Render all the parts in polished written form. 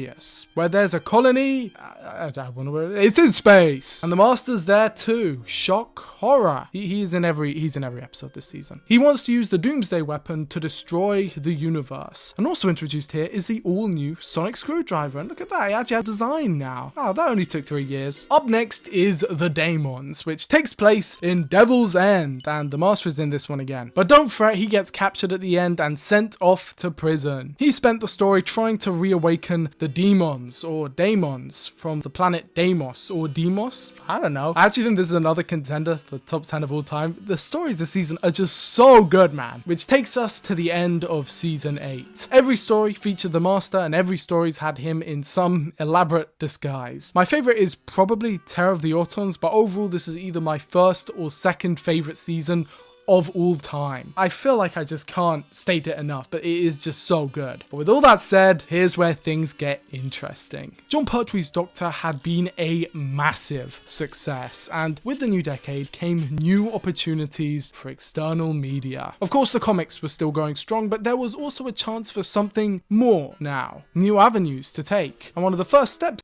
Sirius, where there's a colony. I don't know where it's in space, and the Master's there too. Shock horror. He's in every episode this season. He wants to use the Doomsday weapon to destroy the universe. And also introduced here is the all-new sonic screwdriver. And look at that, it actually has design now. Oh, that only took 3 years. Up next is the Daemons, which takes place in Devil's End, and the Master is in this one again. But don't fret, he gets captured at the end and sent off to prison. He spent the story trying to reawaken the demons or daemons from the planet Deimos or Demos. I don't know. I actually think this is another contender for top 10 of all time. The stories this season are just so good, man. Which takes us to the end of season 8. Every story featured the Master, and every story's had him in some elaborate disguise. My favorite is probably Terror of the Autons, but overall this is either my first or second favorite season of all time. I feel like I just can't state it enough, but it is just so good. But with all that said, here's where things get interesting. Jon Pertwee's Doctor had been a massive success, and with the new decade came new opportunities for external media. Of course, the comics were still going strong, but there was also a chance for something more now. New avenues to take. And one of the first steps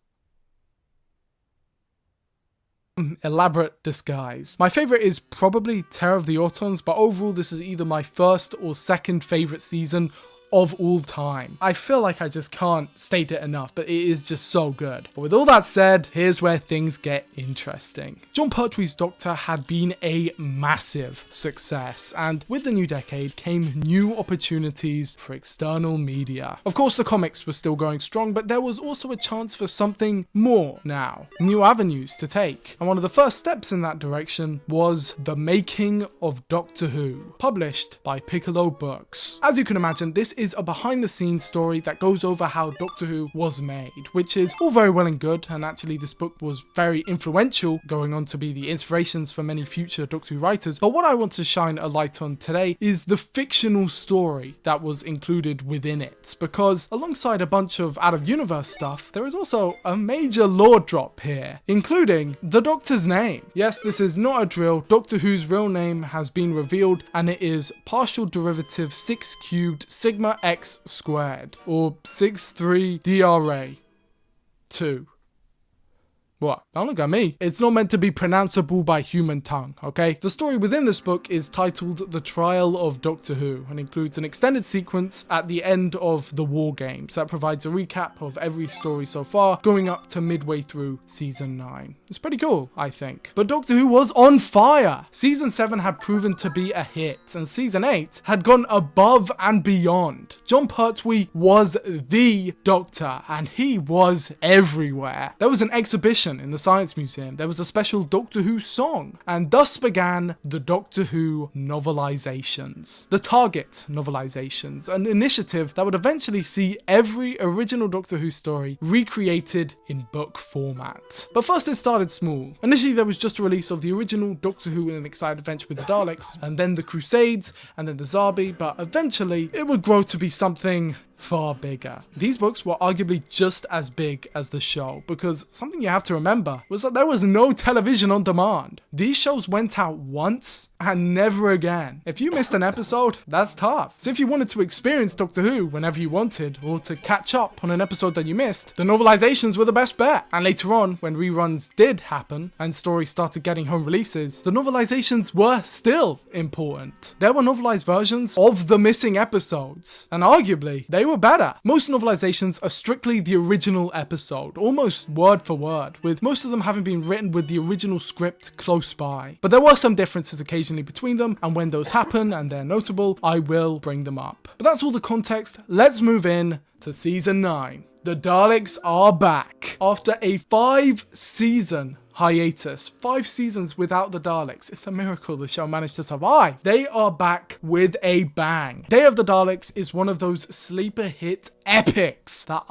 elaborate disguise. My favorite is probably Terror of the Autons, but overall this is either my first or second favorite season of all time. I feel like I just can't state it enough, but it is just so good. But with all that said, here's where things get interesting. Jon Pertwee's Doctor had been a massive success, and with the new decade came new opportunities for external media. Of course, the comics were still going strong, but there was also a chance for something more now. New avenues to take. And one of the first steps in that direction was The Making of Doctor Who, published by Piccolo Books. As you can imagine, this is a behind the scenes story that goes over how Doctor Who was made, which is all very well and good, and actually this book was very influential, going on to be the inspirations for many future Doctor Who writers. But what I want to shine a light on today is the fictional story that was included within it, because alongside a bunch of out-of-universe stuff, there is also a major lore drop here, including the Doctor's name. Yes, this is not a drill. Doctor Who's real name has been revealed, and it is partial derivative 6 cubed sigma x squared, or 6-3 DRA 2. What? Don't look at me. It's not meant to be pronounceable by human tongue, okay? The story within this book is titled The Trial of Doctor Who, and includes an extended sequence at the end of the War Games that provides a recap of every story so far, going up to midway through season 9. It's pretty cool, I think. But Doctor Who was on fire! Season 7 had proven to be a hit, and season 8 had gone above and beyond. Jon Pertwee was the Doctor, and he was everywhere. There was an exhibition in the Science Museum. There was a special Doctor Who song, and thus began the Doctor Who novelizations. The Target novelizations, an initiative that would eventually see every original Doctor Who story recreated in book format. But first it started small. Initially there was just a release of the original Doctor Who in an exciting adventure with the Daleks, and then the Crusades, and then the Zarbi, but eventually it would grow to be something far bigger. These books were arguably just as big as the show, because something you have to remember was that there was no television on demand. These shows went out once and never again. If you missed an episode, that's tough. So if you wanted to experience Doctor Who whenever you wanted, or to catch up on an episode that you missed, the novelizations were the best bet. And later on, when reruns did happen and stories started getting home releases, the novelizations were still important. There were novelized versions of the missing episodes, and arguably they were better. Most novelizations are strictly the original episode, almost word for word, with most of them having been written with the original script close by. But there were some differences occasionally between them, and when those happen and they're notable, I will bring them up. But that's all the context. Let's move in to season 9. The Daleks are back. After a 5-season hiatus, 5 seasons without the Daleks. It's a miracle the show managed to survive. They are back with a bang. Day of the Daleks is one of those sleeper hit epics that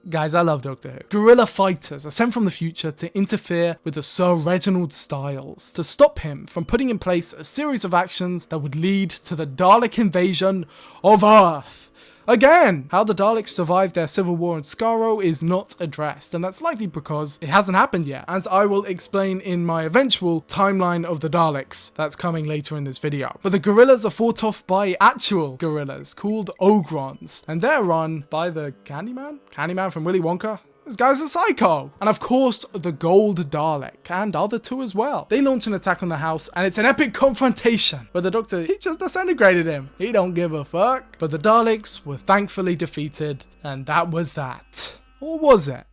guys, I love Doctor Who. Guerrilla fighters are sent from the future to interfere with the Sir Reginald Styles to stop him from putting in place a series of actions that would lead to the Dalek invasion of Earth. Again! How the Daleks survived their civil war in Skaro is not addressed, and that's likely because it hasn't happened yet, as I will explain in my eventual timeline of the Daleks that's coming later in this video. But the gorillas are fought off by actual gorillas called Ogrons, and they're run by the Candyman? Candyman from Willy Wonka? This guy's a psycho! And of course, the Gold Dalek, and other two as well. They launch an attack on the house, and it's an epic confrontation, where the Doctor, he just disintegrated him. He don't give a fuck. But the Daleks were thankfully defeated, and that was that. Or was it?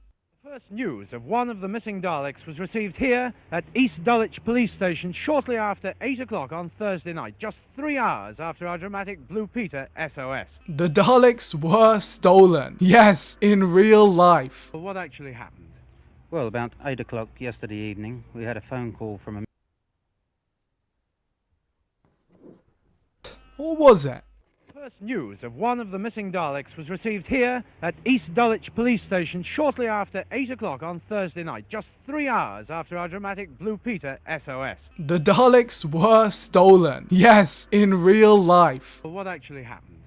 First news of one of the missing Daleks was received here at East Dulwich Police Station shortly after 8 o'clock on Thursday night, just 3 hours after our dramatic Blue Peter SOS. The Daleks were stolen. Yes, in real life. Well, what actually happened? Well, about 8 o'clock yesterday evening, we had a phone call from a... Or was it? First news of one of the missing Daleks was received here at East Dulwich Police Station shortly after 8 o'clock on Thursday night, just 3 hours after our dramatic Blue Peter SOS. The Daleks were stolen. Yes, in real life. Well, what actually happened?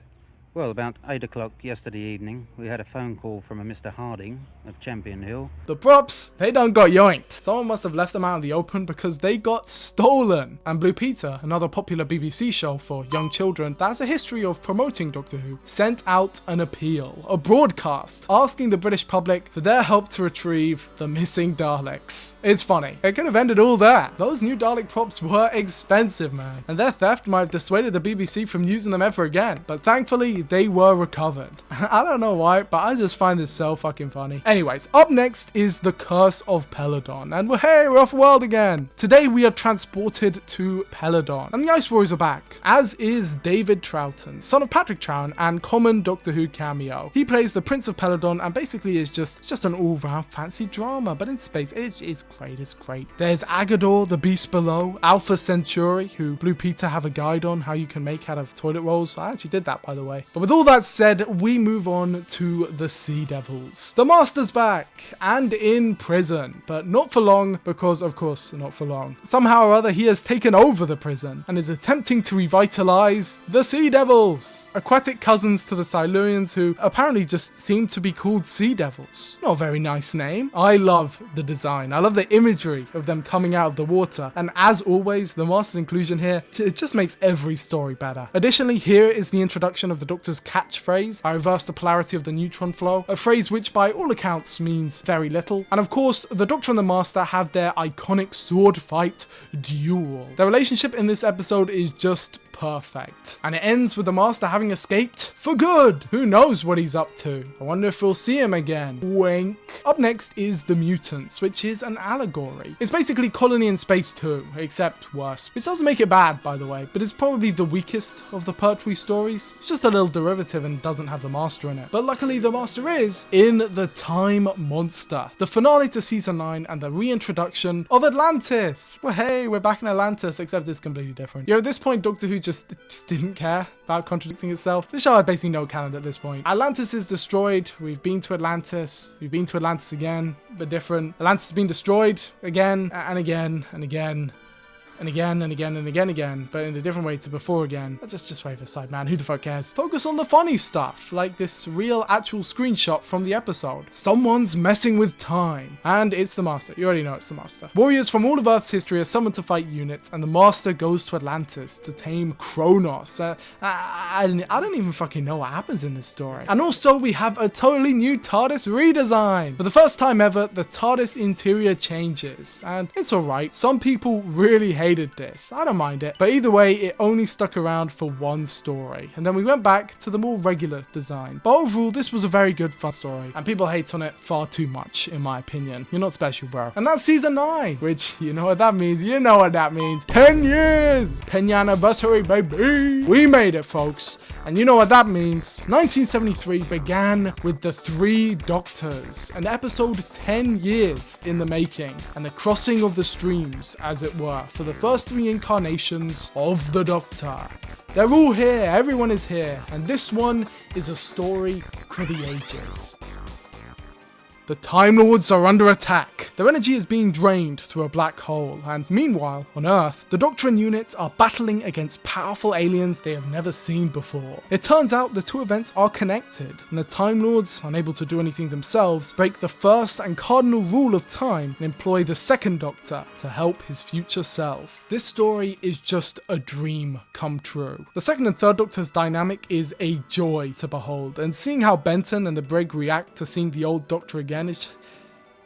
Well, about 8 o'clock yesterday evening, we had a phone call from a Mr. Harding of Champion Hill. The props, they done got yoinked. Someone must have left them out in the open because they got stolen. And Blue Peter, another popular BBC show for young children that has a history of promoting Doctor Who, sent out an appeal, a broadcast, asking the British public for their help to retrieve the missing Daleks. It's funny, it could have ended all there. Those new Dalek props were expensive, man, and their theft might have dissuaded the BBC from using them ever again, but thankfully they were recovered. I don't know why, but I just find this so fucking funny. Anyways, up next is the Curse of Peladon, and we're off world again. Today we are transported to Peladon, and the Ice Warriors are back, as is David Troughton, son of Patrick Troughton and common Doctor Who cameo. He plays the Prince of Peladon and basically is just an all-round fancy drama, but in space. It's great, it's great. There's Agador, the Beast Below, Alpha Centauri, who Blue Peter have a guide on how you can make out of toilet rolls. I actually did that, by the way. But with all that said, we move on to the Sea Devils. The Master's back and in prison, but not for long, because of course not for long. Somehow or other he has taken over the prison and is attempting to revitalize the Sea Devils, aquatic cousins to the Silurians who apparently just seem to be called Sea Devils. Not a very nice name. I love the design. I love the imagery of them coming out of the water, and as always, the Master's inclusion here, it just makes every story better. Additionally, here is the introduction of the Doctor's catchphrase, "I reverse the polarity of the neutron flow," a phrase which by all accounts means very little. And of course, the Doctor and the Master have their iconic sword fight duel. Their relationship in this episode is just perfect. And it ends with the Master having escaped for good. Who knows what he's up to? I wonder if we'll see him again. Wink. Up next is The Mutants, which is an allegory. It's basically Colony in Space 2, except worse. Which doesn't make it bad, by the way, but it's probably the weakest of the Pertwee stories. It's just a little derivative and doesn't have the Master in it. But luckily the Master is in The Time Monster, the finale to Season 9 and the reintroduction of Atlantis. Well, hey, we're back in Atlantis, except it's completely different. At this point, Doctor Who just didn't care about contradicting itself. The show had basically no canon at this point. Atlantis is destroyed. We've been to Atlantis. We've been to Atlantis again, but different. Atlantis has been destroyed again and again and again. And again and again and again, but in a different way to before again. Just wave aside, man. Who the fuck cares? Focus on the funny stuff, like this real actual screenshot from the episode. Someone's messing with time. And it's the Master. You already know it's the Master. Warriors from all of Earth's history are summoned to fight units, and the Master goes to Atlantis to tame Kronos. I don't even fucking know what happens in this story. And also, we have a totally new TARDIS redesign. For the first time ever, the TARDIS interior changes, and it's alright. Some people really hated this. I don't mind it. But either way, it only stuck around for one story. And then we went back to the more regular design. But overall, this was a very good fun story. And people hate on it far too much, in my opinion. You're not special, bro. And that's Season 9. Which, you know what that means. You know what that means. 10 years! 10th anniversary, baby! We made it, folks. And you know what that means. 1973 began with the Three Doctors. An episode 10 years in the making. And the crossing of the streams, as it were, for the first 3 incarnations of the Doctor. They're all here, everyone is here, and this one is a story for the ages. The Time Lords are under attack. Their energy is being drained through a black hole, and meanwhile, on Earth, the Doctor and unit are battling against powerful aliens they have never seen before. It turns out the two events are connected, and the Time Lords, unable to do anything themselves, break the first and cardinal rule of time and employ the second Doctor to help his future self. This story is just a dream come true. The second and third Doctor's dynamic is a joy to behold, and seeing how Benton and the Brig react to seeing the old Doctor again is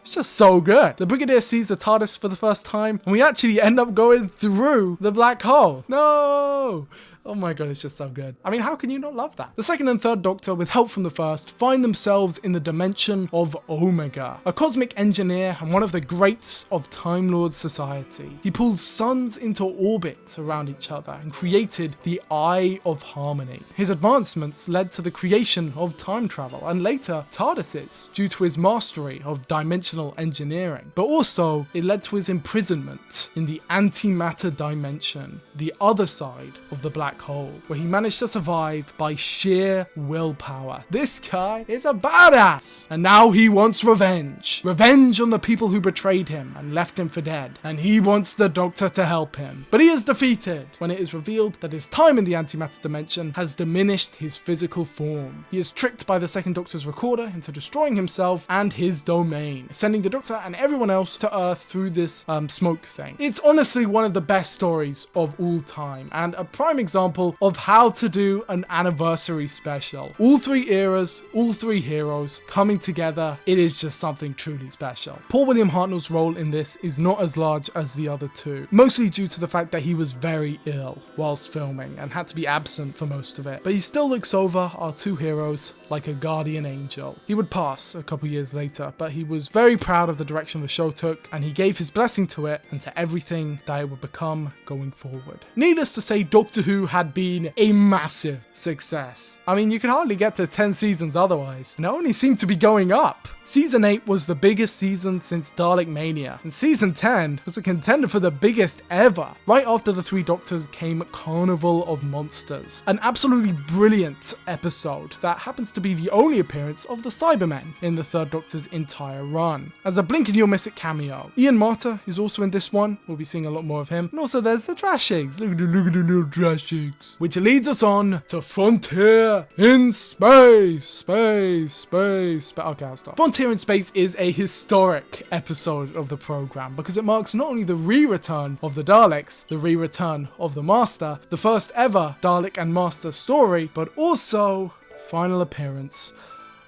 it's just so good. The Brigadier sees the TARDIS for the first time, and we actually end up going through the black hole. No! Oh my god, it's just so good. I mean, how can you not love that? The second and third Doctor, with help from the first, find themselves in the dimension of Omega, a cosmic engineer and one of the greats of Time Lord society. He pulled suns into orbit around each other and created the Eye of Harmony. His advancements led to the creation of time travel and later TARDISes, due to his mastery of dimensional engineering. But also, it led to his imprisonment in the antimatter dimension, the other side of the black hole, where he managed to survive by sheer willpower. This guy is a badass, and now he wants revenge. Revenge on the people who betrayed him and left him for dead, and he wants the Doctor to help him. But he is defeated when it is revealed that his time in the antimatter dimension has diminished his physical form. He is tricked by the second Doctor's recorder into destroying himself and his domain, sending the Doctor and everyone else to Earth through this smoke thing. It's honestly one of the best stories of all time, and a prime example of how to do an anniversary special. All three eras, all three heroes coming together, it is just something truly special. Paul William Hartnell's role in this is not as large as the other two, mostly due to the fact that he was very ill whilst filming and had to be absent for most of it, but he still looks over our two heroes like a guardian angel. He would pass a couple years later, but he was very proud of the direction the show took, and he gave his blessing to it and to everything that it would become going forward. Needless to say, Doctor Who had been a massive success. I mean, you could hardly get to 10 seasons otherwise, and it only seemed to be going up. Season 8 was the biggest season since Dalek Mania, and Season 10 was a contender for the biggest ever. Right after the Three Doctors came Carnival of Monsters, an absolutely brilliant episode that happens to be the only appearance of the Cybermen in the Third Doctor's entire run. As a blink and you'll miss it cameo. Ian Marter is also in this one, we'll be seeing a lot more of him, and also there's the Trashigs, look at the little Trashigs. Which leads us on to Frontier in Space. Okay, I'll stop. Frontier in Space is a historic episode of the program because it marks not only the re-return of the Daleks, the re-return of the Master, the first ever Dalek and Master story, but also final appearance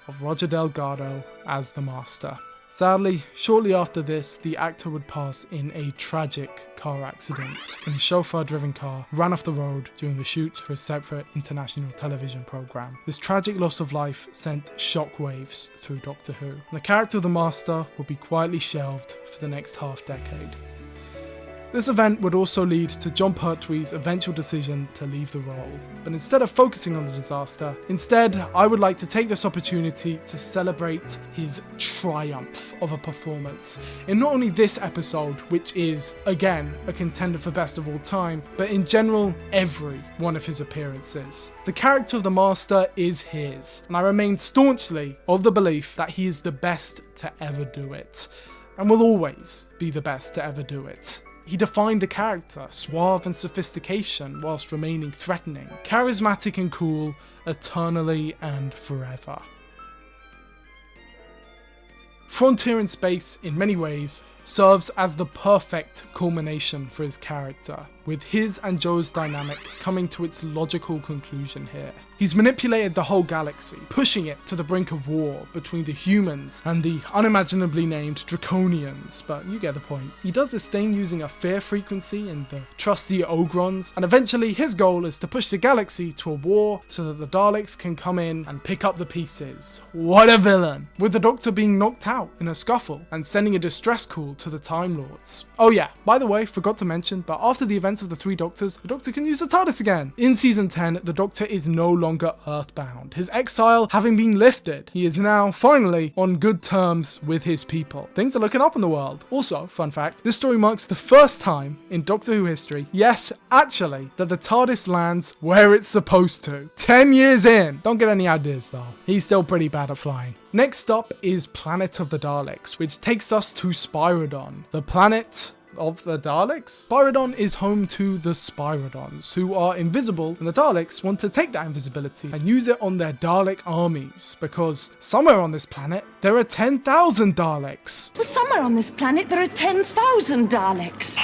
of Roger Delgado as the Master. Sadly, shortly after this, the actor would pass in a tragic car accident when his chauffeur-driven car ran off the road during the shoot for a separate international television program. This tragic loss of life sent shockwaves through Doctor Who, and the character of the Master would be quietly shelved for the next half-decade. This event would also lead to John Pertwee's eventual decision to leave the role. But instead of focusing on the disaster, instead I would like to take this opportunity to celebrate his triumph of a performance in not only this episode, which is, again, a contender for best of all time, but in general, every one of his appearances. The character of the Master is his, and I remain staunchly of the belief that he is the best to ever do it, and will always be the best to ever do it. He defined the character, suave and sophistication, whilst remaining threatening, charismatic and cool, eternally and forever. Frontier in Space, in many ways, serves as the perfect culmination for his character, with his and Joe's dynamic coming to its logical conclusion here. He's manipulated the whole galaxy, pushing it to the brink of war between the humans and the unimaginably named Draconians, but you get the point. He does this thing using a fear frequency in the trusty Ogrons, and eventually his goal is to push the galaxy to a war so that the Daleks can come in and pick up the pieces. What a villain! With the Doctor being knocked out in a scuffle and sending a distress call to the Time Lords. Oh yeah, by the way, forgot to mention, but after the events of the 3 Doctors, the Doctor can use the TARDIS again. In Season 10, the Doctor is no longer Earthbound. His exile having been lifted, he is now, finally, on good terms with his people. Things are looking up in the world. Also, fun fact, this story marks the first time in Doctor Who history, yes, actually, that the TARDIS lands where it's supposed to. 10 years in! Don't get any ideas though. He's still pretty bad at flying. Next up is Planet of the Daleks, which takes us to Spyridon, the planet of the Daleks? Spyridon is home to the Spyrodons, who are invisible, and the Daleks want to take that invisibility and use it on their Dalek armies, because somewhere on this planet, there are 10,000 Daleks. Well, somewhere on this planet, there are 10,000 Daleks.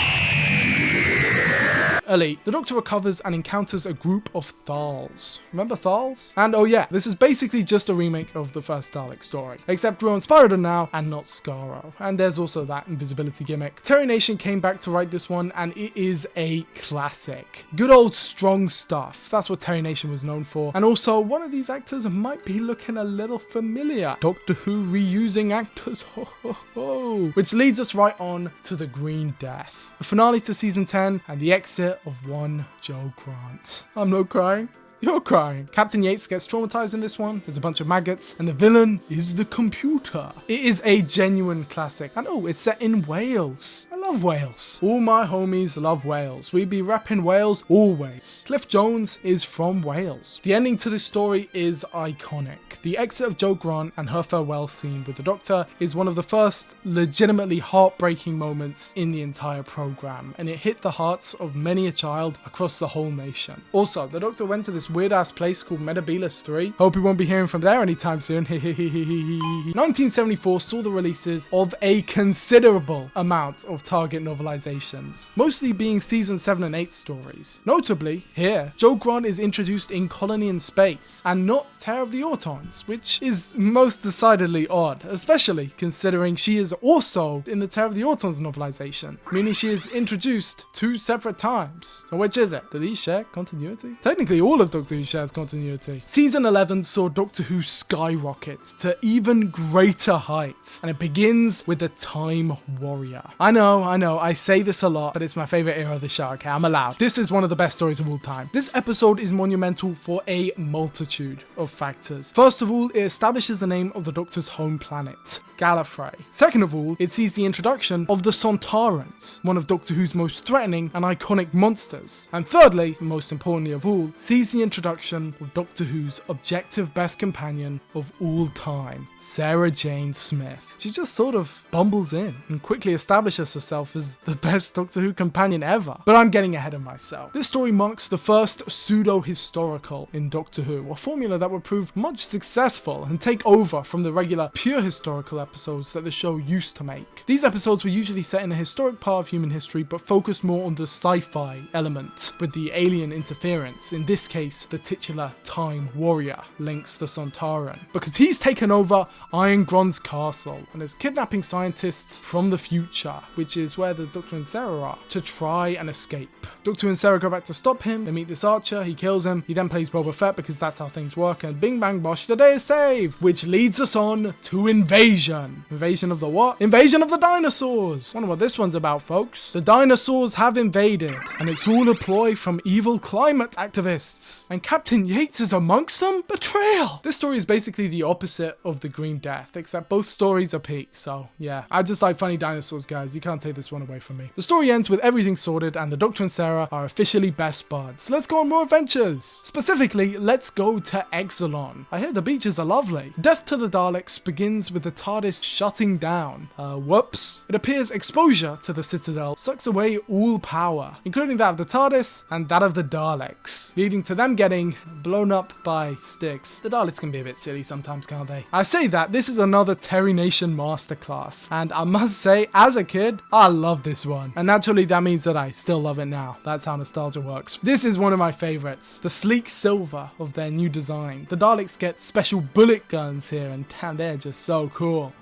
Elite, the Doctor recovers and encounters a group of Thals. Remember Thals? And oh yeah, this is basically just a remake of the first Dalek story, except we're on Spyridon now and not Skaro. And there's also that invisibility gimmick. Terry Nation came back to write this one, and it is a classic. Good old strong stuff. That's what Terry Nation was known for. And also, one of these actors might be looking a little familiar. Doctor Who reusing actors, ho ho ho. Which leads us right on to the Green Death, the finale to season 10 and the exit of one Joe Grant. I'm not crying. You're crying. Captain Yates gets traumatized in this one. There's a bunch of maggots, and the villain is the computer. It is a genuine classic. And oh, it's set in Wales. I love Wales. All my homies love Wales. We be repping Wales always. Cliff Jones is from Wales. The ending to this story is iconic. The exit of Jo Grant and her farewell scene with the Doctor is one of the first legitimately heartbreaking moments in the entire program, and it hit the hearts of many a child across the whole nation. Also, the Doctor went to this weird ass place called Medabelis 3. Hope we won't be hearing from there anytime soon. 1974 saw the releases of a considerable amount of Target novelizations, mostly being season 7 and 8 stories. Notably, here, Jo Grant is introduced in Colony in Space, and not Terror of the Autons, which is most decidedly odd, especially considering she is also in the Terror of the Autons novelization, meaning she is introduced 2 separate times. So which is it? Do these share continuity? Technically all of Doctor Who shares continuity. Season 11 saw Doctor Who skyrocket to even greater heights, and it begins with the Time Warrior. I know, I say this a lot, but it's my favorite era of the show, okay? I'm allowed. This is one of the best stories of all time. This episode is monumental for a multitude of factors. First of all, it establishes the name of the Doctor's home planet, Gallifrey. Second of all, it sees the introduction of the Sontarans, one of Doctor Who's most threatening and iconic monsters. And thirdly, and most importantly of all, sees the introduction of Doctor Who's objective best companion of all time, Sarah Jane Smith. She just sort of bumbles in and quickly establishes herself as the best Doctor Who companion ever. But I'm getting ahead of myself. This story marks the first pseudo-historical in Doctor Who, a formula that would prove much successful and take over from the regular pure historical episodes that the show used to make. These episodes were usually set in a historic part of human history, but focused more on the sci-fi element, with the alien interference. In this case, the titular Time Warrior links the Sontaran, because he's taken over Iron Grond's castle and is kidnapping scientists from the future, which is where the Doctor and Sarah are, to try and escape. Doctor and Sarah go back to stop him. They meet this archer, he kills him, he then plays Boba Fett because that's how things work, and bing bang bosh, the day is saved, which leads us on to Invasion. Invasion of the what? Invasion of the dinosaurs! Wonder what this one's about, folks. The dinosaurs have invaded, and it's all a ploy from evil climate activists. And Captain Yates is amongst them? Betrayal! This story is basically the opposite of the Green Death, except both stories are peak, so yeah. I just like funny dinosaurs, guys. You can't take this one away from me. The story ends with everything sorted, and the Doctor and Sarah are officially best buds. Let's go on more adventures! Specifically, let's go to Exelon. I hear the beaches are lovely. Death to the Daleks begins with the TARDIS shutting down. Whoops. It appears exposure to the Citadel sucks away all power, including that of the TARDIS and that of the Daleks, leading to them getting blown up by sticks. The Daleks can be a bit silly sometimes, can't they? I say that, this is another Terry Nation masterclass, and I must say, as a kid, I love this one. And naturally, that means that I still love it now. That's how nostalgia works. This is one of my favorites. The sleek silver of their new design. The Daleks get special bullet guns here, and damn, they're just so cool.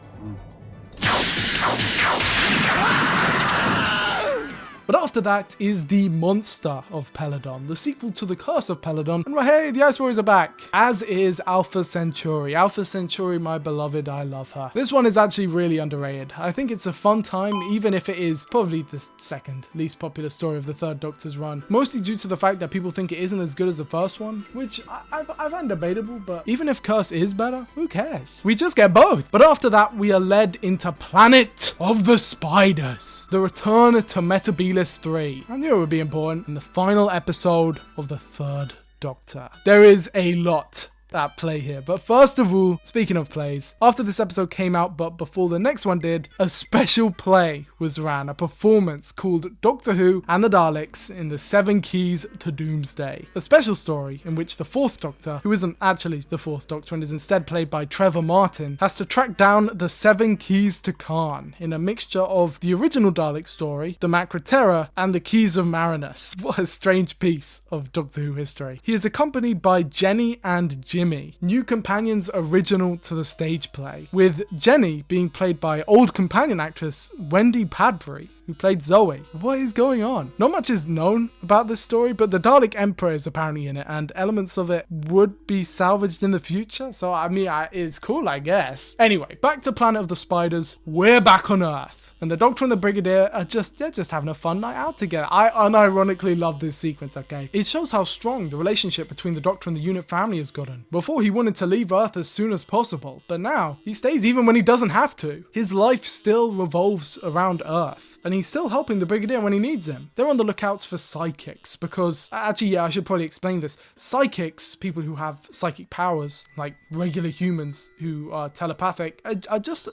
But after that is The Monster of Peladon, the sequel to The Curse of Peladon, and hey, the Ice Warriors are back, as is Alpha Centauri. Alpha Centauri, my beloved, I love her. This one is actually really underrated. I think it's a fun time, even if it is probably the second least popular story of the Third Doctor's run, mostly due to the fact that people think it isn't as good as the first one, which I find debatable, but even if Curse is better, who cares? We just get both. But after that, we are led into Planet of the Spiders, the return to Metabilis 3. I knew it would be important in the final episode of the Third Doctor. There is a lot at play here. But first of all, speaking of plays, after this episode came out, but before the next one did, a special play was ran, a performance called Doctor Who and the Daleks in the Seven Keys to Doomsday. A special story in which the Fourth Doctor, who isn't actually the Fourth Doctor and is instead played by Trevor Martin, has to track down the Seven Keys to Khan in a mixture of the original Dalek story, the Macra Terror, and the Keys of Marinus. What a strange piece of Doctor Who history. He is accompanied by Jenny and Jimmy, new companions original to the stage play, with Jenny being played by old companion actress Wendy Padbury, who played Zoe. What is going on? Not much is known about this story, but the Dalek Emperor is apparently in it, and elements of it would be salvaged in the future, so I mean, it's cool, I guess. Anyway, back to Planet of the Spiders. We're back on Earth, and the Doctor and the Brigadier are just having a fun night out together. I unironically love this sequence, okay? It shows how strong the relationship between the Doctor and the unit family has gotten. Before, he wanted to leave Earth as soon as possible, but now he stays even when he doesn't have to. His life still revolves around Earth, and he's still helping the Brigadier when he needs him. They're on the lookouts for psychics, because, actually, yeah, I should probably explain this. Psychics, people who have psychic powers, like regular humans who are telepathic, are just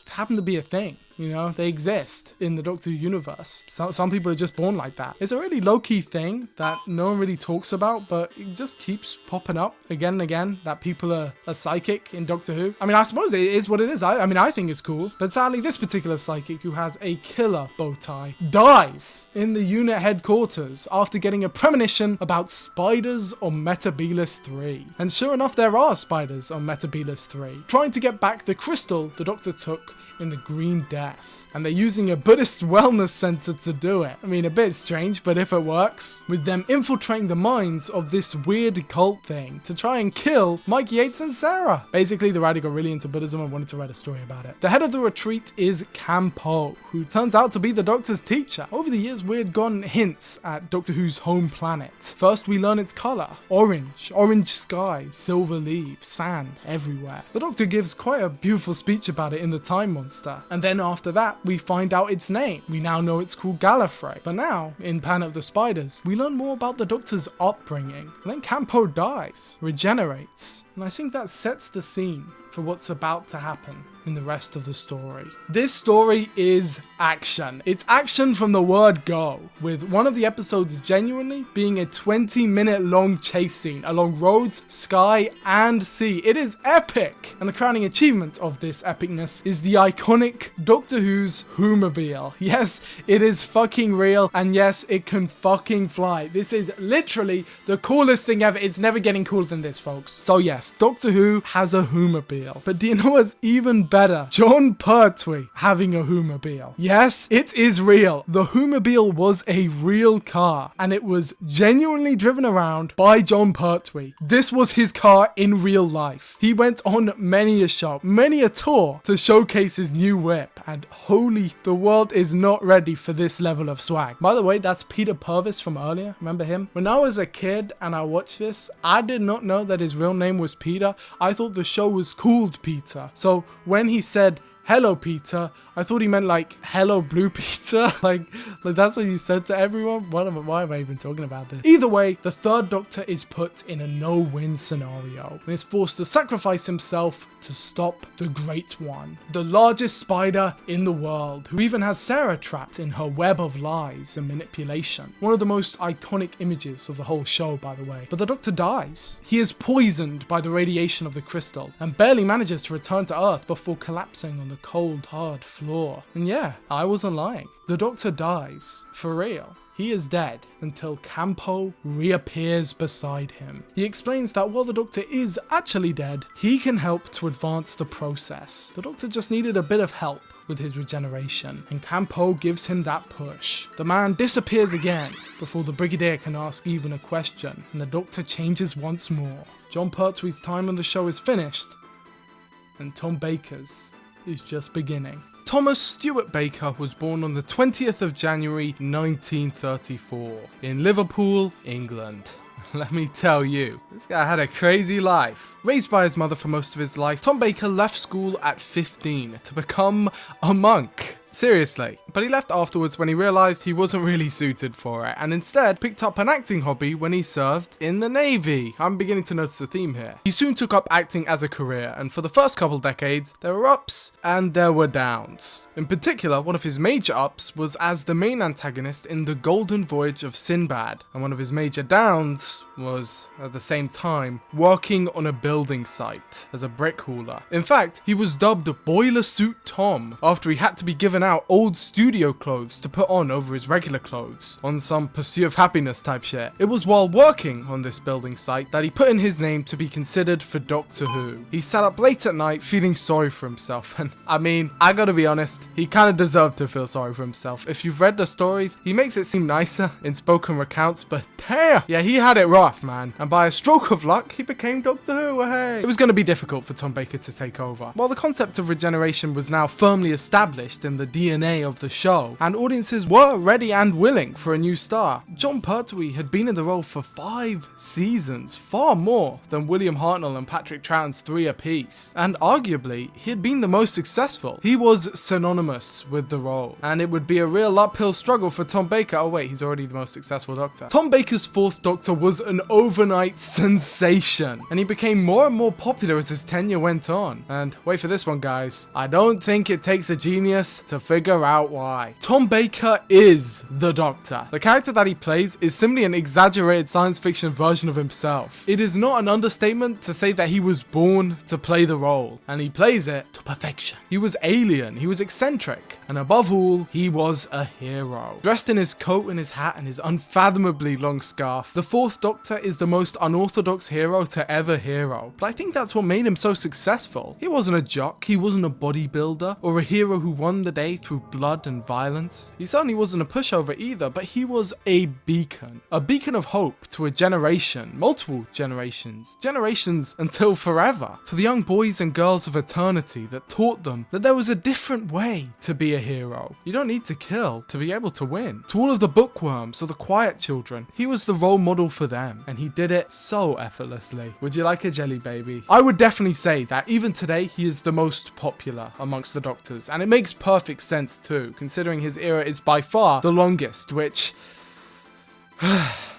happen to be a thing. You know, they exist in the Doctor Who universe. Some people are just born like that. It's a really low-key thing that no one really talks about, but it just keeps popping up again and again, that people are psychic in Doctor Who. I mean, I suppose it is what it is. I mean, I think it's cool. But sadly, this particular psychic, who has a killer bow tie, dies in the unit headquarters after getting a premonition about spiders on Metabilis 3. And sure enough, there are spiders on Metabilis 3, trying to get back the crystal the Doctor took in the Green Death. And they're using a Buddhist wellness center to do it. I mean, a bit strange, but if it works, with them infiltrating the minds of this weird cult thing to try and kill Mike Yates and Sarah. Basically, the writer got really into Buddhism and wanted to write a story about it. The head of the retreat is Campo, who turns out to be the Doctor's teacher. Over the years, we had gotten hints at Doctor Who's home planet. First, we learn its color: orange sky, silver leaves, sand everywhere. The Doctor gives quite a beautiful speech about it in the Time Monster. And then after that, we find out its name. We now know it's called Gallifrey. But now, in Planet of the Spiders, we learn more about the Doctor's upbringing. And then Campo dies, regenerates. And I think that sets the scene for what's about to happen in the rest of the story. This story is action. It's action from the word go, with one of the episodes genuinely being a 20-minute long chase scene along roads, sky, and sea. It is epic! And the crowning achievement of this epicness is the iconic Doctor Who's Whomobile. Yes, it is fucking real, and yes, it can fucking fly. This is literally the coolest thing ever. It's never getting cooler than this, folks. So yes, Doctor Who has a Whomobile. But do you know what's even better? John Pertwee having a Whomobile. Yes, it is real. The Whomobile was a real car, and it was genuinely driven around by John Pertwee. This was his car in real life. He went on many a show, many a tour to showcase his new whip, and holy, the world is not ready for this level of swag. By the way, that's Peter Purvis from earlier. Remember him? When I was a kid and I watched this, I did not know that his real name was Peter. I thought the show was called Peter. So when he said, "Hello, Peter," I thought he meant like, "Hello, Blue Peter." like that's what you said to everyone? Why am I even talking about this? Either way, the Third Doctor is put in a no-win scenario and is forced to sacrifice himself to stop the Great One, the largest spider in the world, who even has Sarah trapped in her web of lies and manipulation. One of the most iconic images of the whole show, by the way. But the Doctor dies. He is poisoned by the radiation of the crystal and barely manages to return to Earth before collapsing on the cold, hard floor. And yeah, I wasn't lying. The Doctor dies. For real. He is dead until Campo reappears beside him. He explains that while the Doctor is actually dead, he can help to advance the process. The Doctor just needed a bit of help with his regeneration, and Campo gives him that push. The man disappears again before the Brigadier can ask even a question, and the Doctor changes once more. Jon Pertwee's time on the show is finished, and Tom Baker's is just beginning. Thomas Stuart Baker was born on the 20th of January 1934 in Liverpool, England. Let me tell you, this guy had a crazy life. Raised by his mother for most of his life, Tom Baker left school at 15 to become a monk. Seriously. But he left afterwards when he realised he wasn't really suited for it, and instead picked up an acting hobby when he served in the Navy. I'm beginning to notice a theme here. He soon took up acting as a career, and for the first couple decades, there were ups and there were downs. In particular, one of his major ups was as the main antagonist in The Golden Voyage of Sinbad, and one of his major downs was, at the same time, working on a building site as a brick hauler. In fact, he was dubbed Boiler Suit Tom after he had to be given out old studio clothes to put on over his regular clothes, on some Pursuit of Happiness type shit. It was while working on this building site that he put in his name to be considered for Doctor Who. He sat up late at night feeling sorry for himself, and I mean, I gotta be honest, he kinda deserved to feel sorry for himself. If you've read the stories, he makes it seem nicer in spoken recounts, but damn, yeah, he had it rough, man. And by a stroke of luck, he became Doctor Who, hey. It was gonna be difficult for Tom Baker to take over. While the concept of regeneration was now firmly established in the DNA of the show, and audiences were ready and willing for a new star, Jon Pertwee had been in the role for 5 seasons, far more than William Hartnell and Patrick Troughton's 3 apiece, and arguably he had been the most successful. He was synonymous with the role, and it would be a real uphill struggle for Tom Baker. Oh wait, he's already the most successful Doctor. Tom Baker's 4th Doctor was an overnight sensation, and he became more and more popular as his tenure went on. And wait for this one, guys, I don't think it takes a genius to figure out why. Tom Baker is the Doctor. The character that he plays is simply an exaggerated science fiction version of himself. It is not an understatement to say that he was born to play the role, and he plays it to perfection. He was alien, he was eccentric, and above all, he was a hero. Dressed in his coat and his hat and his unfathomably long scarf, the 4th Doctor is the most unorthodox hero to ever hero. But I think that's what made him so successful. He wasn't a jock, he wasn't a bodybuilder, or a hero who won the day through blood and violence. He certainly wasn't a pushover either, but he was a beacon of hope to a generation, multiple generations until forever, to the young boys and girls of eternity that taught them that there was a different way to be a hero. You don't need to kill to be able to win. To all of the bookworms or the quiet children, he was the role model for them, and he did it so effortlessly. Would you like a jelly baby? I would definitely say that even today he is the most popular amongst the Doctors, and it makes perfect sense too, considering his era is by far the longest, which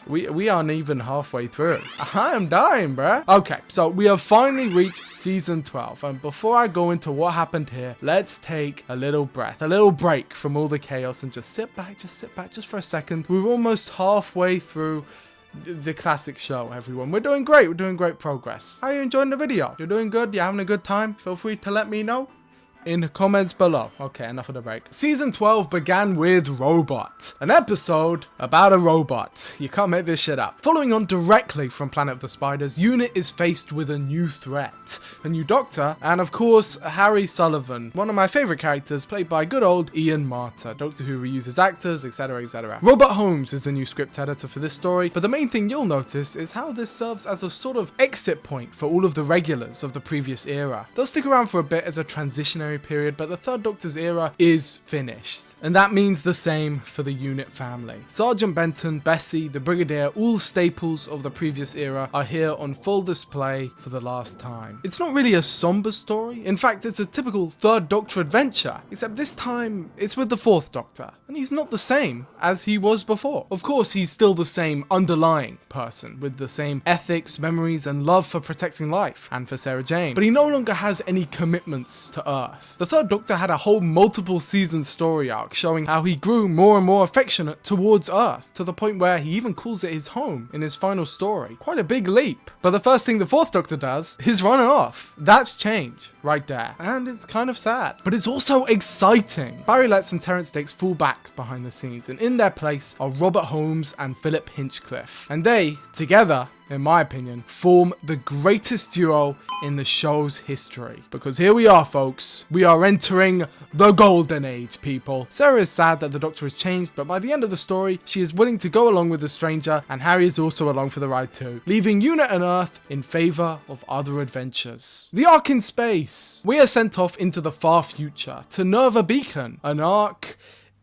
we aren't even halfway through. I am dying, bruh. Okay, so we have finally reached season 12, and before I go into what happened here, let's take a little breath, a little break from all the chaos, and just sit back just for a second. We're almost halfway through the classic show, everyone. We're doing great progress. Are you enjoying the video? You're doing good? You're having a good time? Feel free to let me know in the comments below. Okay, enough of the break. Season 12 began with Robot, an episode about a robot. You can't make this shit up. Following on directly from Planet of the Spiders, UNIT is faced with a new threat, a new Doctor, and of course, Harry Sullivan, one of my favorite characters, played by good old Ian Marter. Doctor Who reuses actors, etc, etc. Robert Holmes is the new script editor for this story, but the main thing you'll notice is how this serves as a sort of exit point for all of the regulars of the previous era. They'll stick around for a bit as a transitionary period, but the 3rd Doctor's era is finished. And that means the same for the UNIT family. Sergeant Benton, Bessie, the Brigadier, all staples of the previous era, are here on full display for the last time. It's not really a somber story. In fact, it's a typical 3rd Doctor adventure, except this time it's with the 4th Doctor, and he's not the same as he was before. Of course, he's still the same underlying person with the same ethics, memories, and love for protecting life and for Sarah Jane, but he no longer has any commitments to Earth. Earth. The Third Doctor had a whole multiple season story arc showing how he grew more and more affectionate towards Earth, to the point where he even calls it his home in his final story. Quite a big leap. But the first thing the Fourth Doctor does is run off. That's change right there. And it's kind of sad. But it's also exciting. Barry Letts and Terrence Dicks fall back behind the scenes, and in their place are Robert Holmes and Philip Hinchcliffe. And they, together, in my opinion, form the greatest duo in the show's history. Because here we are, folks. We are entering the golden age, people. Sarah is sad that the Doctor has changed, but by the end of the story, she is willing to go along with the stranger, and Harry is also along for the ride too, leaving Unit and Earth in favour of other adventures. The arc in space. We are sent off into the far future to Nerva Beacon, an arc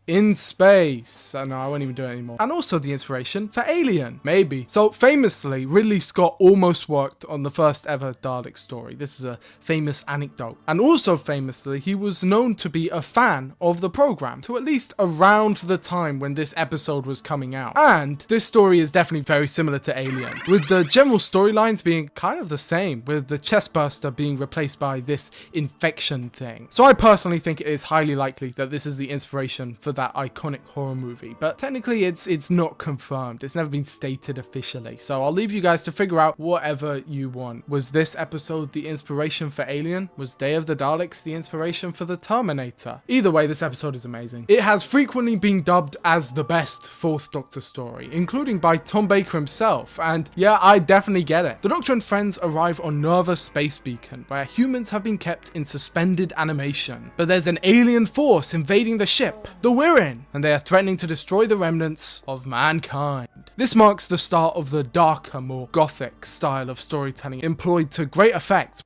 in space. No, I won't even do it anymore. And also the inspiration for Alien, maybe. So famously, Ridley Scott almost worked on the first ever Dalek story. This is a famous anecdote. And also famously, he was known to be a fan of the program, to at least around the time when this episode was coming out. And this story is definitely very similar to Alien, with the general storylines being kind of the same, with the chestburster being replaced by this infection thing. So I personally think it is highly likely that this is the inspiration for that iconic horror movie, but technically it's not confirmed. It's never been stated officially, so I'll leave you guys to figure out whatever you want. Was this episode the inspiration for Alien? Was Day of the Daleks the inspiration for the Terminator? Either way, this episode is amazing. It has frequently been dubbed as the best Fourth Doctor story, including by Tom Baker himself, and yeah, I definitely get it. The Doctor and friends arrive on Nerva Space Beacon, where humans have been kept in suspended animation, but there's an alien force invading the ship, the Wirrin, and they are threatening to destroy the remnants of mankind. This marks the start of the darker, more gothic style of storytelling employed to great effect.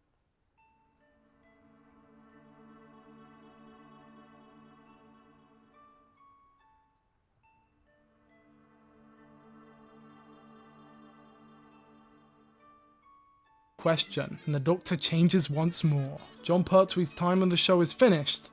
Question, and the Doctor changes once more. Jon Pertwee's time on the show is finished,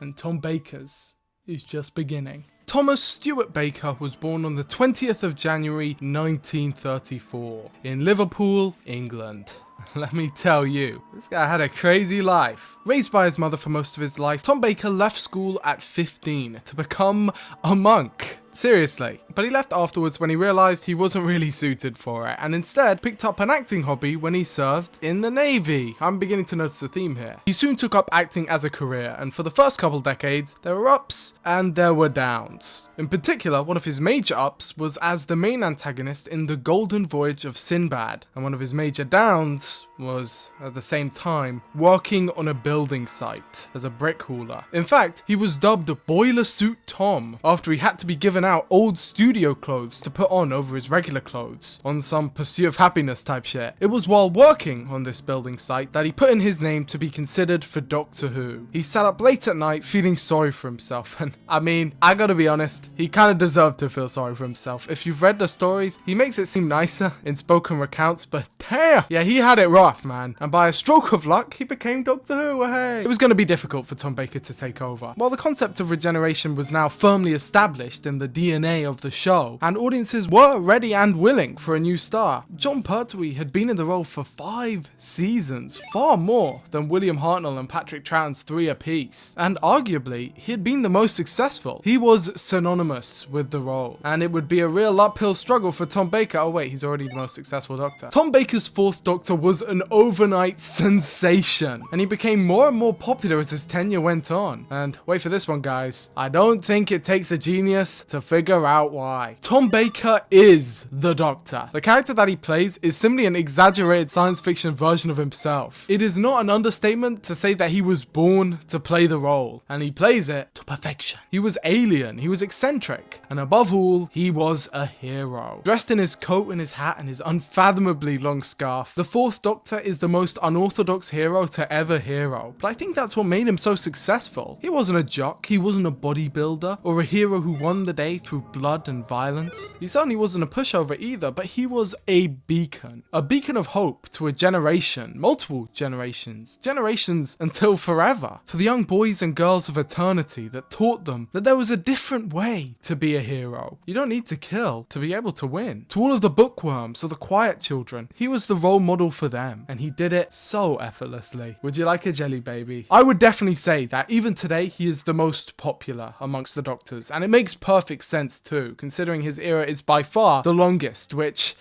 and Tom Baker's is just beginning. Thomas Stewart Baker was born on the 20th of January 1934 in Liverpool, England. Let me tell you, this guy had a crazy life. Raised by his mother for most of his life, Tom Baker left school at 15 to become a monk. Seriously. But he left afterwards when he realised he wasn't really suited for it, and instead picked up an acting hobby when he served in the Navy. I'm beginning to notice a theme here. He soon took up acting as a career, and for the first couple decades, there were ups and there were downs. In particular, one of his major ups was as the main antagonist in The Golden Voyage of Sinbad, and one of his major downs was, at the same time, working on a building site as a brick hauler. In fact, he was dubbed Boiler Suit Tom after he had to be given out old studio clothes to put on over his regular clothes, on some Pursuit of Happiness type shit. It was while working on this building site that he put in his name to be considered for Doctor Who. He sat up late at night feeling sorry for himself, and I mean, I gotta be honest, he kinda deserved to feel sorry for himself. If you've read the stories, he makes it seem nicer in spoken recounts, but damn, yeah, he had it rough, man. And by a stroke of luck, he became Doctor Who, hey. It was gonna be difficult for Tom Baker to take over. While the concept of regeneration was now firmly established in the DNA of the show, and audiences were ready and willing for a new star, Jon Pertwee had been in the role for 5 seasons, far more than William Hartnell and Patrick Troughton's 3 apiece, and arguably, he had been the most successful. He was synonymous with the role, and it would be a real uphill struggle for Tom Baker. Oh wait, he's already the most successful Doctor. Tom Baker's 4th Doctor was an overnight sensation, and he became more and more popular as his tenure went on. And wait for this one, guys, I don't think it takes a genius to figure out why. Tom Baker is the Doctor. The character that he plays is simply an exaggerated science fiction version of himself. It is not an understatement to say that he was born to play the role, and he plays it to perfection. He was alien, he was eccentric, and above all, he was a hero. Dressed in his coat and his hat and his unfathomably long scarf, the 4th Doctor is the most unorthodox hero to ever hero. But I think that's what made him so successful. He wasn't a jock, he wasn't a bodybuilder, or a hero who won the day day through blood and violence. He certainly wasn't a pushover either, but he was a beacon of hope to a generation, multiple generations until forever, to the young boys and girls of eternity that taught them that there was a different way to be a hero. You don't need to kill to be able to win. To all of the bookworms or the quiet children, he was the role model for them, and he did it so effortlessly. Would you like a jelly baby? I would definitely say that even today he is the most popular amongst the Doctors, and it makes perfect sense too, considering his era is by far the longest, which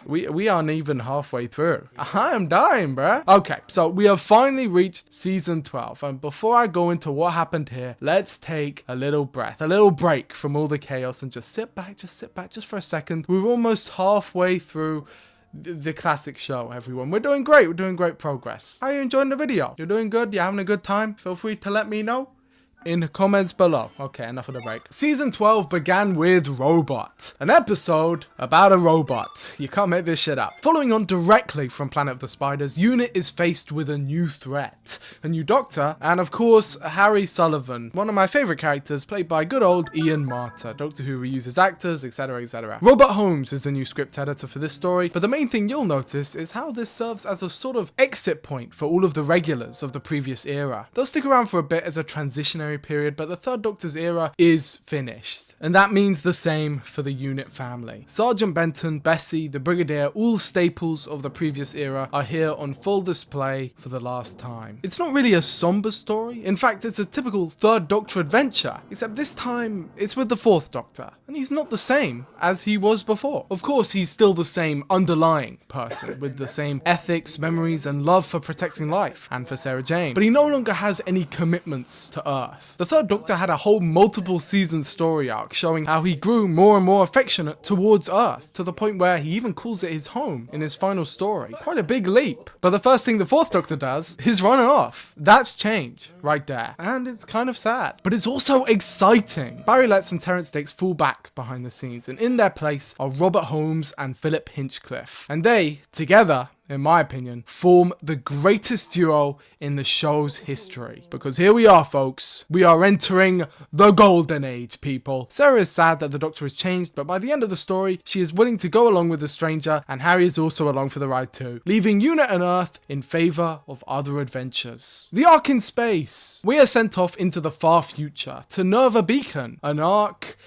we aren't even halfway through. I am dying, bruh. Okay, so we have finally reached season 12, and before I go into what happened here, let's take a little breath, a little break from all the chaos, and just sit back just for a second. We're almost halfway through the classic show, everyone. We're doing great progress. Are you enjoying the video? You're doing good? You're having a good time? Feel free to let me know in the comments below. Okay, enough of the break. Season 12 began with Robot, an episode about a robot. You can't make this shit up. Following on directly from Planet of the Spiders, Unit is faced with a new threat, a new Doctor, and of course, Harry Sullivan, one of my favorite characters, played by good old Ian Marter. Doctor Who reuses actors, etc, etc. Robert Holmes is the new script editor for this story, but the main thing you'll notice is how this serves as a sort of exit point for all of the regulars of the previous era. They'll stick around for a bit as a transitionary period, but the Third Doctor's era is finished. And that means the same for the Unit family. Sergeant Benton, Bessie, the Brigadier, all staples of the previous era, are here on full display for the last time. It's not really a somber story. In fact, it's a typical Third Doctor adventure, except this time it's with the Fourth Doctor, and he's not the same as he was before. Of course, he's still the same underlying person, with the same ethics, memories, and love for protecting life, and for Sarah Jane, but he no longer has any commitments to Earth. The Third Doctor had a whole multiple season story arc showing how he grew more and more affectionate towards Earth, to the point where he even calls it his home in his final story. Quite a big leap. But the first thing the Fourth Doctor does is run off. That's change right there. And it's kind of sad. But it's also exciting. Barry Letts and Terrence Dicks fall back behind the scenes, and in their place are Robert Holmes and Philip Hinchcliffe. And they, together, in my opinion, form the greatest duo in the show's history. Because here we are, folks. We are entering the golden age, people. Sarah is sad that the Doctor has changed, but by the end of the story, she is willing to go along with the stranger, and Harry is also along for the ride too, leaving Unit and Earth in favour of other adventures. The arc in space. We are sent off into the far future to Nerva Beacon, an arc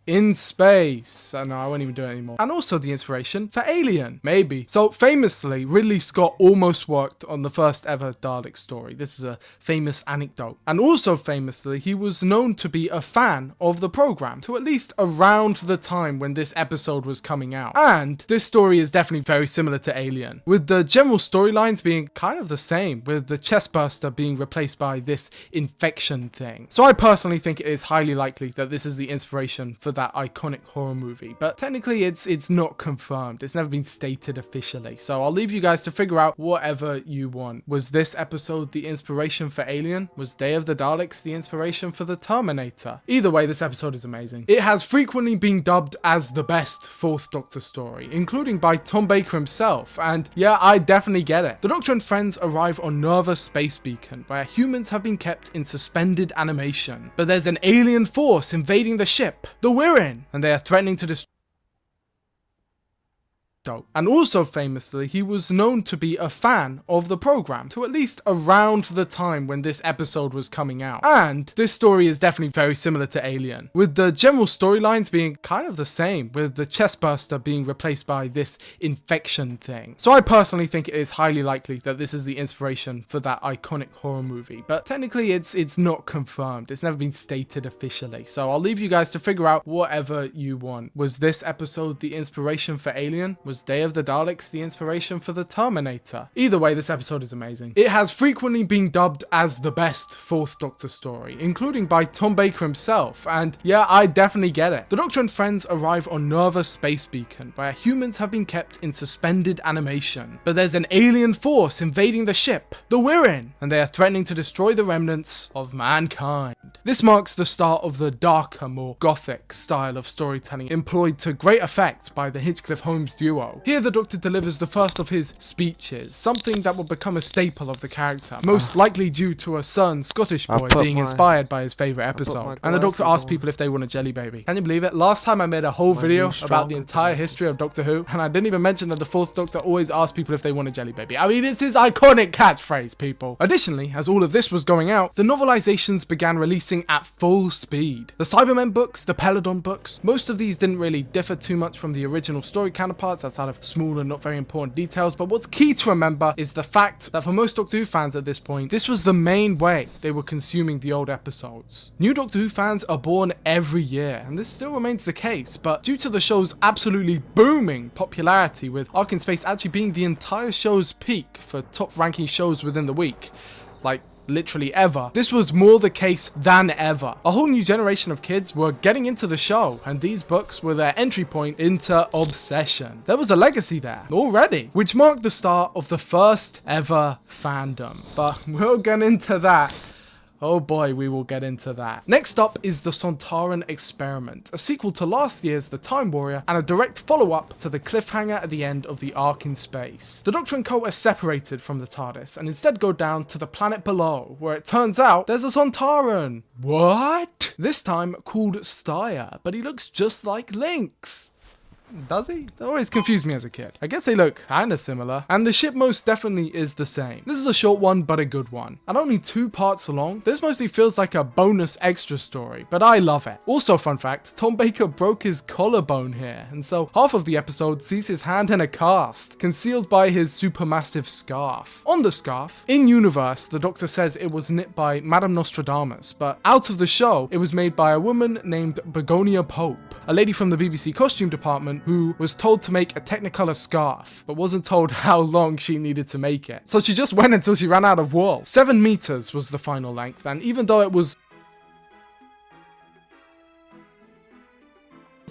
in space. No, I won't even do it anymore. And also the inspiration for Alien, maybe. So famously, Ridley Scott almost worked on the first ever Dalek story. This is a famous anecdote. And also famously, he was known to be a fan of the program, to at least around the time when this episode was coming out. And this story is definitely very similar to Alien, with the general storylines being kind of the same, with the chestburster being replaced by this infection thing. So I personally think it is highly likely that this is the inspiration for that iconic horror movie, but technically it's not confirmed. It's never been stated officially, so I'll leave you guys to figure out whatever you want. Was this episode the inspiration for Alien? Was Day of the Daleks the inspiration for the Terminator? Either way, this episode is amazing. It has frequently been dubbed as the best Fourth Doctor story, including by Tom Baker himself, and yeah, I definitely get it. The Doctor and friends arrive on Nerva Space Beacon, where humans have been kept in suspended animation, but there's an alien force invading the ship we're in, and they are threatening to destroy. And also famously, he was known to be a fan of the program, to at least around the time when this episode was coming out. And this story is definitely very similar to Alien, with the general storylines being kind of the same, with the chestburster being replaced by this infection thing. So I personally think it is highly likely that this is the inspiration for that iconic horror movie, but technically it's not confirmed. It's never been stated officially, so I'll leave you guys to figure out whatever you want. Was this episode the inspiration for Alien? Was Day of the Daleks the inspiration for the Terminator? Either way, this episode is amazing. It has frequently been dubbed as the best Fourth Doctor story, including by Tom Baker himself, and yeah, I definitely get it. The Doctor and friends arrive on Nerva Space Beacon, where humans have been kept in suspended animation, but there's an alien force invading the ship we're in, and they are threatening to destroy the remnants of mankind. This marks the start of the darker, more gothic style of storytelling employed to great effect by the Hinchcliffe-Holmes duo. Here the Doctor delivers the first of his speeches, something that will become a staple of the character, most likely due to a certain Scottish boy being inspired by his favourite episode. And the Doctor asks people if they want a jelly baby. Can you believe it? Last time I made a whole video about the entire history of Doctor Who, and I didn't even mention that the fourth Doctor always asks people if they want a jelly baby. I mean, it's his iconic catchphrase, people. Additionally, as all of this was going out, the novelizations began releasing at full speed. The Cybermen books, the Peladon books, most of these didn't really differ too much from the original story counterparts outside of small and not very important details, but what's key to remember is the fact that for most Doctor Who fans at this point, this was the main way they were consuming the old episodes. New Doctor Who fans are born every year, and this still remains the case, but due to the show's absolutely booming popularity, with Ark in Space actually being the entire show's peak for top ranking shows within the week, like literally ever, this was more the case than ever. A whole new generation of kids were getting into the show, and these books were their entry point into obsession. There was a legacy there already, which marked the start of the first ever fandom, but we'll get into that. Oh boy, we will get into that. Next up is the Sontaran Experiment, a sequel to last year's The Time Warrior and a direct follow-up to the cliffhanger at the end of the Ark in Space. The Doctor and Co are separated from the TARDIS and instead go down to the planet below, where it turns out there's a Sontaran. What? This time called Styre, but he looks just like Lynx. Does he? That always confused me as a kid. I guess they look kinda similar, and the ship most definitely is the same. This is a short one, but a good one. And only 2 parts long, this mostly feels like a bonus extra story, but I love it. Also, fun fact, Tom Baker broke his collarbone here, and so half of the episode sees his hand in a cast, concealed by his supermassive scarf. On the scarf, in universe, the Doctor says it was knit by Madame Nostradamus, but out of the show, it was made by a woman named Begonia Pope, a lady from the BBC costume department who was told to make a Technicolor scarf, but wasn't told how long she needed to make it. So she just went until she ran out of wool. 7 meters was the final length, and even though it was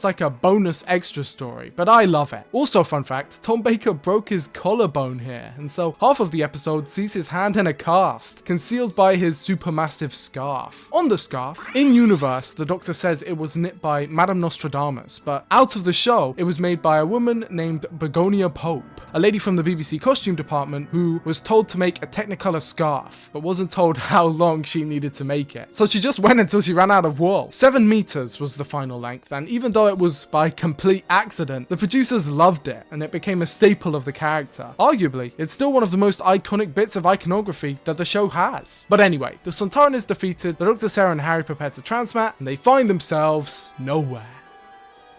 like a bonus extra story, but I love it. Also, fun fact, Tom Baker broke his collarbone here, and so half of the episode sees his hand in a cast, concealed by his supermassive scarf. On the scarf, in universe, the Doctor says it was knit by Madame Nostradamus, but out of the show, it was made by a woman named Begonia Pope, a lady from the BBC costume department who was told to make a Technicolor scarf, but wasn't told how long she needed to make it. So she just went until she ran out of wool. 7 meters was the final length, and even though it was by complete accident, the producers loved it, and it became a staple of the character. Arguably, it's still one of the most iconic bits of iconography that the show has. But anyway, the Sontaran is defeated, the Doctor, Sarah and Harry prepare to transmat, and they find themselves nowhere.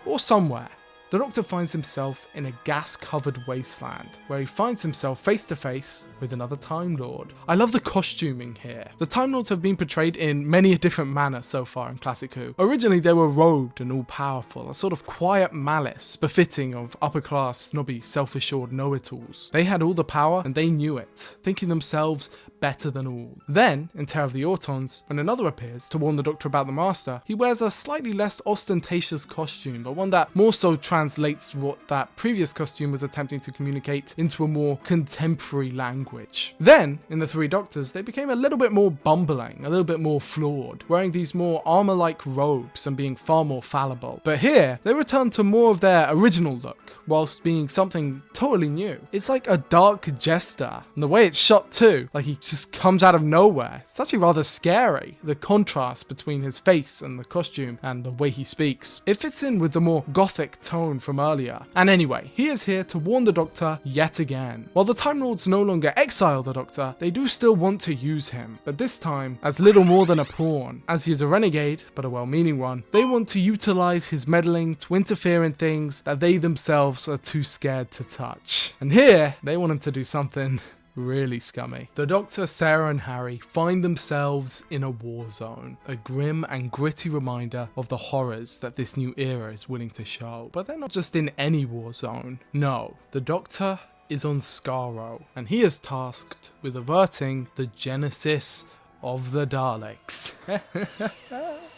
Or somewhere. The Doctor finds himself in a gas-covered wasteland, where he finds himself face to face with another Time Lord. I love the costuming here. The Time Lords have been portrayed in many a different manner so far in Classic Who. Originally they were robed and all-powerful, a sort of quiet malice, befitting of upper-class, snobby, self-assured know-it-alls. They had all the power and they knew it, thinking themselves better than all. Then, in Terror of the Autons, when another appears to warn the Doctor about the Master, he wears a slightly less ostentatious costume, but one that more so translates what that previous costume was attempting to communicate into a more contemporary language. Then, in the Three Doctors, they became a little bit more bumbling, a little bit more flawed, wearing these more armor-like robes and being far more fallible. But here, they return to more of their original look, whilst being something totally new. It's like a dark jester, and the way it's shot too, like he just comes out of nowhere. It's actually rather scary, the contrast between his face and the costume and the way he speaks. It fits in with the more gothic tone from earlier. And anyway, he is here to warn the Doctor yet again. While the Time Lords no longer exile the Doctor, they do still want to use him, but this time as little more than a pawn. As he is a renegade, but a well-meaning one, they want to utilize his meddling to interfere in things that they themselves are too scared to touch. And here, they want him to do something really scummy. The Doctor, Sarah and Harry find themselves in a war zone, a grim and gritty reminder of the horrors that this new era is willing to show. But they're not just in any war zone. No, the Doctor is on Skaro, and he is tasked with averting the genesis of the Daleks.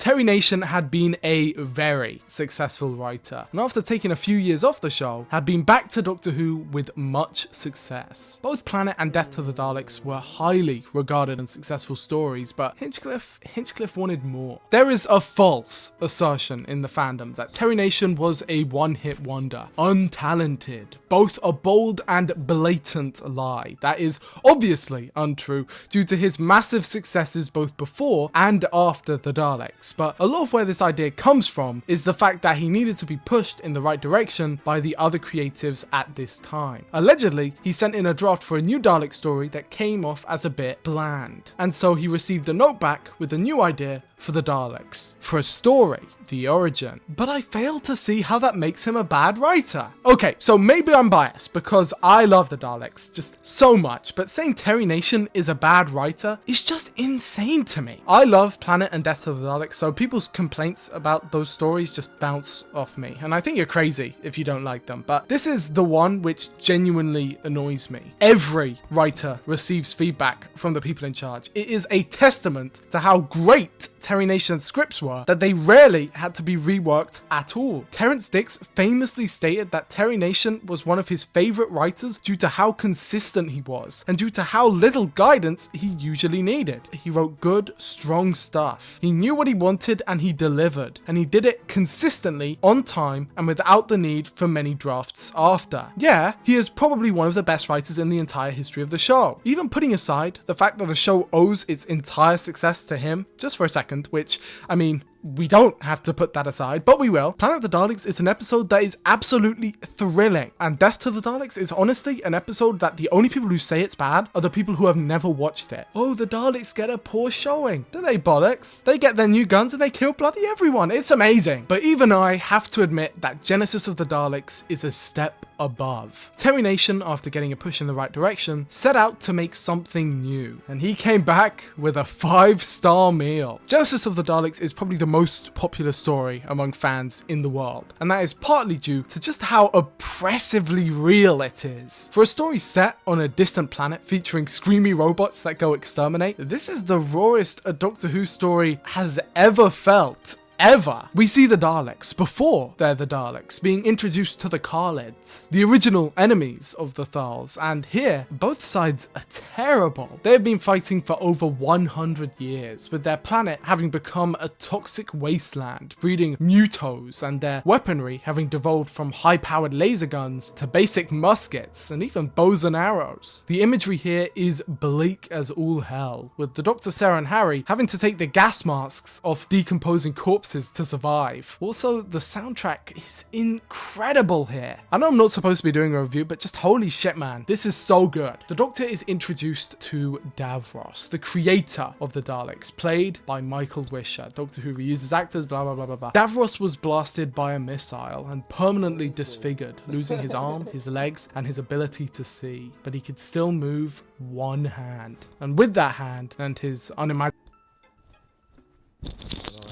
Terry Nation had been a very successful writer, and after taking a few years off the show, had been back to Doctor Who with much success. Both Planet and Death to the Daleks were highly regarded and successful stories, but Hinchcliffe wanted more. There is a false assertion in the fandom that Terry Nation was a one-hit wonder, untalented, both a bold and blatant lie that is obviously untrue due to his massive successes both before and after the Daleks, but a lot of where this idea comes from is the fact that he needed to be pushed in the right direction by the other creatives at this time. Allegedly, he sent in a draft for a new Dalek story that came off as a bit bland, and so he received a note back with a new idea for the Daleks, for a story, The Origin. But I fail to see how that makes him a bad writer. Okay, so maybe I'm biased because I love the Daleks just so much, but saying Terry Nation is a bad writer is just insane to me. I love Planet and Death of the Daleks, so people's complaints about those stories just bounce off me, and I think you're crazy if you don't like them, but this is the one which genuinely annoys me. Every writer receives feedback from the people in charge. It is a testament to how great Terry Nation's scripts were that they rarely had to be reworked at all. Terrence Dicks famously stated that Terry Nation was one of his favourite writers due to how consistent he was, and due to how little guidance he usually needed. He wrote good, strong stuff. He knew what he wanted and he delivered, and he did it consistently, on time, and without the need for many drafts after. Yeah, he is probably one of the best writers in the entire history of the show. Even putting aside the fact that the show owes its entire success to him, just for a second, which, I mean, we don't have to put that aside, but we will. Planet of the Daleks is an episode that is absolutely thrilling, and Death to the Daleks is honestly an episode that the only people who say it's bad are the people who have never watched it. Oh, the Daleks get a poor showing. Do they bollocks? They get their new guns and they kill bloody everyone. It's amazing. But even I have to admit that Genesis of the Daleks is a step above. Terry Nation, after getting a push in the right direction, set out to make something new, and he came back with a 5-star meal. Genesis of the Daleks is probably the most popular story among fans in the world, and that is partly due to just how oppressively real it is. For a story set on a distant planet featuring screamy robots that go exterminate, this is the rawest a Doctor Who story has ever felt. Ever. We see the Daleks before they're the Daleks being introduced to the Khalids, the original enemies of the Thals, and here both sides are terrible. They have been fighting for over 100 years, with their planet having become a toxic wasteland, breeding mutos, and their weaponry having devolved from high-powered laser guns to basic muskets and even bows and arrows. The imagery here is bleak as all hell, with the Dr. Sarah and Harry having to take the gas masks off decomposing corpses to survive. Also, the soundtrack is incredible here. I know I'm not supposed to be doing a review, but just holy shit, man, this is so good. The Doctor is introduced to Davros, the creator of the Daleks, played by Michael Wisher. Doctor Who reuses actors, blah blah blah blah blah. Davros was blasted by a missile and permanently disfigured, losing his arm, his legs, and his ability to see, but he could still move one hand. And with that hand and his unimaginable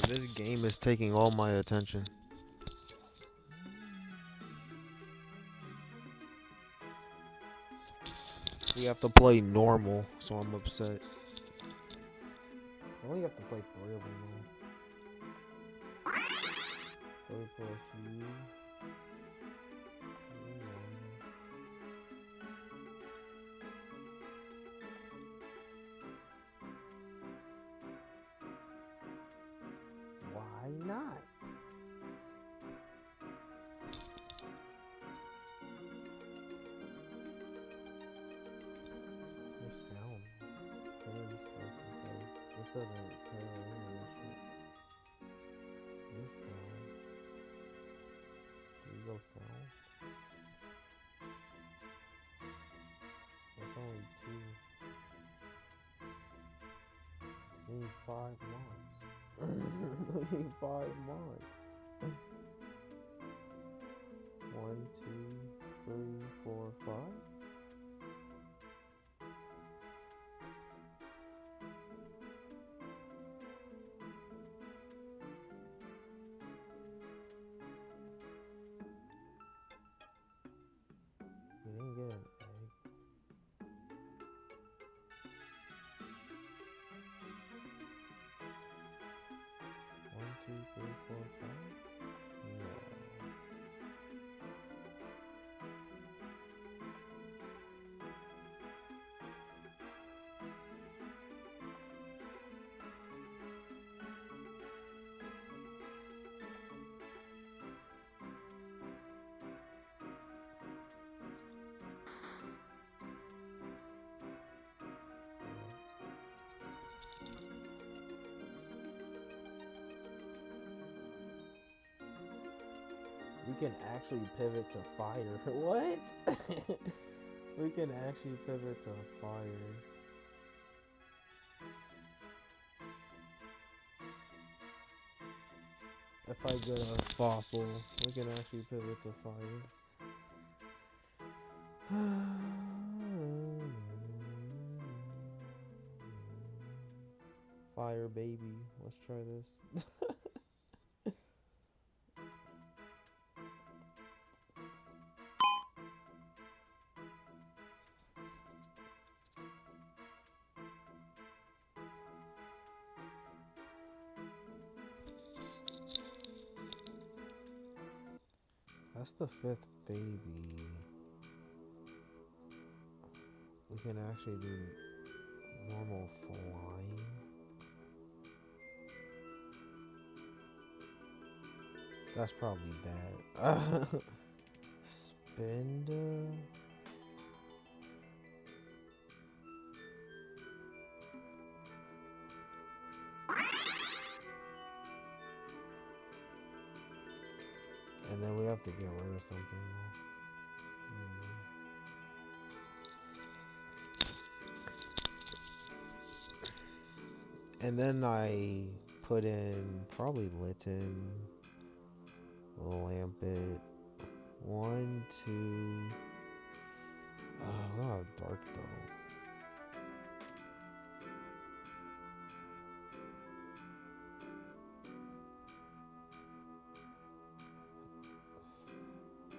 This game is taking all my attention. We have to play normal, so I'm upset. I only have to play 3 of them now. 3 plus you. Why not? Your sound. Very self-control. This doesn't care any of this shit. Your sound. Do you go sound? That's only 2. We need 5 months. We need 5 months. 1, 2, 3, 4, 5. We didn't get an egg. One, We can actually pivot to fire. What? We can actually pivot to fire. If I get a fossil, we can actually pivot to fire. Fire baby. Let's try this. That's the 5th baby. We can actually do normal flying. That's probably bad. Spender. And then we have to get rid of something. And then I put in probably Litten, Lampet, 1, 2. We don't have Dark though.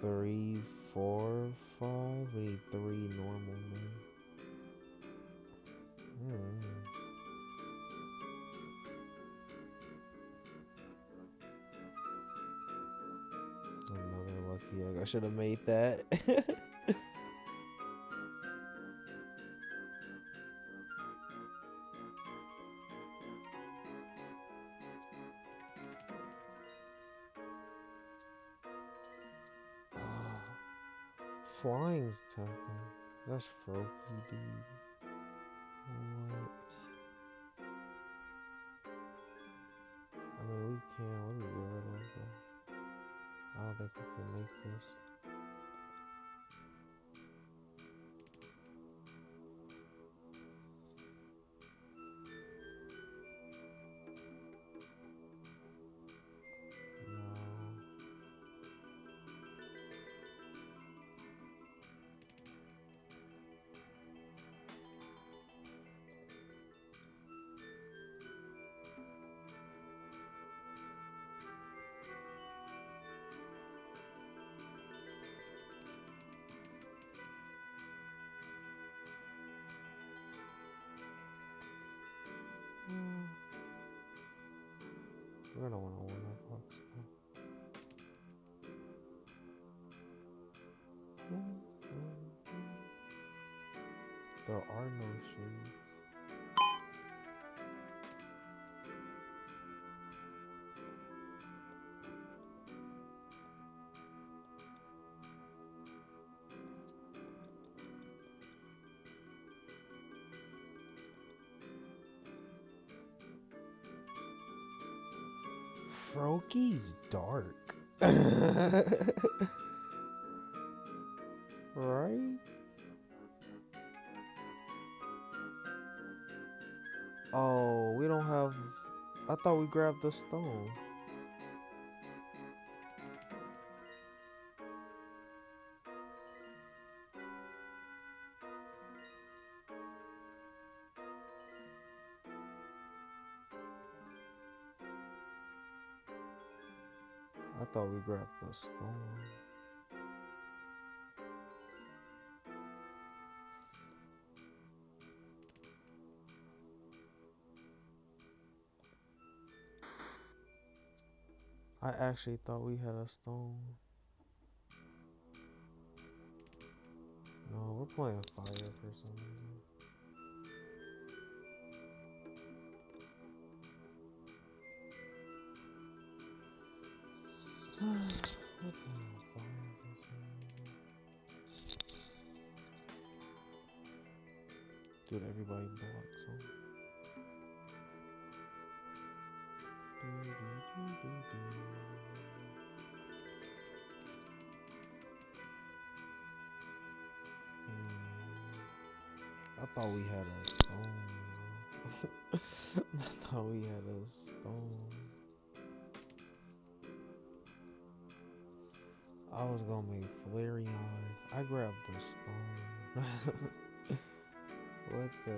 Three, 4, 5. We need 3 normal then. Another lucky egg. I should have made that. Flying's tapping. That's Froakie, dude. What? I mean, we can. What do we get rid of though? I don't think we can make this. We're gonna want to win that box. There are no shades. Froakie's dark. Right? Oh, we don't have... I thought we grabbed the stone. I thought we grabbed the stone. I actually thought we had a stone. No, we're playing fire for some reason. We're playing fire for some reason. Dude, everybody blocks him. I thought we had a stone. I thought we had a stone. I was gonna make Flareon. I grabbed the stone. What the?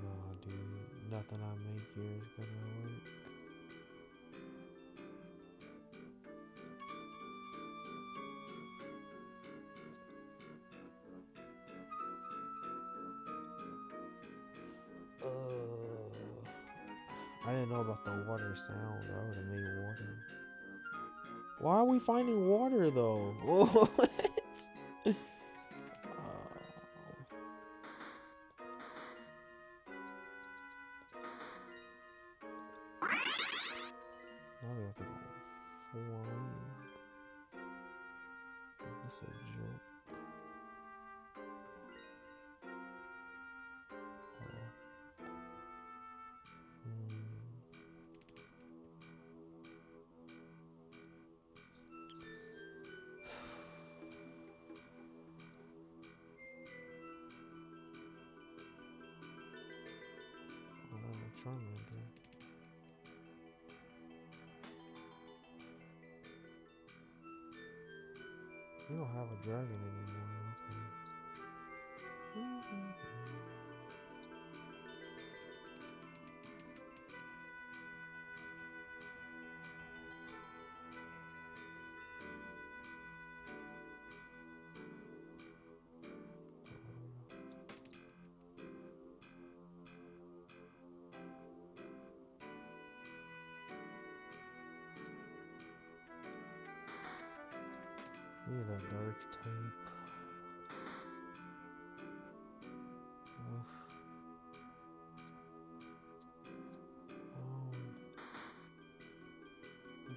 Nah, dude. Nothing I make here is gonna work. I didn't know about the water sound. I would have made water. Why are we finding water though? What? Now we have to go flying. Is this a joke? Charmander. We don't have a dragon anymore. Okay. We need a dark type. Oof.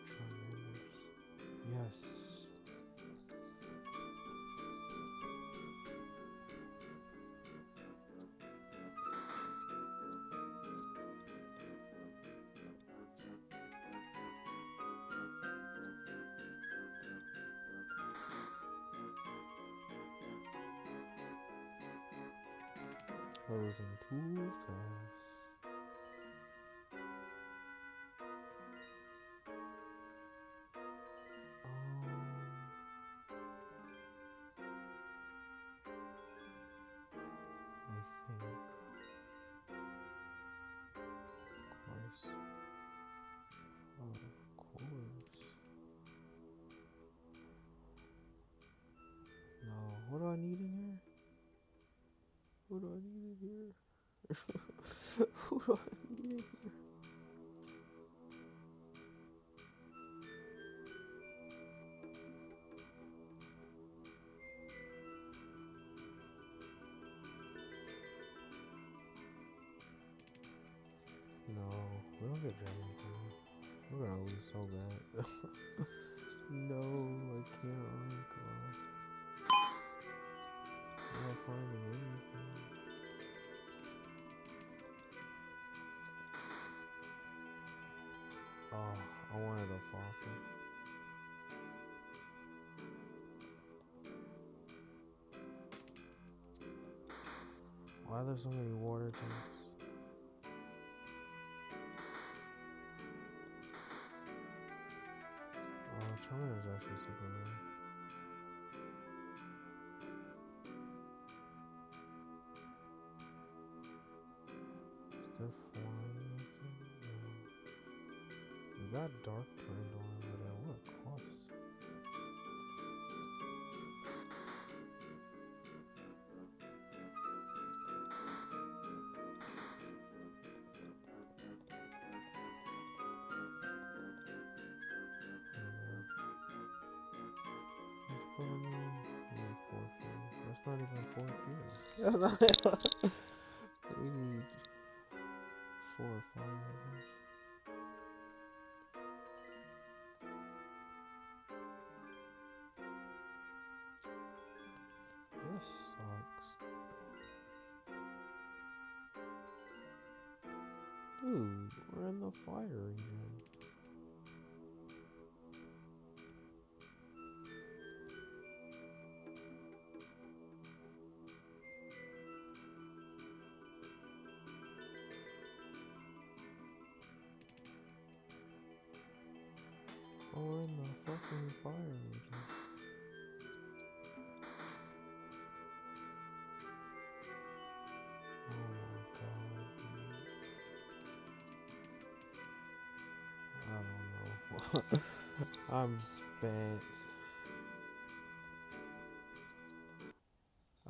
Charmanders. Yes. Closing too fast. I think. Of course. Of course. No. What do I need in here? Who do I need in here? Who do I need in here? No, we don't get Dragon Fruit. We're gonna lose so bad. No, I can't rank up. I'm not finding anything. Oh, I wanted a fossil. Why are there so many water types? Charmander is actually super rare. Is there flying inside? No. We got dark turned on, but at what cost? That's not even 4 years. That's not. We need 4 or 5 of this. This sucks. Dude, we're in the fire region. fire emoji. Oh my god, dude. I don't know. I'm spent.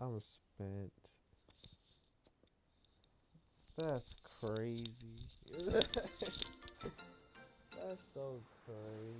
I'm spent. That's crazy. That's so crazy.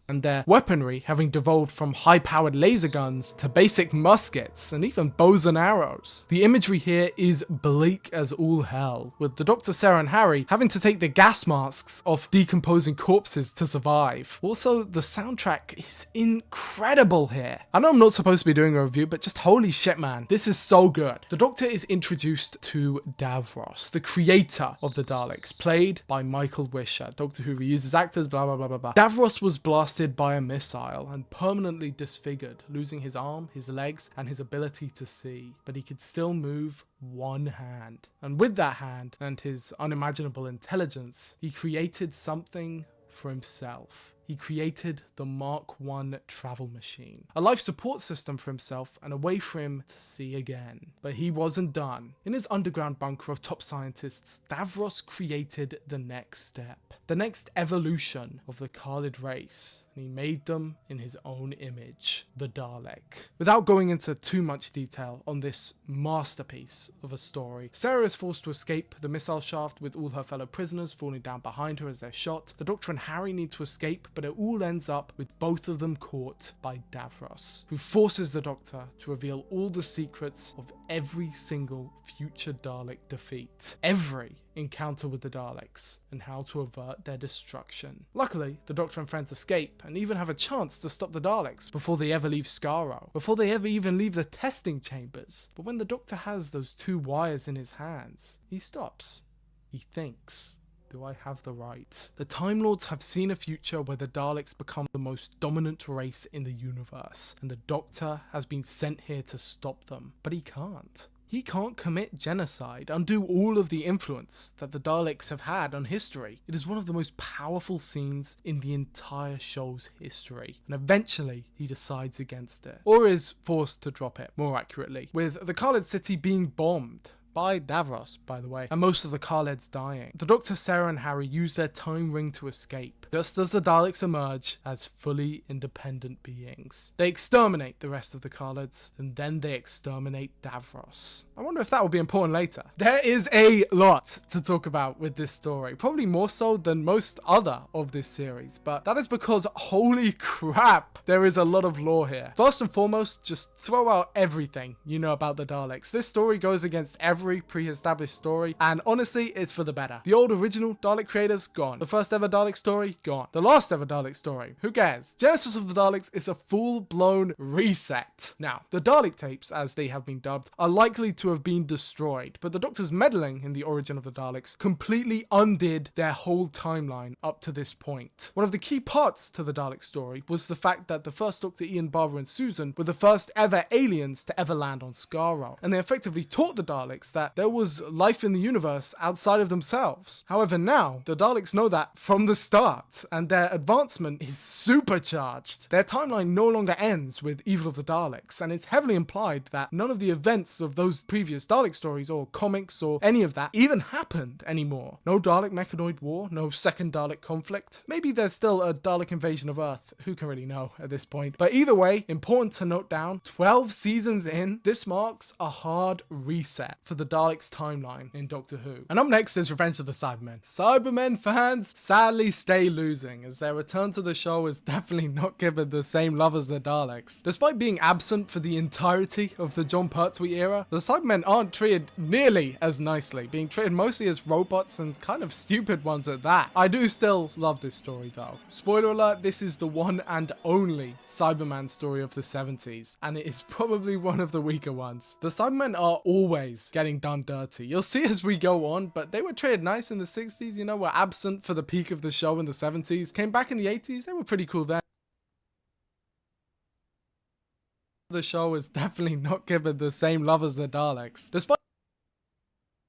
And their weaponry having devolved from high-powered laser guns to basic muskets and even bows and arrows. The imagery here is bleak as all hell, with the Dr. Sarah and Harry having to take the gas masks off decomposing corpses to survive. Also, the soundtrack is incredible here. I know I'm not supposed to be doing a review, but just holy shit, man, this is so good. The Doctor is introduced to Davros, the creator of the Daleks, played by Michael Wisher. Doctor Who reuses actors, blah blah blah blah blah. Davros was blasted by a missile and permanently disfigured, losing his arm, his legs, and his ability to see. But he could still move one hand. And with that hand and his unimaginable intelligence, he created something for himself. He created the Mark I travel machine, a life support system for himself and a way for him to see again. But he wasn't done. In his underground bunker of top scientists, Davros created the next step, the next evolution of the Khalid race, and he made them in his own image, the Dalek. Without going into too much detail on this masterpiece of a story, Sarah is forced to escape the missile shaft with all her fellow prisoners falling down behind her as they're shot. The Doctor and Harry need to escape, but it all ends up with both of them caught by Davros, who forces the Doctor to reveal all the secrets of every single future Dalek defeat, every encounter with the Daleks, and how to avert their destruction. Luckily, the Doctor and friends escape and even have a chance to stop the Daleks before they ever leave Skaro, before they ever even leave the testing chambers. But when the Doctor has those two wires in his hands, he stops. He thinks, do I have the right? The Time Lords have seen a future where the Daleks become the most dominant race in the universe, and the Doctor has been sent here to stop them, but he can't. He can't commit genocide, undo all of the influence that the Daleks have had on history. It is one of the most powerful scenes in the entire show's history, and eventually he decides against it, or is forced to drop it, more accurately, with the Khalid city being bombed. By Davros, by the way, and most of the Khalids dying. The Doctor, Sarah and Harry use their time ring to escape, just as the Daleks emerge as fully independent beings. They exterminate the rest of the Khalids, and then they exterminate Davros. I wonder if that will be important later. There is a lot to talk about with this story, probably more so than most other of this series, but that is because holy crap, there is a lot of lore here. First and foremost, just throw out everything you know about the Daleks. This story goes against every pre-established story, and honestly, it's for the better. The old original Dalek creators, gone. The first ever Dalek story, gone. The last ever Dalek story, who cares? Genesis of the Daleks is a full-blown reset. Now, the Dalek tapes, as they have been dubbed, are likely to have been destroyed, but the Doctor's meddling in the origin of the Daleks completely undid their whole timeline up to this point. One of the key parts to the Dalek story was the fact that the first Doctor, Ian, Barbara and Susan were the first ever aliens to ever land on Skaro, and they effectively taught the Daleks that there was life in the universe outside of themselves. However, now, the Daleks know that from the start, and their advancement is supercharged. Their timeline no longer ends with Evil of the Daleks, and it's heavily implied that none of the events of those previous Dalek stories or comics or any of that even happened anymore. No Dalek Mechanoid War, no second Dalek conflict. Maybe there's still a Dalek invasion of Earth, who can really know at this point. But either way, important to note down, 12 seasons in, this marks a hard reset for the Daleks timeline in Doctor Who. And up next is Revenge of the Cybermen. Cybermen fans sadly stay losing, as their return to the show is definitely not given the same love as the Daleks. Despite being absent for the entirety of the John Pertwee era, the Cybermen aren't treated nearly as nicely, being treated mostly as robots and kind of stupid ones at that. I do still love this story though. Spoiler alert, this is the one and only Cyberman story of the 70s, and it is probably one of the weaker ones. The Cybermen are always getting done dirty. You'll see as we go on, but they were treated nice in the 60s, you know, were absent for the peak of the show in the 70s, came back in the 80s, they were pretty cool then. The show is definitely not given the same love as the Daleks, despite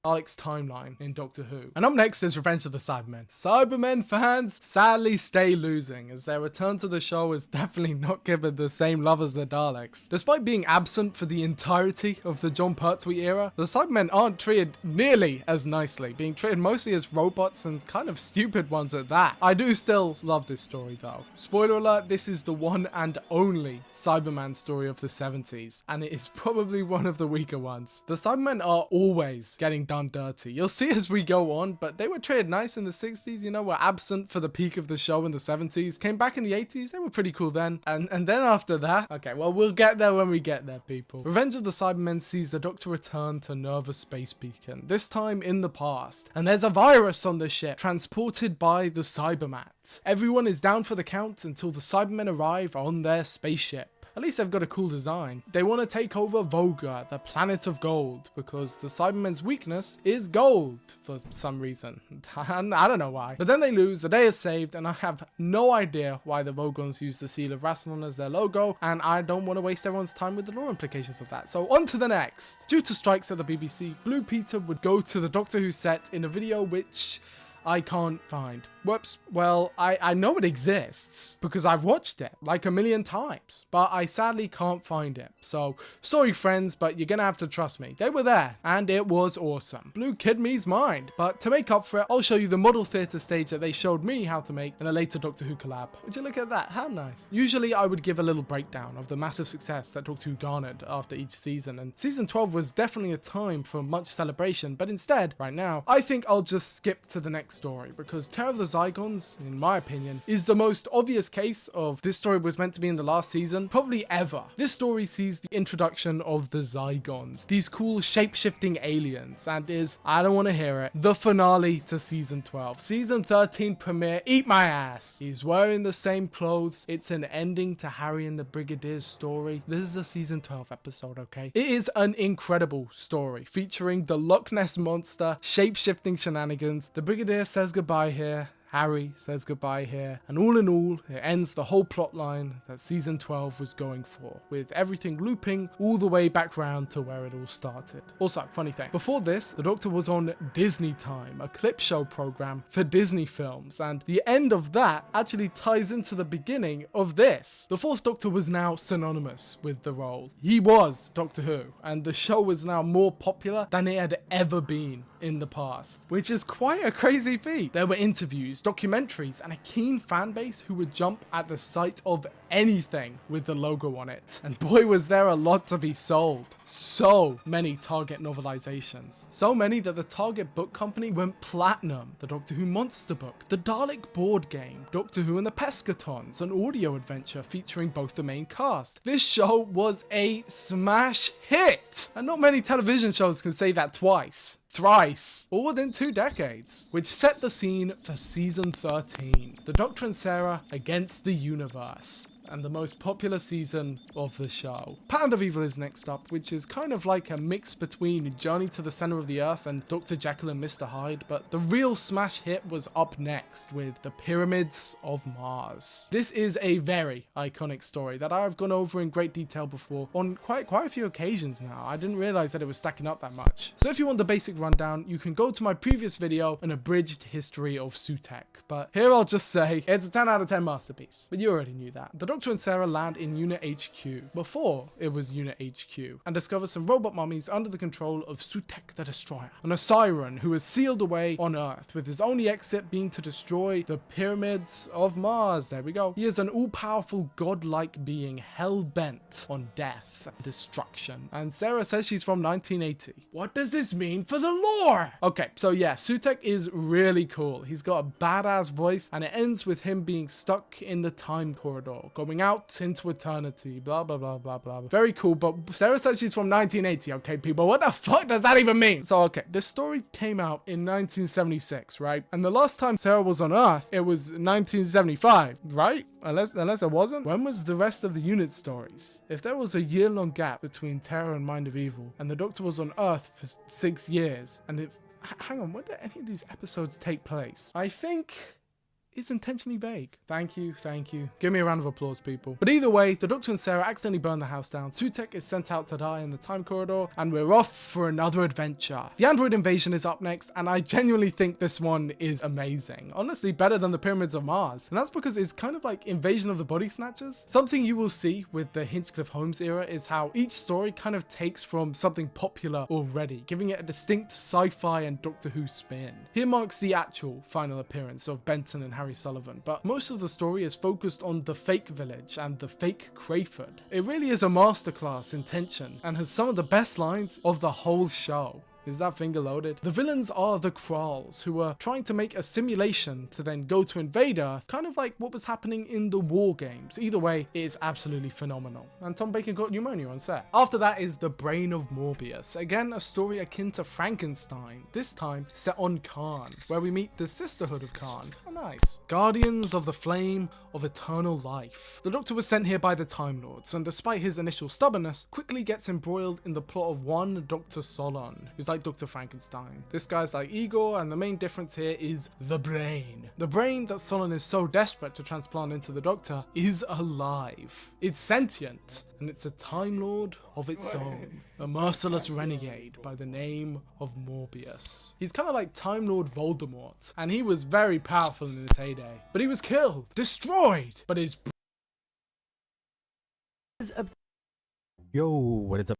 Daleks timeline in Doctor Who. And up next is Revenge of the Cybermen. Cybermen fans sadly stay losing, as their return to the show is definitely not given the same love as the Daleks. Despite being absent for the entirety of the Jon Pertwee era, the Cybermen aren't treated nearly as nicely, being treated mostly as robots and kind of stupid ones at that. I do still love this story though. Spoiler alert, this is the one and only Cyberman story of the 70s, and it is probably one of the weaker ones. The Cybermen are always getting done dirty. You'll see as we go on, but they were treated nice in the 60s, you know, were absent for the peak of the show in the 70s, came back in the 80s, they were pretty cool then, and then after that, okay, well, we'll get there when we get there, people. Revenge of the Cybermen sees the Doctor return to Nerva Space Beacon, this time in the past, and there's a virus on the ship, transported by the Cybermat. Everyone is down for the count until the Cybermen arrive on their spaceship. At least they've got a cool design. They want to take over Voga, the planet of gold, because the Cybermen's weakness is gold for some reason. I don't know why. But then they lose, the day is saved, and I have no idea why the Vogons use the seal of Rassilon as their logo, and I don't want to waste everyone's time with the lore implications of that. So on to the next. Due to strikes at the BBC, Blue Peter would go to the Doctor Who set in a video which I can't find. Whoops. Well, I know it exists because I've watched it like a million times, but I sadly can't find it. So sorry friends, but you're gonna have to trust me. They were there and it was awesome. Blew Kid Me's mind. But to make up for it, I'll show you the model theatre stage that they showed me how to make in a later Doctor Who collab. Would you look at that? How nice. Usually I would give a little breakdown of the massive success that Doctor Who garnered after each season, and season 12 was definitely a time for much celebration, but instead, right now, I think I'll just skip to the next story, because Terror of the Zygons, in my opinion, is the most obvious case of this story was meant to be in the last season, probably ever. This story sees the introduction of the Zygons, these cool shape-shifting aliens, and is, I don't want to hear it, the finale to season 12. Season 13 premiere, eat my ass. He's wearing the same clothes. It's an ending to Harry and the Brigadier's story. This is a season 12 episode, okay? It is an incredible story featuring the Loch Ness Monster, shape-shifting shenanigans. The Brigadier says goodbye here. Harry says goodbye here, and all in all, it ends the whole plotline that season 12 was going for, with everything looping all the way back round to where it all started. Also, funny thing, before this, the Doctor was on Disney Time, a clip show program for Disney films, and the end of that actually ties into the beginning of this. The Fourth Doctor was now synonymous with the role. He was Doctor Who, and the show was now more popular than it had ever been in the past, which is quite a crazy feat. There were interviews, documentaries, and a keen fan base who would jump at the sight of anything with the logo on it. And boy, was there a lot to be sold. So many Target novelizations. So many that the Target book company went platinum. The Doctor Who monster book, the Dalek board game, Doctor Who and the Pescatons, an audio adventure featuring both the main cast. This show was a smash hit. And not many television shows can say that twice. Thrice, all within 2 decades, which set the scene for season 13, The Doctor and Sarah Against the Universe, and the most popular season of the show. Planet of Evil is next up, which is kind of like a mix between Journey to the Center of the Earth and Dr. Jekyll and Mr. Hyde, but the real smash hit was up next with The Pyramids of Mars. This is a very iconic story that I've gone over in great detail before on quite a few occasions now. I didn't realize that it was stacking up that much. So if you want the basic rundown, you can go to my previous video, An Abridged History of Sutekh, but here I'll just say it's a 10 out of 10 masterpiece, but you already knew that. The Doctor and Sarah land in Unit HQ, before it was Unit HQ, and discover some robot mummies under the control of Sutekh the Destroyer, and a siren who is sealed away on Earth, with his only exit being to destroy the Pyramids of Mars. There we go. He is an all-powerful godlike being hell-bent on death and destruction, and Sarah says she's from 1980. What does this mean for the lore? Okay, so yeah, Sutekh is really cool. He's got a badass voice, and it ends with him being stuck in the time corridor, going out into eternity, blah blah blah blah blah. Very cool, but Sarah says she's from 1980. Okay, people, what the fuck does that even mean? So okay, this story came out in 1976, right? And the last time Sarah was on Earth, it was 1975, right? Unless it wasn't. When was the rest of the unit stories? If there was a year-long gap between Terror and Mind of Evil, and the Doctor was on Earth for 6 years, and hang on, when did any of these episodes take place? I think is intentionally vague. Thank you, thank you. Give me a round of applause, people. But either way, the Doctor and Sarah accidentally burn the house down, Sutek is sent out to die in the time corridor, and we're off for another adventure. The android invasion is up next, and I genuinely think this one is amazing. Honestly, better than the Pyramids of Mars. And that's because it's kind of like Invasion of the Body Snatchers. Something you will see with the Hinchcliffe Holmes era is how each story kind of takes from something popular already, giving it a distinct sci-fi and Doctor Who spin. Here marks the actual final appearance of Benton and Harry Sullivan, but most of the story is focused on the fake village and the fake Crayford. It really is a masterclass in tension and has some of the best lines of the whole show. Is that finger loaded? The villains are the Kralls, who are trying to make a simulation to then go to invade Earth, kind of like what was happening in the War Games. Either way, it is absolutely phenomenal. And Tom Baker got pneumonia on set. After that is The Brain of Morbius. Again, a story akin to Frankenstein, this time set on Khan, where we meet the Sisterhood of Khan. Oh, nice. Guardians of the Flame of Eternal Life. The Doctor was sent here by the Time Lords, and despite his initial stubbornness, quickly gets embroiled in the plot of one Dr. Solon, who's like Dr. Frankenstein. This guy's like Igor, and the main difference here is the brain. The brain that Solon is so desperate to transplant into the Doctor is alive. It's sentient, and it's a Time Lord of its own. A merciless renegade by the name of Morbius. He's kind of like Time Lord Voldemort, and he was very powerful in his heyday. But he was killed, destroyed, but his Yo, what is up?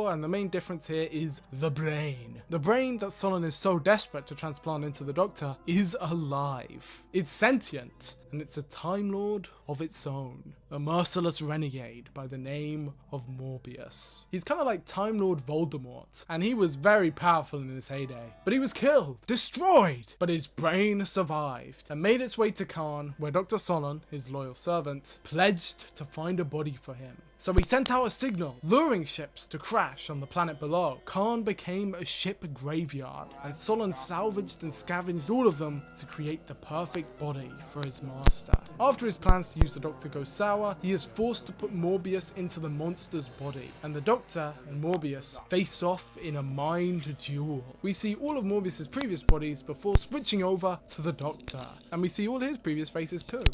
and the main difference here is the brain. The brain that Solon is so desperate to transplant into the Doctor is alive. It's sentient, and it's a Time Lord of its own. A merciless renegade by the name of Morbius. He's kind of like Time Lord Voldemort, and he was very powerful in his heyday. But he was killed, destroyed, but his brain survived and made its way to Khan, where Dr. Solon, his loyal servant, pledged to find a body for him. So he sent out a signal, luring ships to crash on the planet below. Khan became a ship graveyard, and Solon salvaged and scavenged all of them to create the perfect body for his master. After his plans to use the Doctor go sour, he is forced to put Morbius into the monster's body, and the Doctor and Morbius face off in a mind duel. We see all of Morbius's previous bodies before switching over to the Doctor, and we see all his previous faces too.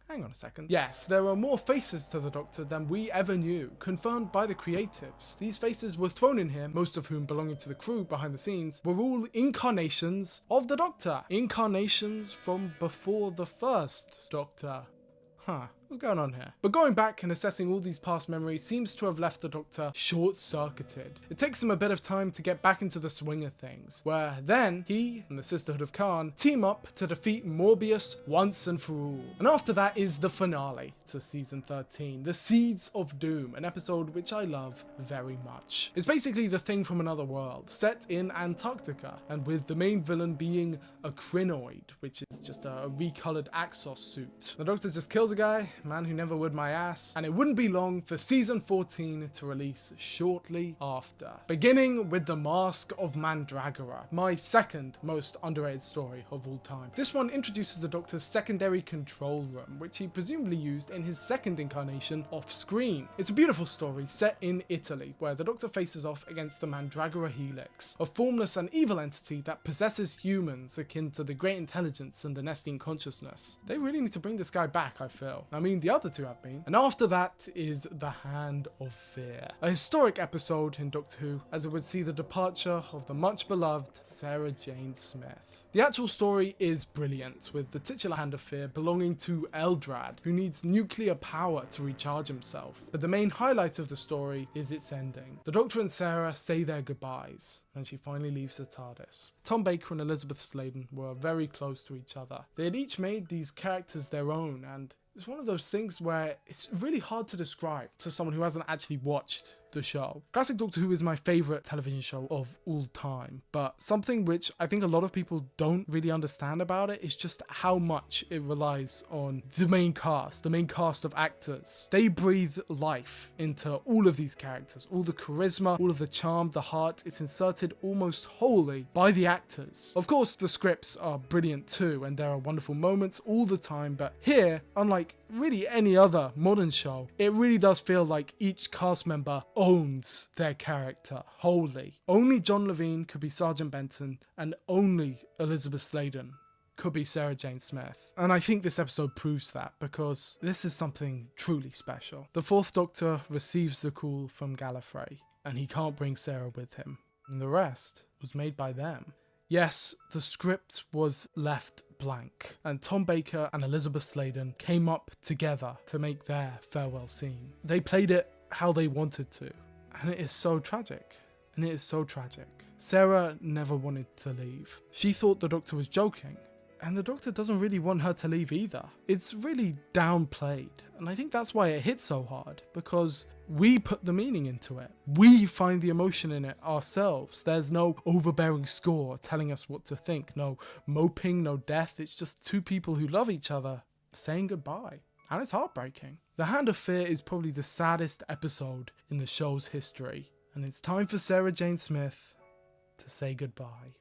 Hang on a second. Yes, there are more faces to the Doctor than we ever knew, confirmed by the creatives. These faces were thrown in here, most of whom belonging to the crew behind the scenes, were all incarnations of the Doctor. Incarnations from before the first Doctor. Huh, what's going on here? But going back and assessing all these past memories seems to have left the Doctor short-circuited. It takes him a bit of time to get back into the swing of things, where then he and the Sisterhood of Khan team up to defeat Morbius once and for all. And after that is the finale to season 13, The Seeds of Doom, an episode which I love very much. It's basically The Thing from Another World, set in Antarctica, and with the main villain being a crinoid, which is just a recolored Axos suit. The Doctor just kills a guy, man who never would my ass, and it wouldn't be long for season 14 to release shortly after. Beginning with The Mask of Mandragora, my second most underrated story of all time. This one introduces the Doctor's secondary control room, which he presumably used in his second incarnation off screen. It's a beautiful story set in Italy, where the Doctor faces off against the Mandragora Helix, a formless and evil entity that possesses humans akin to the Great Intelligence and the Nestine Consciousness. They really need to bring this guy back, I feel. I mean, the other two have been. And after that is The Hand of Fear, a historic episode in Doctor Who, as it would see the departure of the much beloved Sarah Jane Smith. The actual story is brilliant, with the titular Hand of Fear belonging to Eldrad, who needs nuclear power to recharge himself. But the main highlight of the story is its ending. The Doctor and Sarah say their goodbyes, and she finally leaves the TARDIS. Tom Baker and Elizabeth Sladen were very close to each other. They had each made these characters their own, and it's one of those things where it's really hard to describe to someone who hasn't actually watched the show. Classic Doctor Who is my favourite television show of all time, but something which I think a lot of people don't really understand about it is just how much it relies on the main cast of actors. They breathe life into all of these characters, all the charisma, all of the charm, the heart. It's inserted almost wholly by the actors. Of course, the scripts are brilliant too, and there are wonderful moments all the time, but here, unlike unlike really any other modern show, it really does feel like each cast member owns their character wholly. Only John Levine could be Sergeant Benson, and only Elizabeth Sladen could be Sarah Jane Smith. And I think this episode proves that, because this is something truly special. The Fourth Doctor receives the call from Gallifrey, and he can't bring Sarah with him. And the rest was made by them. Yes, the script was left blank, and Tom Baker and Elizabeth Sladen came up together to make their farewell scene. They played it how they wanted to, and it is so tragic. Sarah never wanted to leave. She thought the Doctor was joking, and the Doctor doesn't really want her to leave either. It's really downplayed, and I think that's why it hits so hard, because we put the meaning into it. We find the emotion in it ourselves. There's no overbearing score telling us what to think, no moping, no death. It's just two people who love each other saying goodbye, and it's heartbreaking. The Hand of Fear is probably the saddest episode in the show's history, and it's time for Sarah Jane Smith to say goodbye.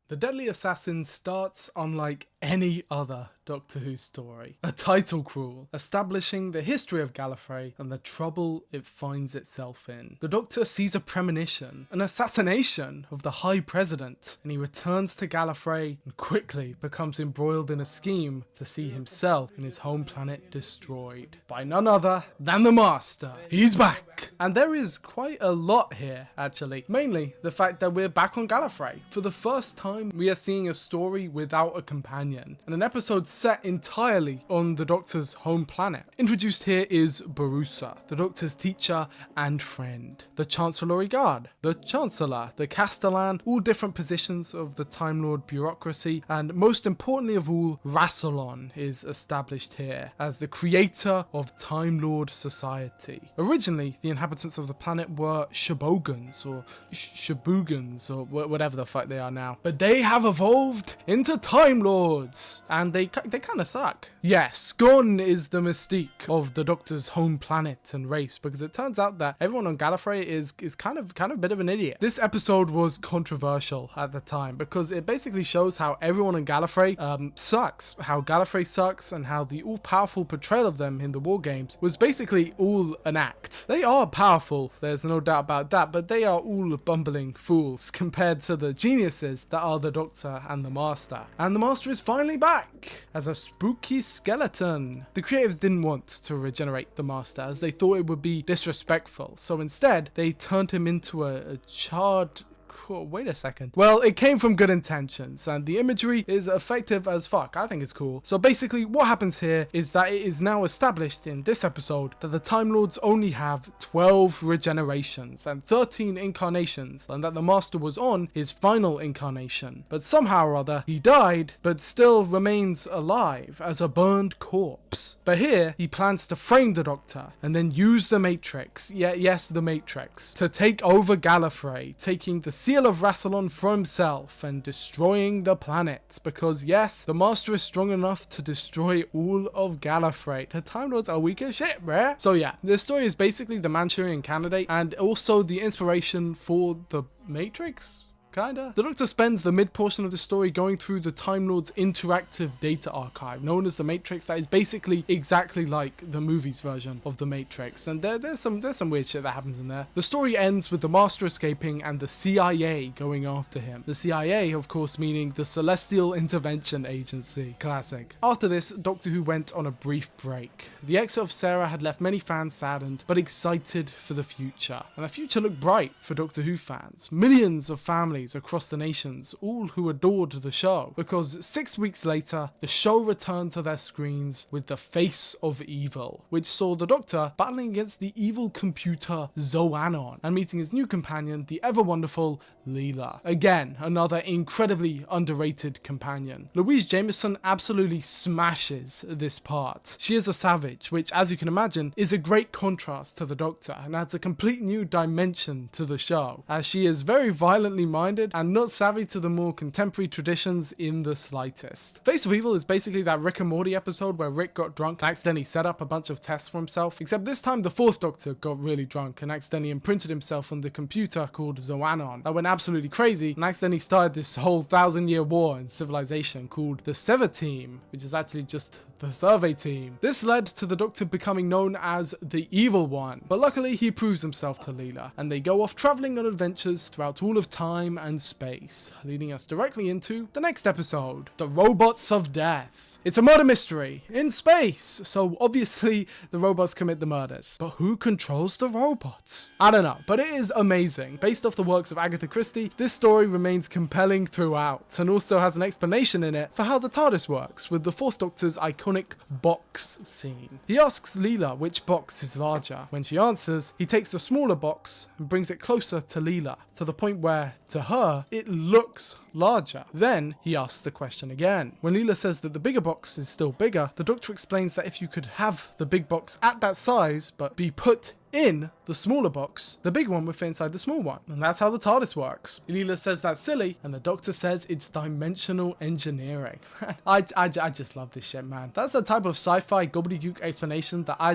The Deadly Assassin starts unlike any other Doctor Who story. A title crawl, establishing the history of Gallifrey and the trouble it finds itself in. The Doctor sees a premonition, an assassination of the High President, and he returns to Gallifrey and quickly becomes embroiled in a scheme to see himself and his home planet destroyed by none other than the Master. He's back! And there is quite a lot here, actually. Mainly the fact that we're back on Gallifrey. For the first time, we are seeing a story without a companion, and an episode set entirely on the Doctor's home planet. Introduced here is Barusa, the Doctor's teacher and friend, the Chancellery Guard, the Chancellor, the Castellan, all different positions of the Time Lord bureaucracy, and most importantly of all, Rassilon is established here as the creator of Time Lord society. Originally, the inhabitants of the planet were Shobogans, or Shabugans, or whatever the fuck they are now, but they have evolved into Time Lords, and they kind of suck. Yes, gone is the mystique of the Doctor's home planet and race, because it turns out that everyone on Gallifrey is kind of a bit of an idiot. This episode was controversial at the time because it basically shows how everyone on Gallifrey sucks, how Gallifrey sucks, and how the all-powerful portrayal of them in the war games was basically all an act. They are powerful, there's no doubt about that, but they are all bumbling fools compared to the geniuses that are the Doctor and the Master. And the Master is finally back as a spooky skeleton. The creatives didn't want to regenerate the Master as they thought it would be disrespectful, so instead they turned him into a charred... Wait a second. Well, it came from good intentions, and the imagery is effective as fuck. I think it's cool. So basically, what happens here is that it is now established in this episode that the Time Lords only have 12 regenerations and 13 incarnations, and that the Master was on his final incarnation. But somehow or other, he died, but still remains alive as a burned corpse. But here, he plans to frame the Doctor, and then use the Matrix, yes, the Matrix, to take over Gallifrey, taking the seal of Rassilon for himself and destroying the planet, because yes, the Master is strong enough to destroy all of Gallifrey. The Time Lords are weak as shit, bruh. So yeah, this story is basically the Manchurian Candidate and also the inspiration for the Matrix. Kinda. The Doctor spends the mid portion of the story going through the Time Lord's interactive data archive, known as the Matrix, that is basically exactly like the movie's version of the Matrix, and there's some weird shit that happens in there. The story ends with the Master escaping and the CIA going after him. The CIA, of course, meaning the Celestial Intervention Agency. Classic. After this, Doctor Who went on a brief break. The exit of Sarah had left many fans saddened, but excited for the future. And the future looked bright for Doctor Who fans. Millions of families across the nations, all who adored the show, because 6 weeks later, the show returned to their screens with The Face of Evil, which saw the Doctor battling against the evil computer Zoanon and meeting his new companion, the ever-wonderful Leela. Again, another incredibly underrated companion. Louise Jameson absolutely smashes this part. She is a savage, which, as you can imagine, is a great contrast to the Doctor and adds a complete new dimension to the show, as she is very violently minded and not savvy to the more contemporary traditions in the slightest. Face of Evil is basically that Rick and Morty episode where Rick got drunk and accidentally set up a bunch of tests for himself, except this time the Fourth Doctor got really drunk and accidentally imprinted himself on the computer called Zoanon. That went absolutely crazy and accidentally started this whole 1,000-year war in civilization called the Sever Team, which is actually just the survey team. This led to the Doctor becoming known as the Evil One, but luckily he proves himself to Leela, and they go off traveling on adventures throughout all of time and space, leading us directly into the next episode, The Robots of Death. It's a murder mystery in space, so obviously the robots commit the murders. But who controls the robots? I don't know, but it is amazing. Based off the works of Agatha Christie, this story remains compelling throughout, and also has an explanation in it for how the TARDIS works, with the Fourth Doctor's iconic box scene. He asks Leela which box is larger. When she answers, he takes the smaller box and brings it closer to Leela, to the point where, to her, it looks larger. Then he asks the question again. When Leela says that the bigger box is still bigger, the Doctor explains that if you could have the big box at that size, but be put in the smaller box, the big one would fit inside the small one. And that's how the TARDIS works. Leela says that's silly, and the Doctor says it's dimensional engineering. I just love this shit, man. That's the type of sci-fi gobbledygook explanation that I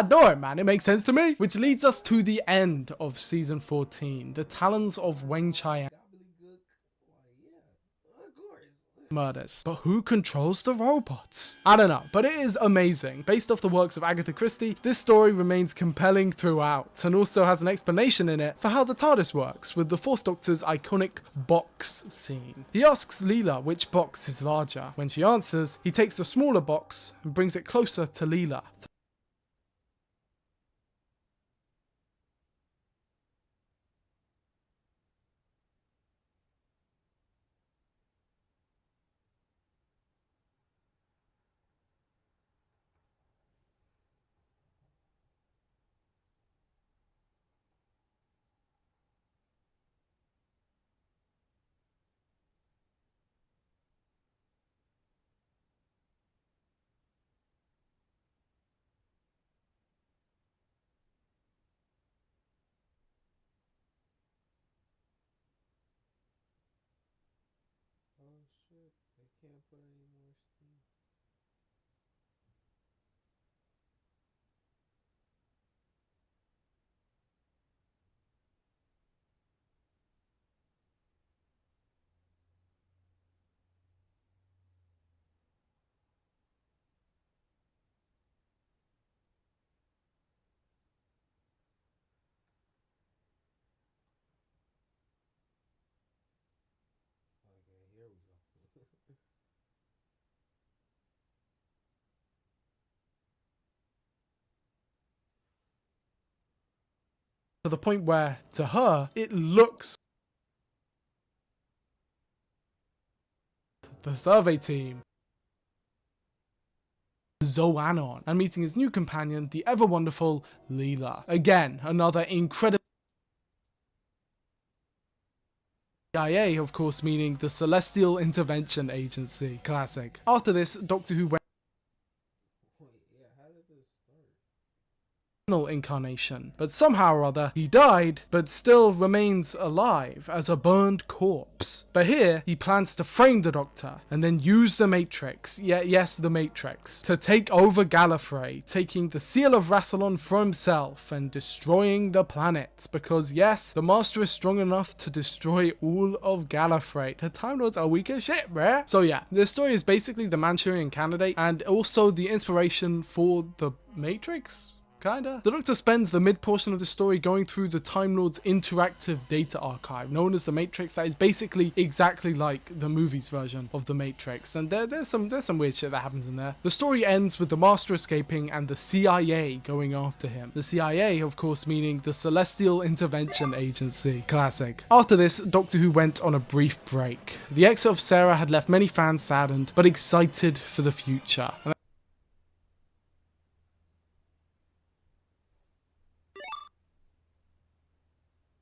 adore it, man. It makes sense to me. Which leads us to the end of season 14, The Talons of Weng Chiang. Murders. But who controls the robots? I don't know, but it is amazing. Based off the works of Agatha Christie, this story remains compelling throughout, and also has an explanation in it for how the TARDIS works, with the Fourth Doctor's iconic box scene. He asks Leela which box is larger. When she answers, he takes the smaller box and brings it closer to Leela. Oh shit, I can't put any more steam. Okay, here we go. To the point where, to her, it looks. The survey team. Zoanon, and meeting his new companion, the ever wonderful Leela. Again, another incredible. CIA, of course, meaning the Celestial Intervention Agency. Classic. After this, Doctor Who went Wait, yeah, how did this start? incarnation, but somehow or other he died but still remains alive as a burned corpse. But here he plans to frame the Doctor and then use the Matrix, yes, the Matrix, to take over Gallifrey, taking the seal of Rassilon for himself and destroying the planet, because yes, the Master is strong enough to destroy all of Gallifrey. The Time Lords are weak as shit, bruh. So yeah, this story is basically the Manchurian Candidate and also the inspiration for the Matrix. Kinda. The Doctor spends the mid portion of the story going through the Time Lord's interactive data archive, known as the Matrix, that is basically exactly like the movie's version of the Matrix, and there's some weird shit that happens in there. The story ends with the Master escaping and the CIA going after him. The CIA, of course, meaning the Celestial Intervention Agency. Classic. After this, Doctor Who went on a brief break. The exit of Sarah had left many fans saddened, but excited for the future.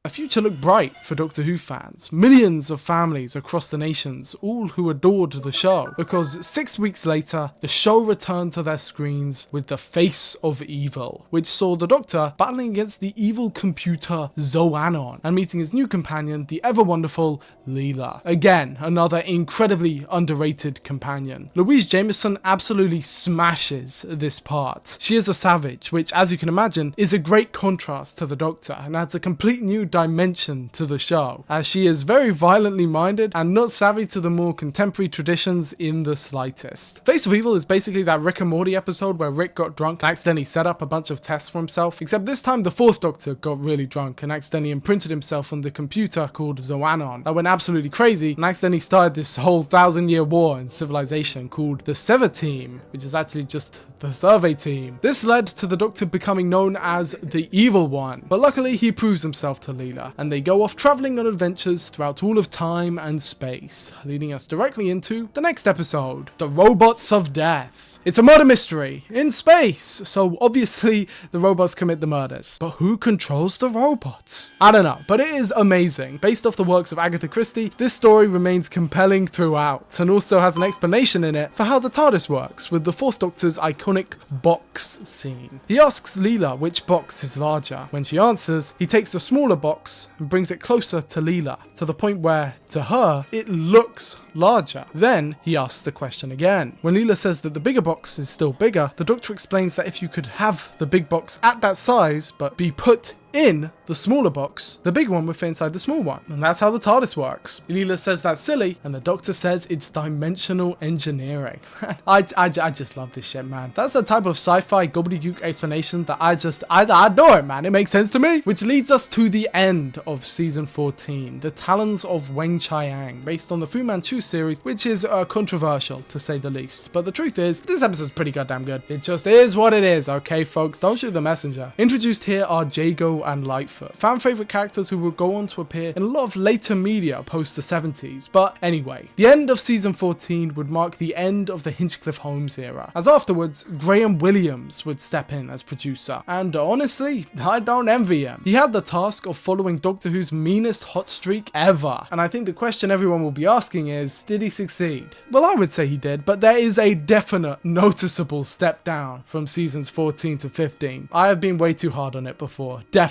The future looked bright for Doctor Who fans. Millions of families across the nations, all who adored the show, because 6 weeks later, the show returned to their screens with The Face of Evil, which saw the Doctor battling against the evil computer Zoanon and meeting his new companion, the ever wonderful Leela. Again, another incredibly underrated companion. Louise Jameson absolutely smashes this part. She is a savage, which, as you can imagine, is a great contrast to the Doctor and adds a complete new dimension to the show, as she is very violently minded and not savvy to the more contemporary traditions in the slightest. Face of Evil is basically that Rick and Morty episode where Rick got drunk and accidentally set up a bunch of tests for himself, except this time the fourth Doctor got really drunk and accidentally imprinted himself on the computer called Zoanon. That went absolutely crazy and accidentally started this whole 1,000-year war in civilization called the Sever Team, which is actually just the Survey Team. This led to the Doctor becoming known as the Evil One, but luckily he proves himself to Leela, and they go off traveling on adventures throughout all of time and space, leading us directly into the next episode, The Robots of Death. It's a murder mystery in space, so obviously the robots commit the murders. But who controls the robots? I don't know, but it is amazing. Based off the works of Agatha Christie, this story remains compelling throughout, and also has an explanation in it for how the TARDIS works, with the Fourth Doctor's iconic box scene. He asks Leela which box is larger. When she answers, he takes the smaller box and brings it closer to Leela, to the point where, to her, it looks larger. Then he asks the question again. When Leela says that the bigger box is still bigger, the Doctor explains that if you could have the big box at that size but be put in the smaller box, the big one would fit inside the small one, and that's how the TARDIS works. Leela says that's silly, and the Doctor says it's dimensional engineering. I just love this shit, man. That's the type of sci-fi gobbledygook explanation that I adore it, man. It makes sense to me. Which leads us to the end of season 14, The Talons of Weng Chiang, based on the Fu Manchu series, which is controversial to say the least. But the truth is, this episode's pretty goddamn good. It just is what it is, okay, folks? Don't shoot the messenger. Introduced here are Jago and Lightfoot, fan favourite characters who will go on to appear in a lot of later media post the 70s. But anyway, the end of season 14 would mark the end of the Hinchcliffe Holmes era, as afterwards Graham Williams would step in as producer, and honestly, I don't envy him. He had the task of following Doctor Who's meanest hot streak ever, and I think the question everyone will be asking is, did he succeed? Well, I would say he did, but there is a definite noticeable step down from seasons 14 to 15. I have been way too hard on it before, definitely.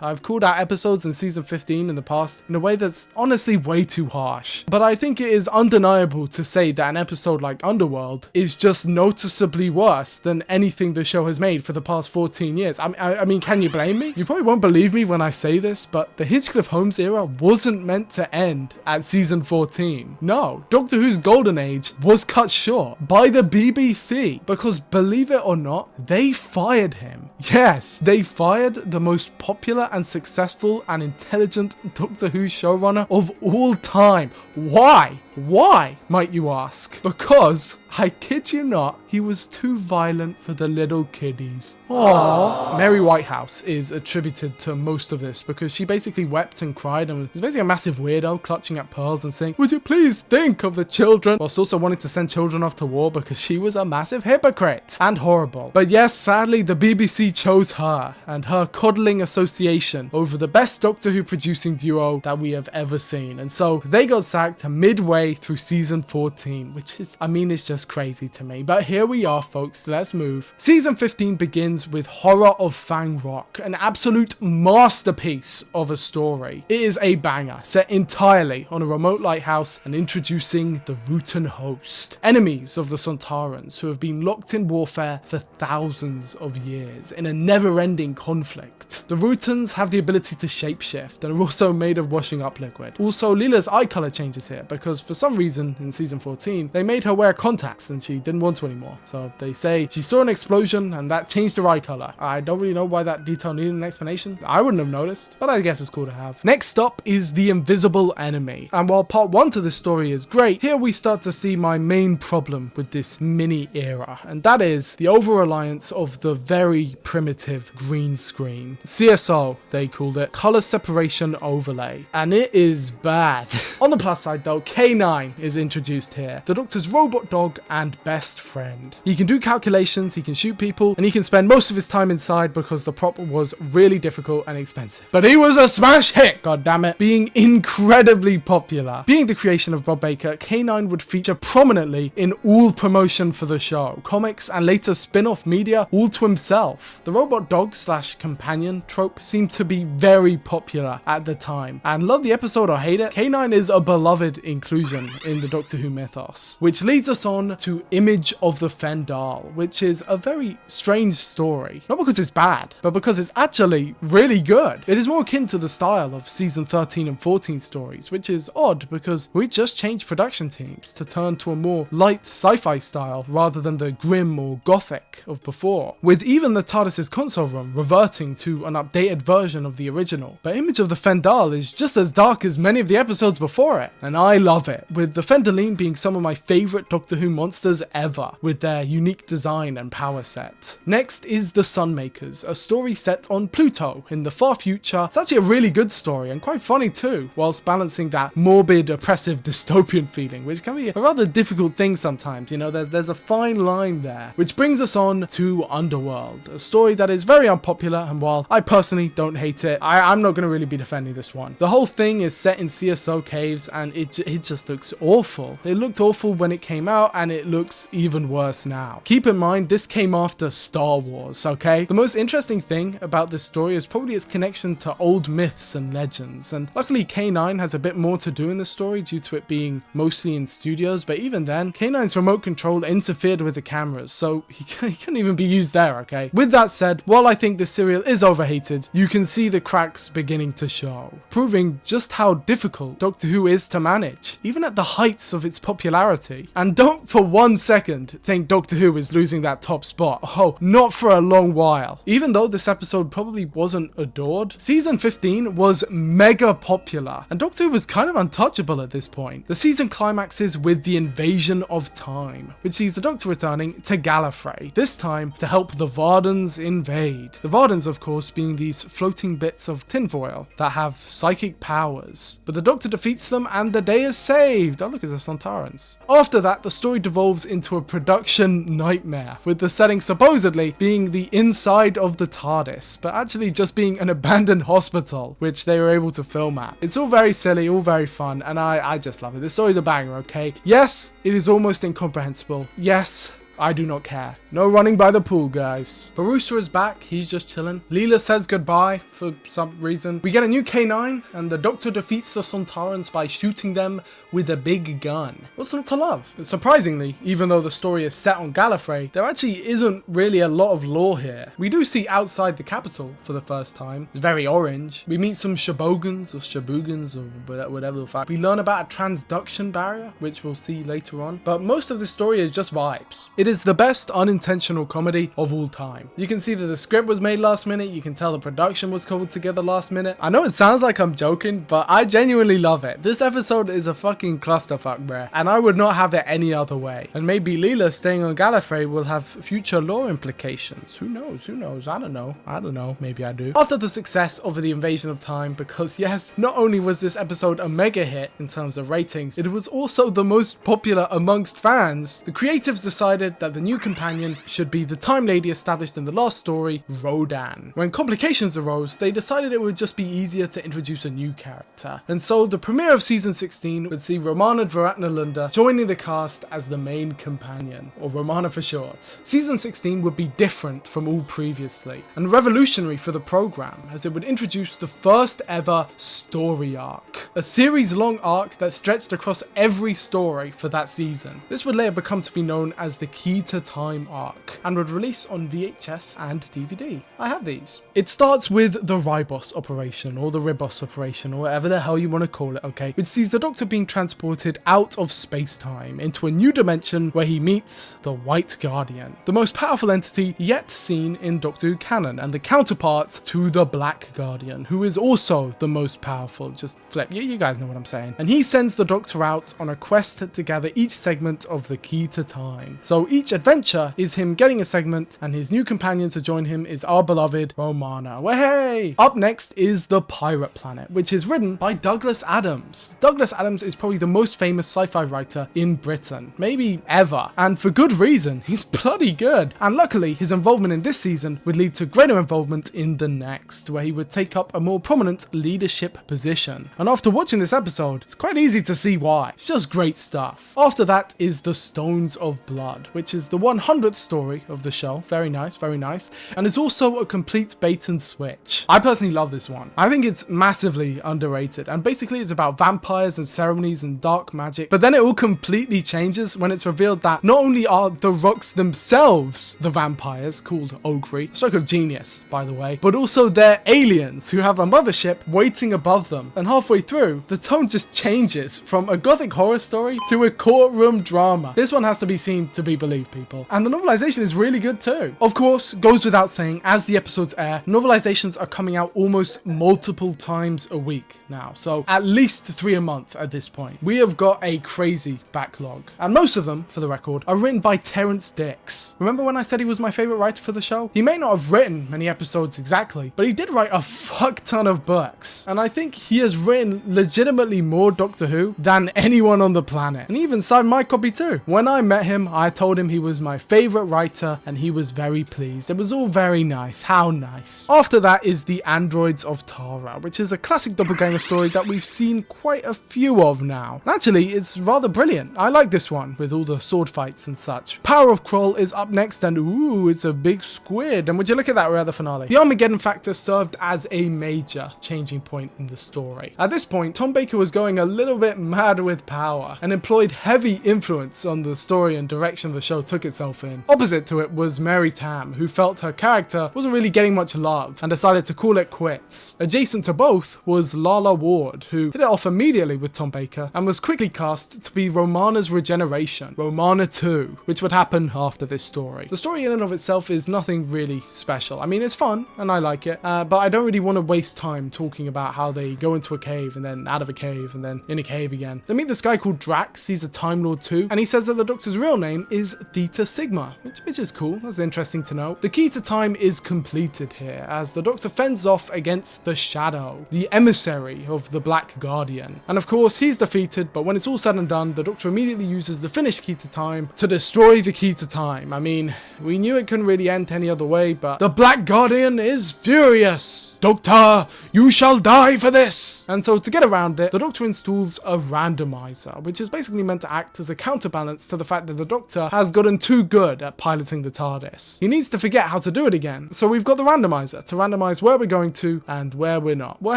I've called out episodes in season 15 in the past in a way that's honestly way too harsh. But I think it is undeniable to say that an episode like Underworld is just noticeably worse than anything the show has made for the past 14 years. I mean, can you blame me? You probably won't believe me when I say this, but the Hinchcliffe Holmes era wasn't meant to end at season 14. No, Doctor Who's golden age was cut short by the BBC because, believe it or not, they fired him. Yes, they fired the most popular and successful and intelligent Doctor Who showrunner of all time. Why? Why, might you ask? Because, I kid you not, he was too violent for the little kiddies. Aww. Mary Whitehouse is attributed to most of this because she basically wept and cried and was basically a massive weirdo clutching at pearls and saying, "Would you please think of the children?" whilst also wanting to send children off to war because she was a massive hypocrite and horrible. But yes, sadly, the BBC chose her and her coddling association over the best Doctor Who producing duo that we have ever seen. And so they got sacked midway through season 14, which is, I mean, it's just crazy to me. But here we are, folks. Let's move. Season 15 begins with Horror of Fang Rock, an absolute masterpiece of a story. It is a banger, set entirely on a remote lighthouse and introducing the Rutan host, enemies of the Sontarans who have been locked in warfare for thousands of years in a never-ending conflict. The Rutans have the ability to shapeshift and are also made of washing up liquid. Also, Leela's eye color changes here because for some reason in season 14 they made her wear contacts and she didn't want to anymore. So they say she saw an explosion and that changed her eye color. I don't really know why that detail needed an explanation. I wouldn't have noticed, but I guess it's cool to have. Next up is the Invisible Enemy, and while part 1 to this story is great, here we start to see my main problem with this mini era, and that is the over-reliance of the very primitive green screen. CSO, they called it, color separation overlay, and it is bad. On the plus side though, K9 is introduced here, the Doctor's robot dog and best friend. He can do calculations, he can shoot people, and he can spend most of his time inside because the prop was really difficult and expensive. But he was a smash hit, goddammit, being incredibly popular. Being the creation of Bob Baker, K9 would feature prominently in all promotion for the show, comics and later spin-off media, all to himself. The robot dog slash companion trope seemed to be very popular at the time, and love the episode or hate it, K9 is a beloved inclusion inclusion in the Doctor Who mythos. Which leads us on to Image of the Fendal, which is a very strange story. Not because it's bad, but because it's actually really good. It is more akin to the style of season 13 and 14 stories, which is odd because we just changed production teams to turn to a more light sci-fi style rather than the grim or gothic of before, with even the TARDIS's console room reverting to an updated version of the original. But Image of the Fendal is just as dark as many of the episodes before it, and I love it, with the Fendaline being some of my favourite Doctor Who monsters ever, with their unique design and power set. Next is The Sunmakers, a story set on Pluto in the far future. It's actually a really good story and quite funny too, whilst balancing that morbid, oppressive dystopian feeling, which can be a rather difficult thing sometimes, you know, there's a fine line there. Which brings us on to Underworld, a story that is very unpopular, and while I personally don't hate it, I'm not going to really be defending this one. The whole thing is set in CSO caves and it just looks awful. It looked awful when it came out and it looks even worse now. Keep in mind, this came after Star Wars, okay? The most interesting thing about this story is probably its connection to old myths and legends, and luckily K9 has a bit more to do in the story due to it being mostly in studios, but even then, K9's remote control interfered with the cameras, so he couldn't even be used there, okay? With that said, while I think this serial is overhated, you can see the cracks beginning to show, proving just how difficult Doctor Who is to manage, even at the heights of its popularity. And don't for 1 second think Doctor Who is losing that top spot. Oh, not for a long while. Even though this episode probably wasn't adored, season 15 was mega popular, and Doctor Who was kind of untouchable at this point. The season climaxes with the invasion of time, which sees the Doctor returning to Gallifrey, this time to help the Vardens invade. The Vardens, of course, being these floating bits of tinfoil that have psychic powers. But the Doctor defeats them and the day is saved. Oh look, it's the Sontarans. After that, the story devolves into a production nightmare, with the setting supposedly being the inside of the TARDIS, but actually just being an abandoned hospital, which they were able to film at. It's all very silly, all very fun, and I just love it. This story's a banger, okay? Yes, it is almost incomprehensible. Yes, I do not care. No running by the pool, guys. Barusa is back. He's just chilling. Leela says goodbye for some reason. We get a new K9, and the Doctor defeats the Sontarans by shooting them with a big gun. What's not to love? Surprisingly, even though the story is set on Gallifrey, there actually isn't really a lot of lore here. We do see outside the capital for the first time. It's very orange. We meet some Shabogans or Shabugans or whatever the fact. We learn about a transduction barrier, which we'll see later on. But most of the story is just vibes. It is the best unintentional comedy of all time. You can see that the script was made last minute. You can tell the production was cobbled together last minute. I know it sounds like I'm joking, but I genuinely love it. This episode is a fucking clusterfuck, bruh, and I would not have it any other way. And maybe Leela staying on Gallifrey will have future lore implications. Who knows? Who knows? I don't know. Maybe I do. After the success of the Invasion of Time, because yes, not only was this episode a mega hit in terms of ratings, it was also the most popular amongst fans. The creatives decided that the new companion should be the time lady established in the last story, Rodan. When complications arose, they decided it would just be easier to introduce a new character. And so the premiere of season 16 would see Romana Dvaratnalunda joining the cast as the main companion, or Romana for short. Season 16 would be different from all previously, and revolutionary for the program, as it would introduce the first ever story arc. A series-long arc that stretched across every story for that season. This would later become to be known as the Key to Time arc, and would release on VHS and DVD. I have these. It starts with the Ribos operation, or the Ribos operation, or whatever the hell you want to call it, okay? Which sees the Doctor being transported out of space-time into a new dimension where he meets the White Guardian, the most powerful entity yet seen in Doctor Who canon, and the counterpart to the Black Guardian, who is also the most powerful. Just flip, you guys know what I'm saying. And he sends the Doctor out on a quest to gather each segment of the Key to Time. So each adventure is him getting a segment, and his new companion to join him is our beloved Romana. Hey! Up next is The Pirate Planet, which is written by Douglas Adams. Douglas Adams is probably the most famous sci-fi writer in Britain, maybe ever, and for good reason. He's bloody good. And luckily, his involvement in this season would lead to greater involvement in the next, where he would take up a more prominent leadership position. And after watching this episode, it's quite easy to see why. It's just great stuff. After that is The Stones of Blood, which which is the 100th story of the show. Very nice, very nice. And it's also a complete bait and switch. I personally love this one. I think it's massively underrated, and basically it's about vampires and ceremonies and dark magic, but then it all completely changes when it's revealed that not only are the rocks themselves the vampires, called Ogre, stroke of genius by the way, but also they're aliens who have a mothership waiting above them. And halfway through, the tone just changes from a gothic horror story to a courtroom drama. This one has to be seen to be believed, people. And the novelization is really good too. Of course, goes without saying, as the episodes air, novelizations are coming out almost multiple times a week now. So at least 3 a month at this point. We have got a crazy backlog. And most of them, for the record, are written by Terrence Dicks. Remember when I said he was my favorite writer for the show? He may not have written many episodes exactly, but he did write a fuck ton of books. And I think he has written legitimately more Doctor Who than anyone on the planet. And he even signed my copy too. When I met him, I told him he was my favorite writer and he was very pleased. It was all very nice. How nice. After that is The Androids of Tara, which is a classic doppelganger story that we've seen quite a few of now. And actually, it's rather brilliant. I like this one with all the sword fights and such. Power of Kroll is up next, and ooh, it's a big squid. And would you look at that, we're at the finale. The Armageddon factor served as a major changing point in the story. At this point, Tom Baker was going a little bit mad with power and employed heavy influence on the story and direction the show took itself in. Opposite to it was Mary Tam, who felt her character wasn't really getting much love and decided to call it quits. Adjacent to both was Lala Ward, who hit it off immediately with Tom Baker and was quickly cast to be Romana's regeneration, Romana 2, which would happen after this story. The story in and of itself is nothing really special. I mean, it's fun and I like it, but I don't really want to waste time talking about how they go into a cave and then out of a cave and then in a cave again. They meet this guy called Drax. He's a Time Lord too, and he says that the Doctor's real name is Theta Sigma, which is cool. That's interesting to know. The key to time is completed here as the Doctor fends off against the Shadow, the emissary of the Black Guardian. And of course, he's defeated, but when it's all said and done, the Doctor immediately uses the finished key to time to destroy the key to time. I mean, we knew it couldn't really end any other way, but the Black Guardian is furious. Doctor, you shall die for this! And so to get around it, the Doctor installs a randomizer, which is basically meant to act as a counterbalance to the fact that the Doctor has gotten too good at piloting the TARDIS. He needs to forget how to do it again, so we've got the randomizer to randomize where we're going to and where we're not. Well,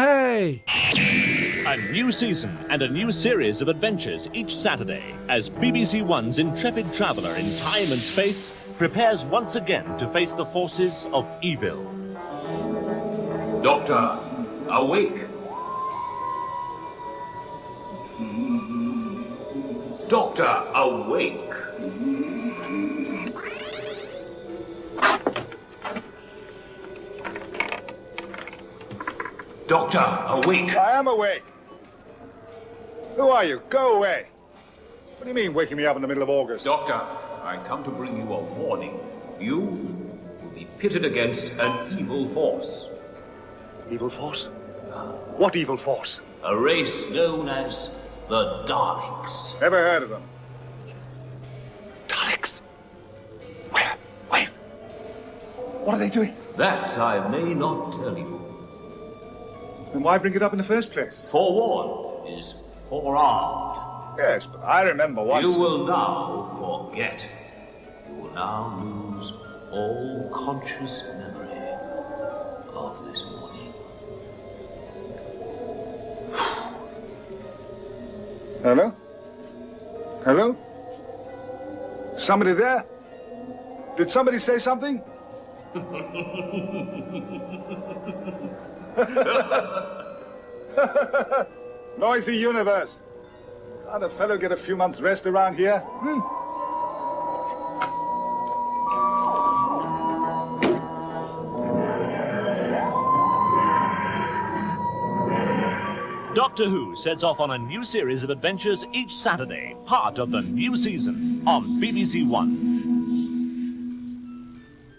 hey! A new season and a new series of adventures each Saturday as BBC One's intrepid traveller in time and space prepares once again to face the forces of evil. Doctor, awake! Doctor, awake! Doctor, awake! I am awake. Who are you? Go away. What do you mean, waking me up in the middle of August? Doctor, I come to bring you a warning. You will be pitted against an evil force. Evil force? What evil force? A race known as the Daleks. Never heard of them. Daleks? Where? Where? What are they doing? That I may not tell you. Then why bring it up in the first place? Forewarned is forearmed. Yes, but I remember once. You will now forget. You will now lose all conscious memory of this morning. Hello? Hello? Somebody there? Did somebody say something? Noisy universe. Can't a fellow get a few months' rest around here? Doctor Who sets off on a new series of adventures each Saturday, part of the new season on BBC One.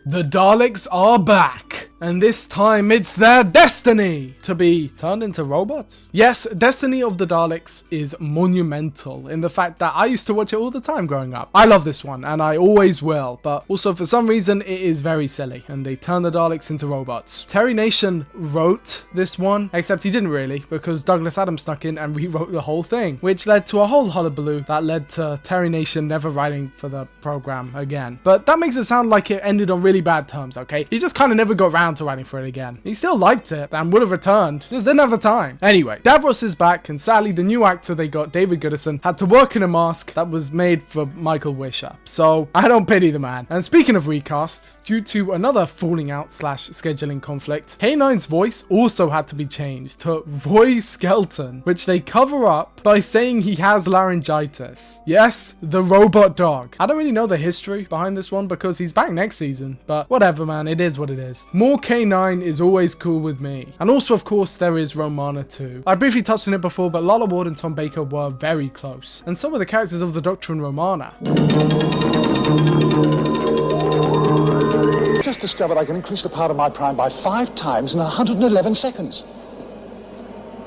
The Daleks are back! And this time it's their destiny to be turned into robots. Yes, Destiny of the Daleks is monumental in the fact that I used to watch it all the time growing up. I love this one and I always will, but also for some reason it is very silly and they turn the Daleks into robots. Terry Nation wrote this one, except he didn't really, because Douglas Adams snuck in and rewrote the whole thing, which led to a whole hullabaloo that led to Terry Nation never writing for the program again. But that makes it sound like it ended on really bad terms, okay? He just kind of never got around to writing for it again. He still liked it and would have returned, just didn't have the time. Anyway, Davros is back and sadly the new actor they got, David Goodison, had to work in a mask that was made for Michael Wisher. So I don't pity the man. And speaking of recasts, due to another falling out / scheduling conflict, K9's voice also had to be changed to Roy Skelton, which they cover up by saying he has laryngitis. Yes, the robot dog. I don't really know the history behind this one because he's back next season, but whatever man, it is what it is. More K9 is always cool with me. And also of course there is Romana too. I briefly touched on it before, but Lala Ward and Tom Baker were very close, and so were the characters of the Doctor and Romana. Just discovered I can increase the power of my prime by 5 times in 111 seconds.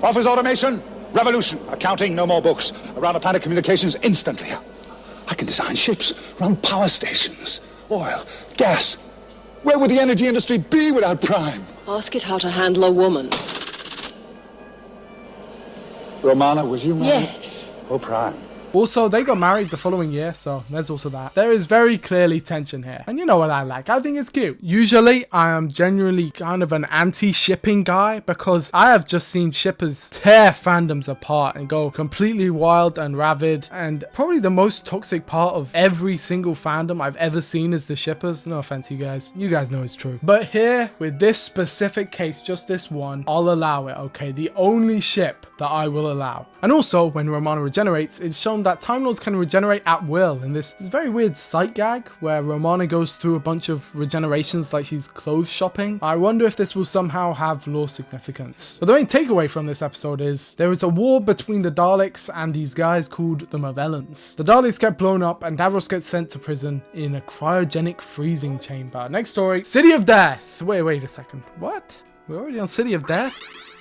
Office automation, revolution, accounting, no more books. Around the planet communications instantly. I can design ships, run power stations, oil, gas. Where would the energy industry be without prime? Ask it how to handle a woman. Romana, will you marry? Yes. Oh, prime. Also, they got married the following year, so there's also that. There is very clearly tension here. And you know what I like. I think it's cute. Usually, I am genuinely kind of an anti-shipping guy because I have just seen shippers tear fandoms apart and go completely wild and rabid. And probably the most toxic part of every single fandom I've ever seen is the shippers. No offense, you guys. You guys know it's true. But here, with this specific case, just this one, I'll allow it, okay? The only ship that I will allow. And also, when Romana regenerates, it's shown that Time Lords can regenerate at will in this very weird sight gag where Romana goes through a bunch of regenerations like she's clothes shopping. I wonder if this will somehow have lore significance. But the main takeaway from this episode is there is a war between the Daleks and these guys called the Movellans. The Daleks get blown up and Davros gets sent to prison in a cryogenic freezing chamber. Next story, City of Death. Wait a second. What? We're already on City of Death?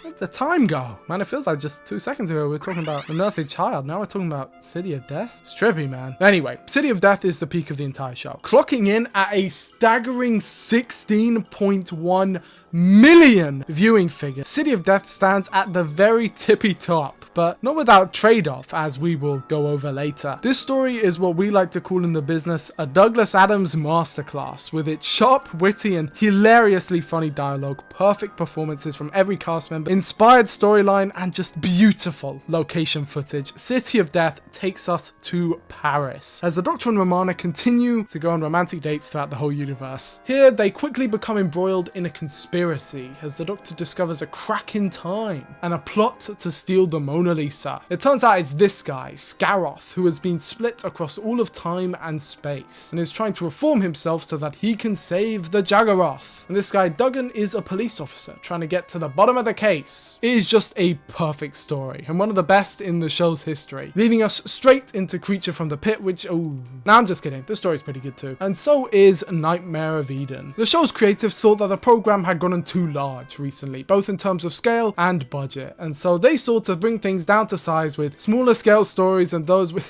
Where'd the time go? Man, it feels like just 2 seconds ago we were talking about Unearthly Child. Now we're talking about City of Death? It's trippy, man. Anyway, City of Death is the peak of the entire show, clocking in at a staggering 16.1 million viewing figure. City of Death stands at the very tippy top, but not without trade-off, as we will go over later. This story is what we like to call in the business a Douglas Adams masterclass, with its sharp, witty, and hilariously funny dialogue, perfect performances from every cast member, inspired storyline, and just beautiful location footage. City of Death takes us to Paris, as the Doctor and Romana continue to go on romantic dates throughout the whole universe. Here, they quickly become embroiled in a conspiracy as the Doctor discovers a crack in time and a plot to steal the Mona Lisa. It turns out it's this guy, Scaroth, who has been split across all of time and space and is trying to reform himself so that he can save the Jaggeroth. And this guy, Duggan, is a police officer trying to get to the bottom of the case. It is just a perfect story and one of the best in the show's history, leading us straight into Creature from the Pit, which, oh, nah, I'm just kidding. The story's pretty good too. And so is Nightmare of Eden. The show's creatives thought that the program had gone on too large recently, both in terms of scale and budget, and so they sought to bring things down to size with smaller scale stories and those with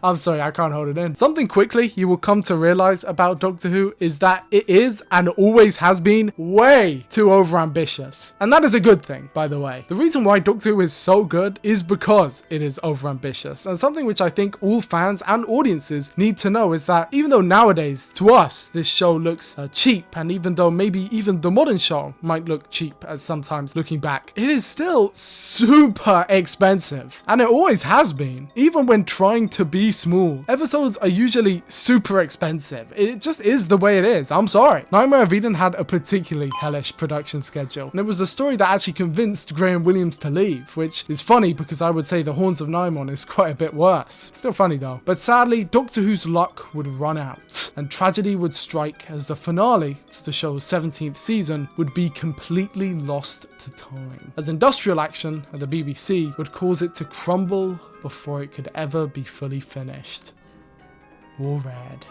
I'm sorry, I can't hold it in. Something quickly you will come to realize about Doctor Who is that it is and always has been way too overambitious, and that is a good thing, by the way. The reason why Doctor Who is so good is because it is overambitious, and something which I think all fans and audiences need to know is that even though nowadays to us this show looks cheap, and even though maybe even the modern show might look cheap as sometimes looking back, it is still super expensive, and it always has been. Even when trying to be small, episodes are usually super expensive. It just is the way it is. I'm sorry. Nightmare of Eden had a particularly hellish production schedule, and it was a story that actually convinced Graham Williams to leave, which is funny because I would say The Horns of Nimon is quite a bit worse. Still funny though. But sadly, Doctor Who's luck would run out, and tragedy would strike as the finale to the show's 17th season would be completely lost to time, as industrial action at the BBC would cause it to crumble before it could ever be fully finished or read.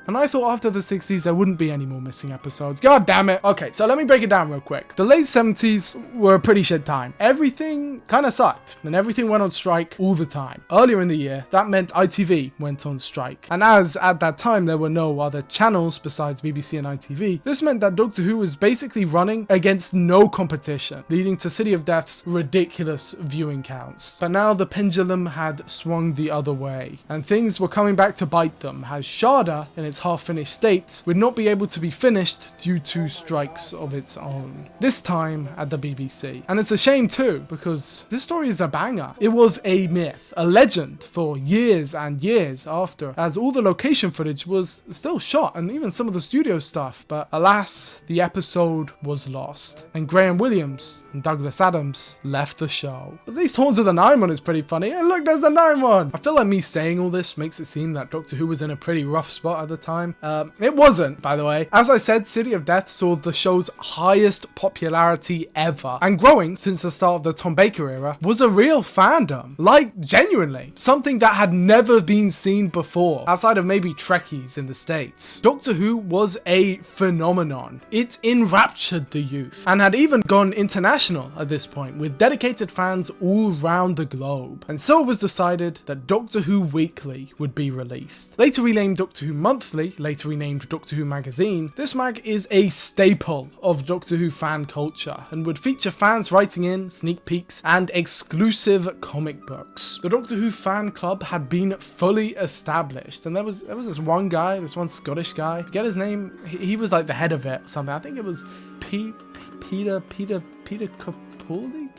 And I thought after the 60s there wouldn't be any more missing episodes. God damn it. Okay, so let me break it down real quick. The late 70s were a pretty shit time. Everything kind of sucked, and everything went on strike all the time. Earlier in the year, that meant ITV went on strike. And as at that time there were no other channels besides BBC and ITV, this meant that Doctor Who was basically running against no competition, leading to City of Death's ridiculous viewing counts. But now the pendulum had swung the other way, and things were coming back to bite them, as Sharda, in its half-finished state, would not be able to be finished due to strikes of its own. This time at the BBC. And it's a shame too, because this story is a banger. It was a myth, a legend for years and years after, as all the location footage was still shot and even some of the studio stuff, but alas, the episode was lost, and Graham Williams and Douglas Adams left the show. At least Horns of the Nimon is pretty funny, and look, there's the Nimon! I feel like me saying all this makes it seem that Doctor Who was in a pretty rough spot at the time. It wasn't, by the way. As I said, City of Death saw the show's highest popularity ever, and growing since the start of the Tom Baker era was a real fandom. Like, genuinely. Something that had never been seen before, outside of maybe Trekkies in the States. Doctor Who was a phenomenon. It enraptured the youth, and had even gone international at this point, with dedicated fans all round the globe. And so it was decided that Doctor Who Weekly would be released. Later renamed Doctor Who Monthly, later renamed Doctor Who Magazine, this mag is a staple of Doctor Who fan culture, and would feature fans writing in, sneak peeks, and exclusive comic books. The Doctor Who fan club had been fully established, and there was this one guy, this one Scottish guy, forget his name, he was like the head of it or something. I think it was Peter Capaldi?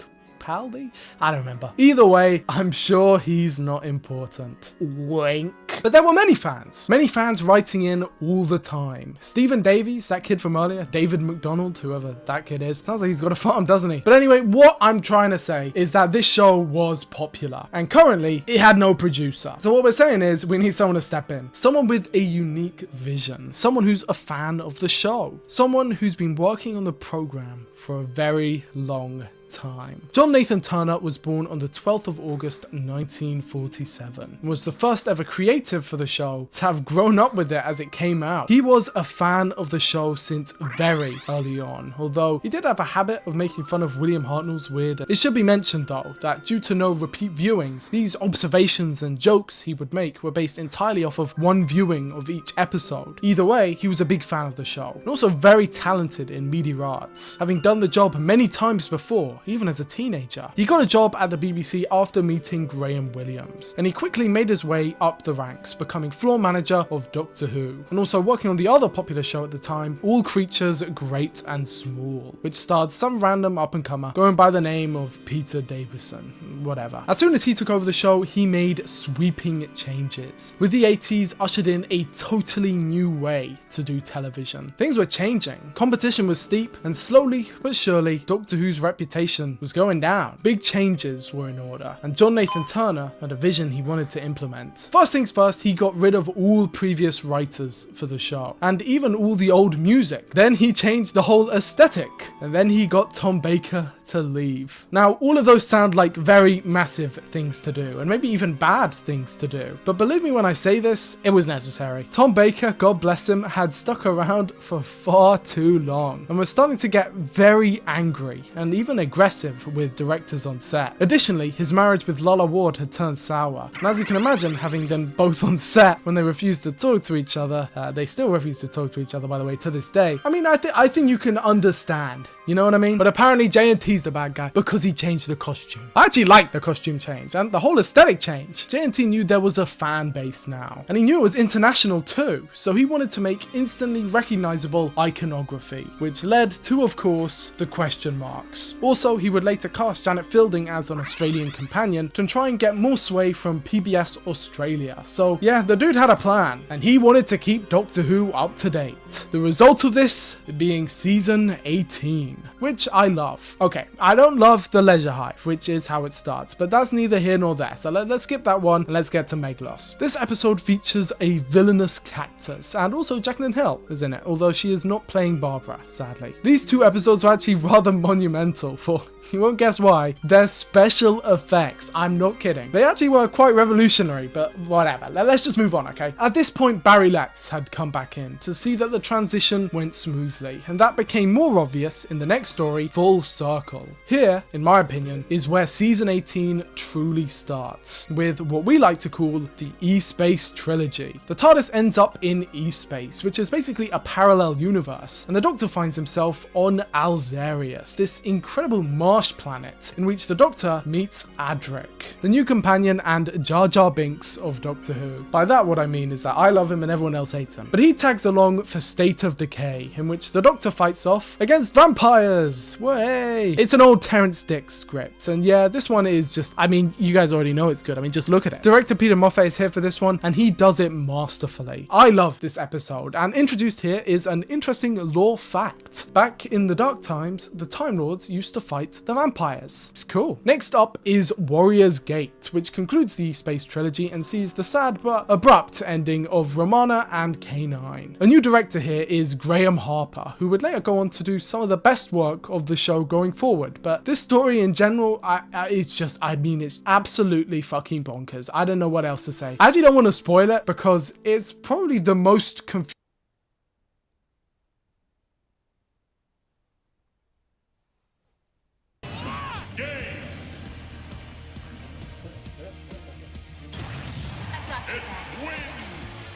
I don't remember. Either way, I'm sure he's not important. Wink. But there were many fans writing in all the time. Stephen Davies, that kid from earlier, David McDonald, whoever that kid is, sounds like he's got a farm, doesn't he? But anyway, what I'm trying to say is that this show was popular, and currently it had no producer. So what we're saying is we need someone to step in, someone with a unique vision, someone who's a fan of the show, someone who's been working on the program for a very long time. John Nathan Turner was born on the 12th of August 1947 and was the first ever creative for the show to have grown up with it as it came out. He was a fan of the show since very early on, although he did have a habit of making fun of William Hartnell's weird. It should be mentioned though that due to no repeat viewings, these observations and jokes he would make were based entirely off of one viewing of each episode. Either way, he was a big fan of the show and also very talented in media arts, having done the job many times before, even as a teenager. He got a job at the BBC after meeting Graham Williams, and he quickly made his way up the ranks, becoming floor manager of Doctor Who, and also working on the other popular show at the time, All Creatures Great and Small, which starred some random up-and-comer going by the name of Peter Davison, whatever. As soon as he took over the show, he made sweeping changes, with the 80s ushered in a totally new way to do television. Things were changing, competition was steep, and slowly but surely, Doctor Who's reputation was going down. Big changes were in order, and John Nathan Turner had a vision he wanted to implement. First things first, he got rid of all previous writers for the show, and even all the old music. Then he changed the whole aesthetic, and then he got Tom Baker to leave. Now, all of those sound like very massive things to do, and maybe even bad things to do. But believe me when I say this, it was necessary. Tom Baker, God bless him, had stuck around for far too long, and was starting to get very angry, and even aggressive with directors on set. Additionally, his marriage with Lola Ward had turned sour, and as you can imagine, having them both on set when they refused to talk to each other, they still refuse to talk to each other, by the way, to this day. I mean, I think you can understand, you know what I mean? But apparently JNT's the bad guy because he changed the costume. I actually liked the costume change and the whole aesthetic change. JNT knew there was a fan base now, and he knew it was international too, so he wanted to make instantly recognizable iconography, which led to, of course, the question marks. Also, he would later cast Janet Fielding as an Australian companion to try and get more sway from PBS Australia. So yeah, the dude had a plan, and he wanted to keep Doctor Who up to date. The result of this being season 18, which I love. Okay, Okay, I don't love the Leisure Hive, which is how it starts, but that's neither here nor there, so let's skip that one and let's get to Meglos. This episode features a villainous cactus, and also Jacqueline Hill is in it, although she is not playing Barbara, sadly. These two episodes were actually rather monumental for, you won't guess why, their special effects. I'm not kidding. They actually were quite revolutionary, but whatever. Let's just move on, okay? At this point, Barry Letts had come back in to see that the transition went smoothly, and that became more obvious in the next story, Full Circle. Here, in my opinion, is where Season 18 truly starts, with what we like to call the E-Space Trilogy. The TARDIS ends up in E-Space, which is basically a parallel universe, and the Doctor finds himself on Alzarius, this incredible marsh planet in which the Doctor meets Adric, the new companion and Jar Jar Binks of Doctor Who. By that, what I mean is that I love him and everyone else hates him. But he tags along for State of Decay, in which the Doctor fights off against vampires. Way! It's an old Terrence Dicks script, and yeah, this one is just, I mean, you guys already know it's good. I mean, just look at it. Director Peter Moffat is here for this one, and he does it masterfully. I love this episode, and introduced here is an interesting lore fact. Back in the Dark Times, the Time Lords used to fight the vampires. It's cool. Next up is Warrior's Gate, which concludes the Space Trilogy and sees the sad but abrupt ending of Romana and K9. A new director here is Graham Harper, who would later go on to do some of the best work of the show going forward, but this story in general, it's absolutely fucking bonkers. I don't know what else to say. I actually don't want to spoil it because it's probably the most confusing.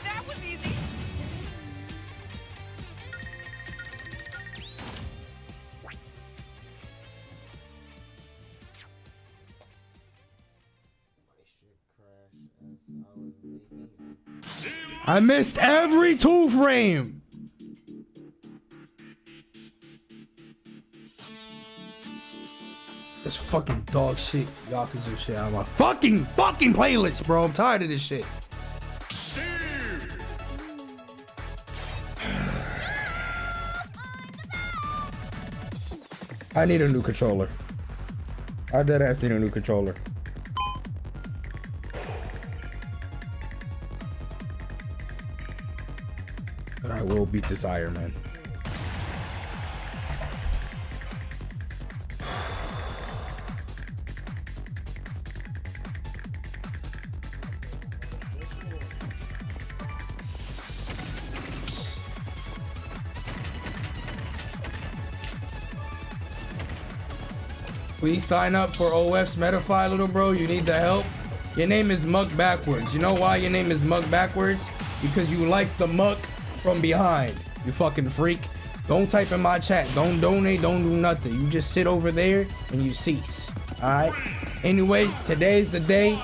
That was easy. I missed every 2 frame. This fucking dog shit, Yakuza shit on my fucking playlist, bro. I'm tired of this shit. I need a new controller. I dead ass need a new controller. But I will beat this Iron Man. Please sign up for OF's Metafy, little bro. You need the help. Your name is Muck Backwards. You know why your name is Muck Backwards? Because you like the muck from behind. You fucking freak. Don't type in my chat. Don't donate. Don't do nothing. You just sit over there and you cease. Alright? Anyways, today's the day.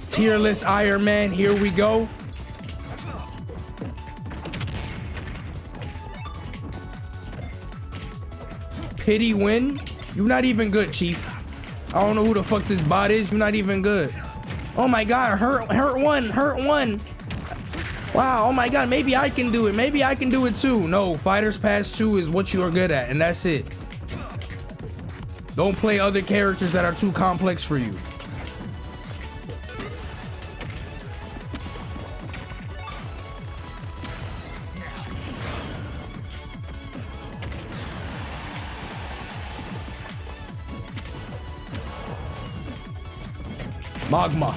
Tier list Iron Man. Here we go. Pity win. You're not even good, Chief. I don't know who the fuck this bot is. You're not even good. Oh my god, hurt one. Wow, oh my god, maybe I can do it. Maybe I can do it too. No, Fighters Pass 2 is what you are good at, and that's it. Don't play other characters that are too complex for you. Magma.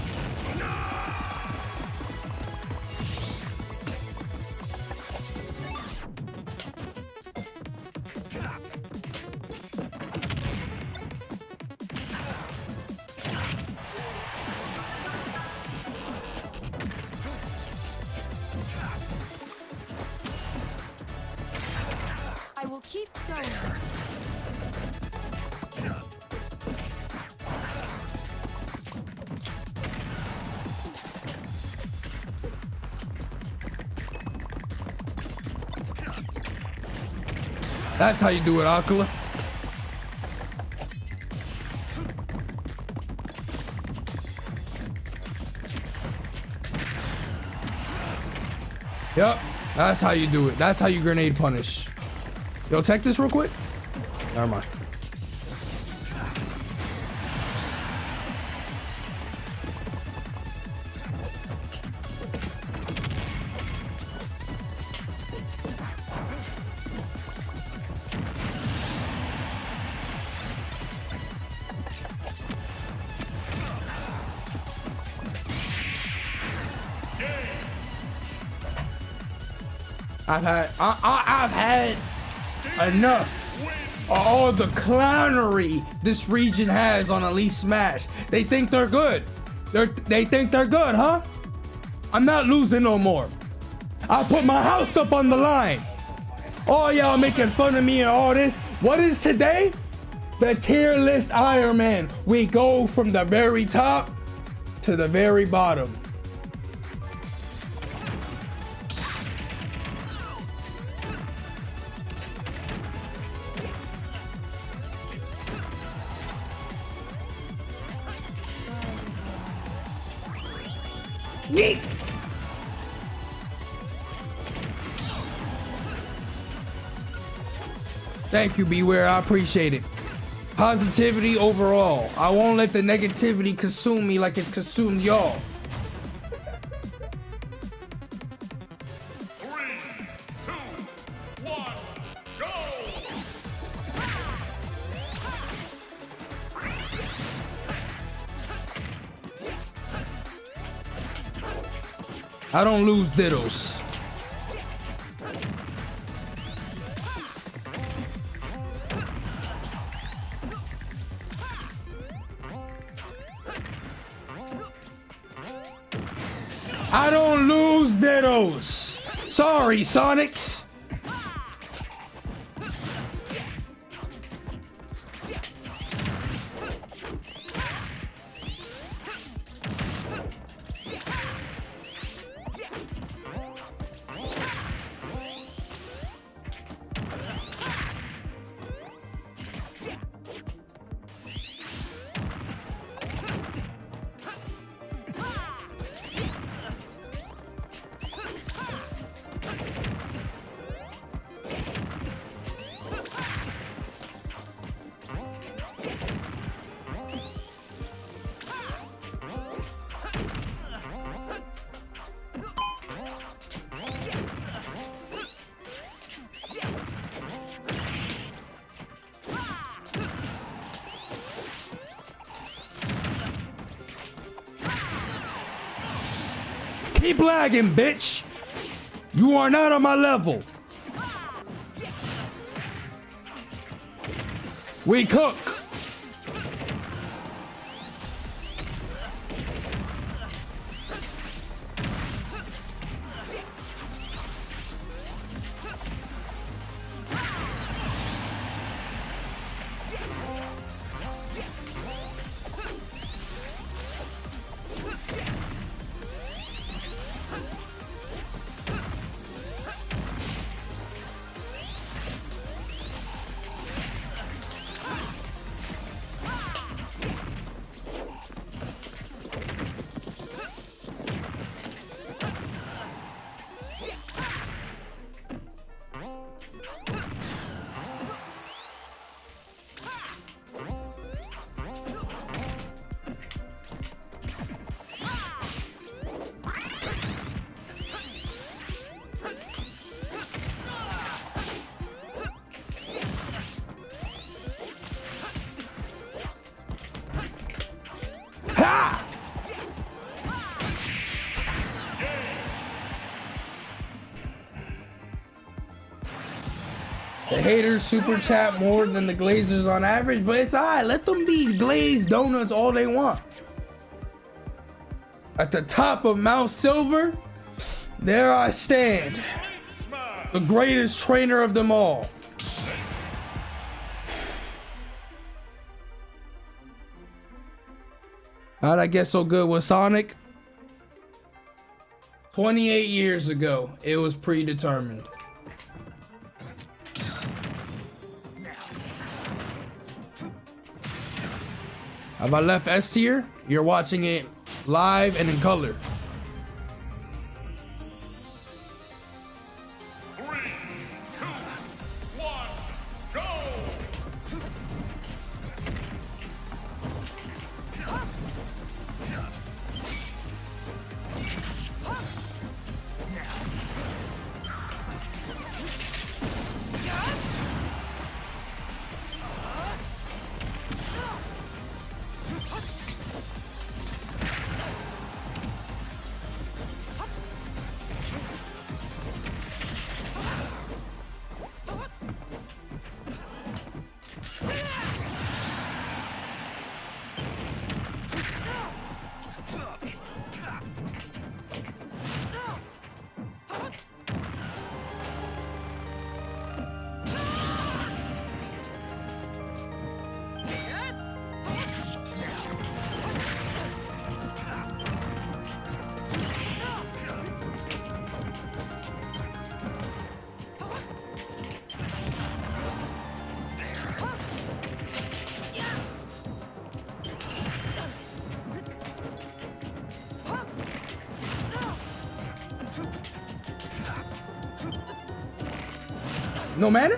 I will keep going. That's how you do it, Akula. Yep, that's how you do it. That's how you grenade punish. Yo, check this real quick. Never mind. I've had enough of all the clownery this region has on Elite Smash. They think they're good. They think they're good, huh? I'm not losing no more. I put my house up on the line. All y'all making fun of me and all this. What is today? The tier list Iron Man. We go from the very top to the very bottom. Yeet! Thank you, Beware. I appreciate it. Positivity overall. I won't let the negativity consume me like it's consumed y'all. I don't lose diddles. I don't lose diddles. Sorry, Sonics. Keep lagging, bitch. You are not on my level. We cook. The haters super chat more than the Glazers on average, but it's alright. Let them be glazed donuts all they want. At the top of Mount Silver, there I stand. The greatest trainer of them all. How'd I get so good with Sonic? 28 years ago, it was predetermined. Have I left S tier? You're watching it live and in color. No mana?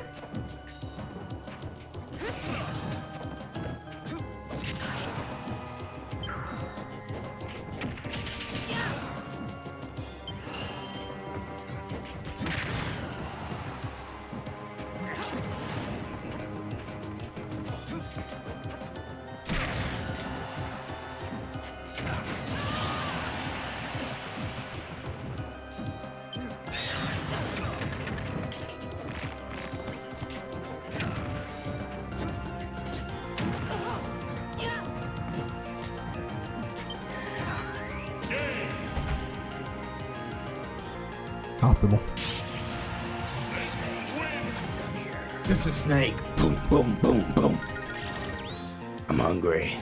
Optimal. This is Snake. Boom, boom, boom, boom. I'm hungry.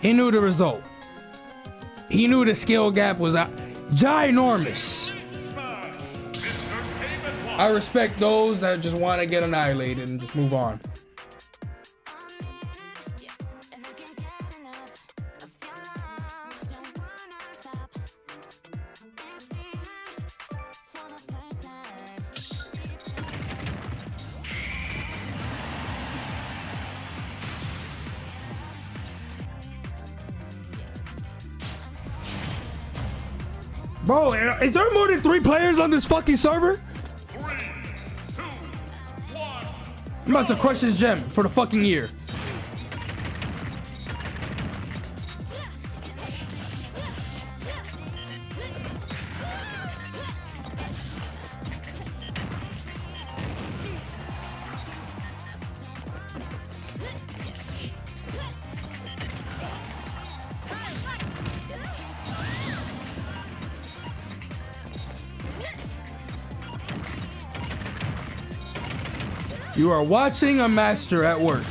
He knew the result. He knew the skill gap was ginormous. I respect those that just want to get annihilated and just move on. Bro, is there more than 3 players on this fucking server? 3, 2, 1. I'm about to crush this gem for the fucking year. You are watching a master at work.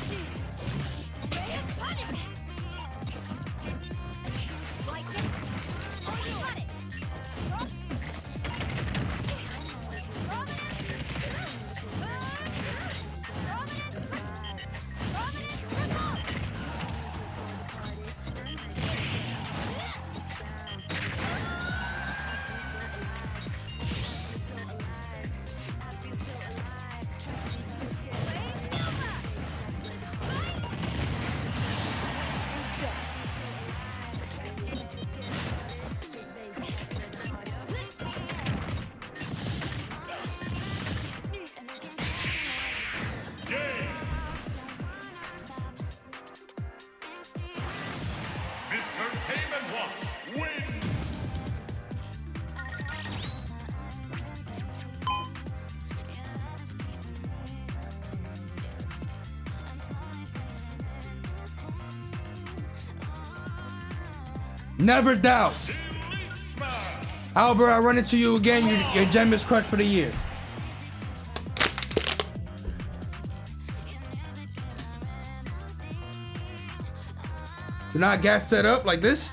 Never doubt. Albert, I run into you again. Your gem is crushed for the year. Do not gas set up like this.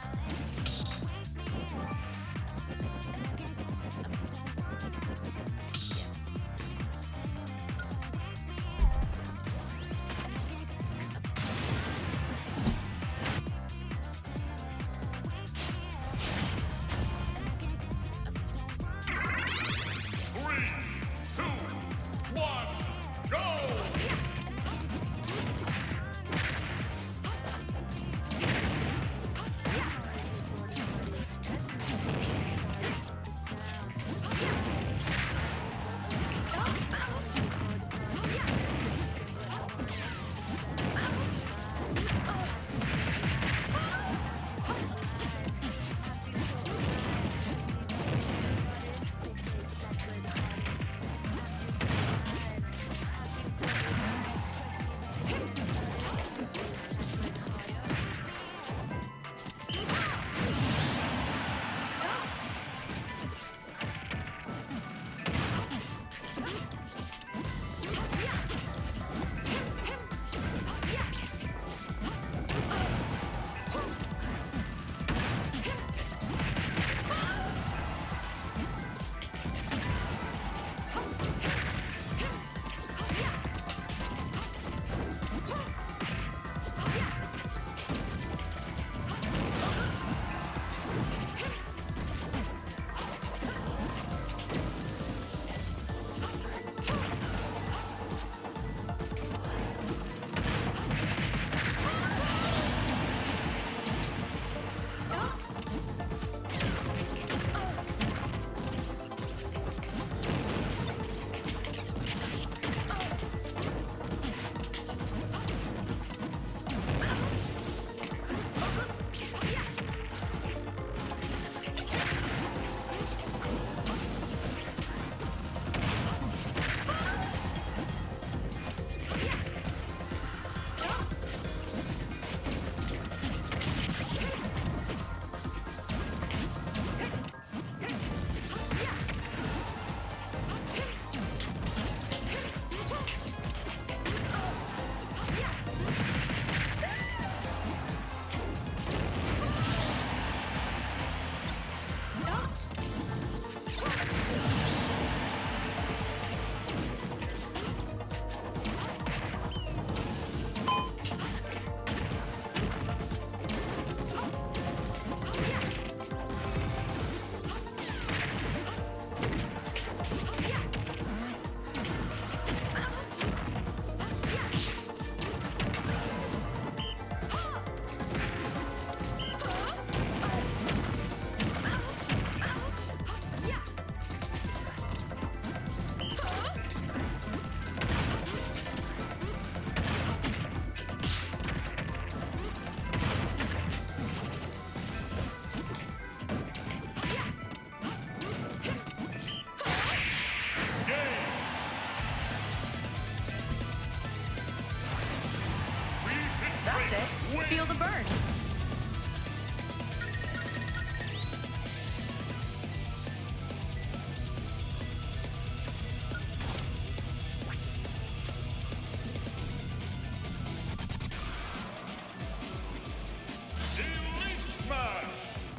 it. Feel the burn.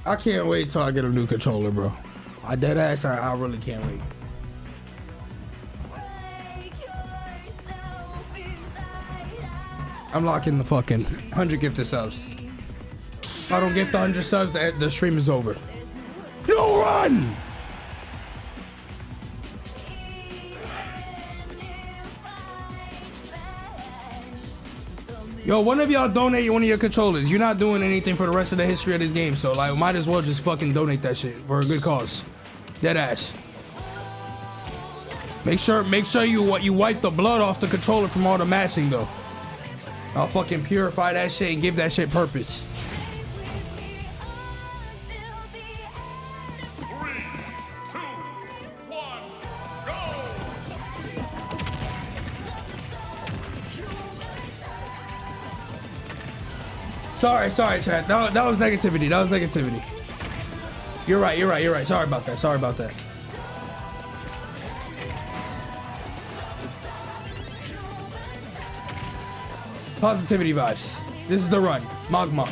I can't wait till I get a new controller, bro. I dead ass. I really can't wait. I'm locking the fucking 100 gifted subs. If I don't get the 100 subs, the stream is over. No, run! Yo, one of y'all donate one of your controllers. You're not doing anything for the rest of the history of this game, so like, might as well just fucking donate that shit for a good cause. Dead ass. Make sure you wipe the blood off the controller from all the mashing though. I'll fucking purify that shit and give that shit purpose. Sorry, chat. That was negativity. That was negativity. You're right. Sorry about that. Positivity vibes. This is the run. Magma.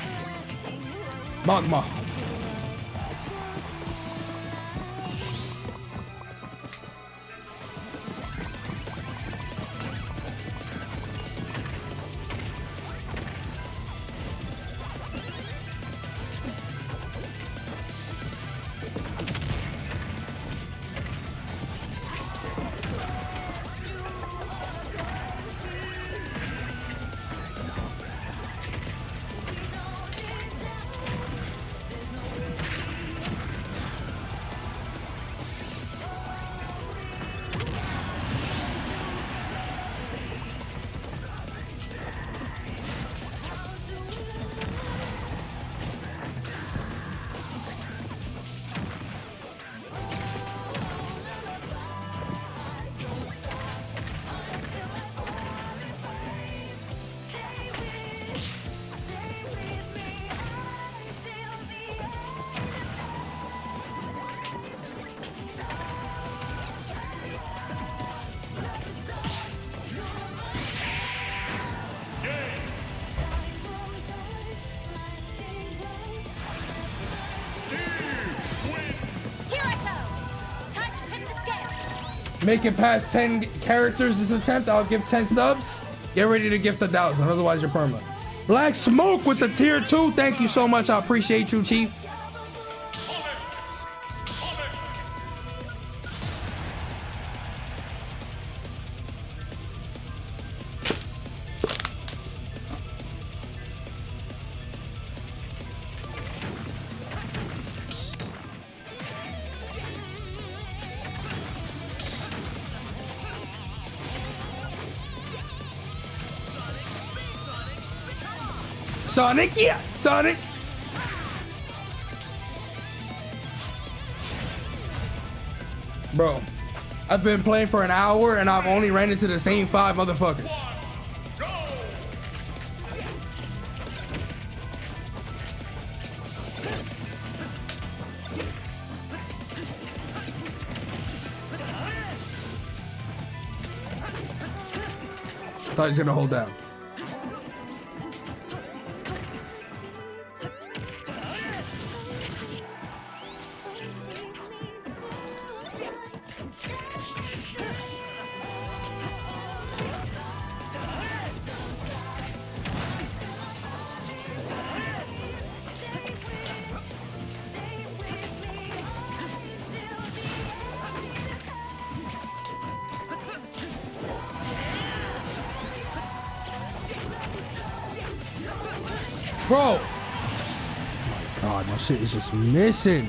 Make it past 10 characters this attempt, I'll give 10 subs. Get ready to gift 1,000, otherwise you're perma. Black Smoke with the tier 2. Thank you so much. I appreciate you, Chief. Sonic, yeah, Sonic. Bro, I've been playing for an hour and I've only ran into the same 5 motherfuckers. Thought he's gonna hold down. Bro! Oh my god, my shit is just missing.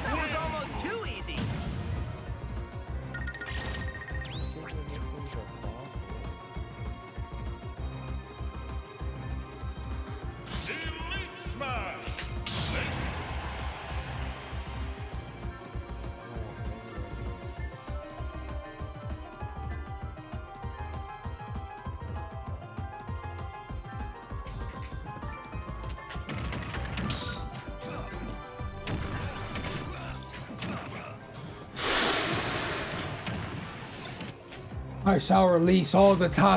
It was almost too easy. Elite Smash! I shall release all the toxins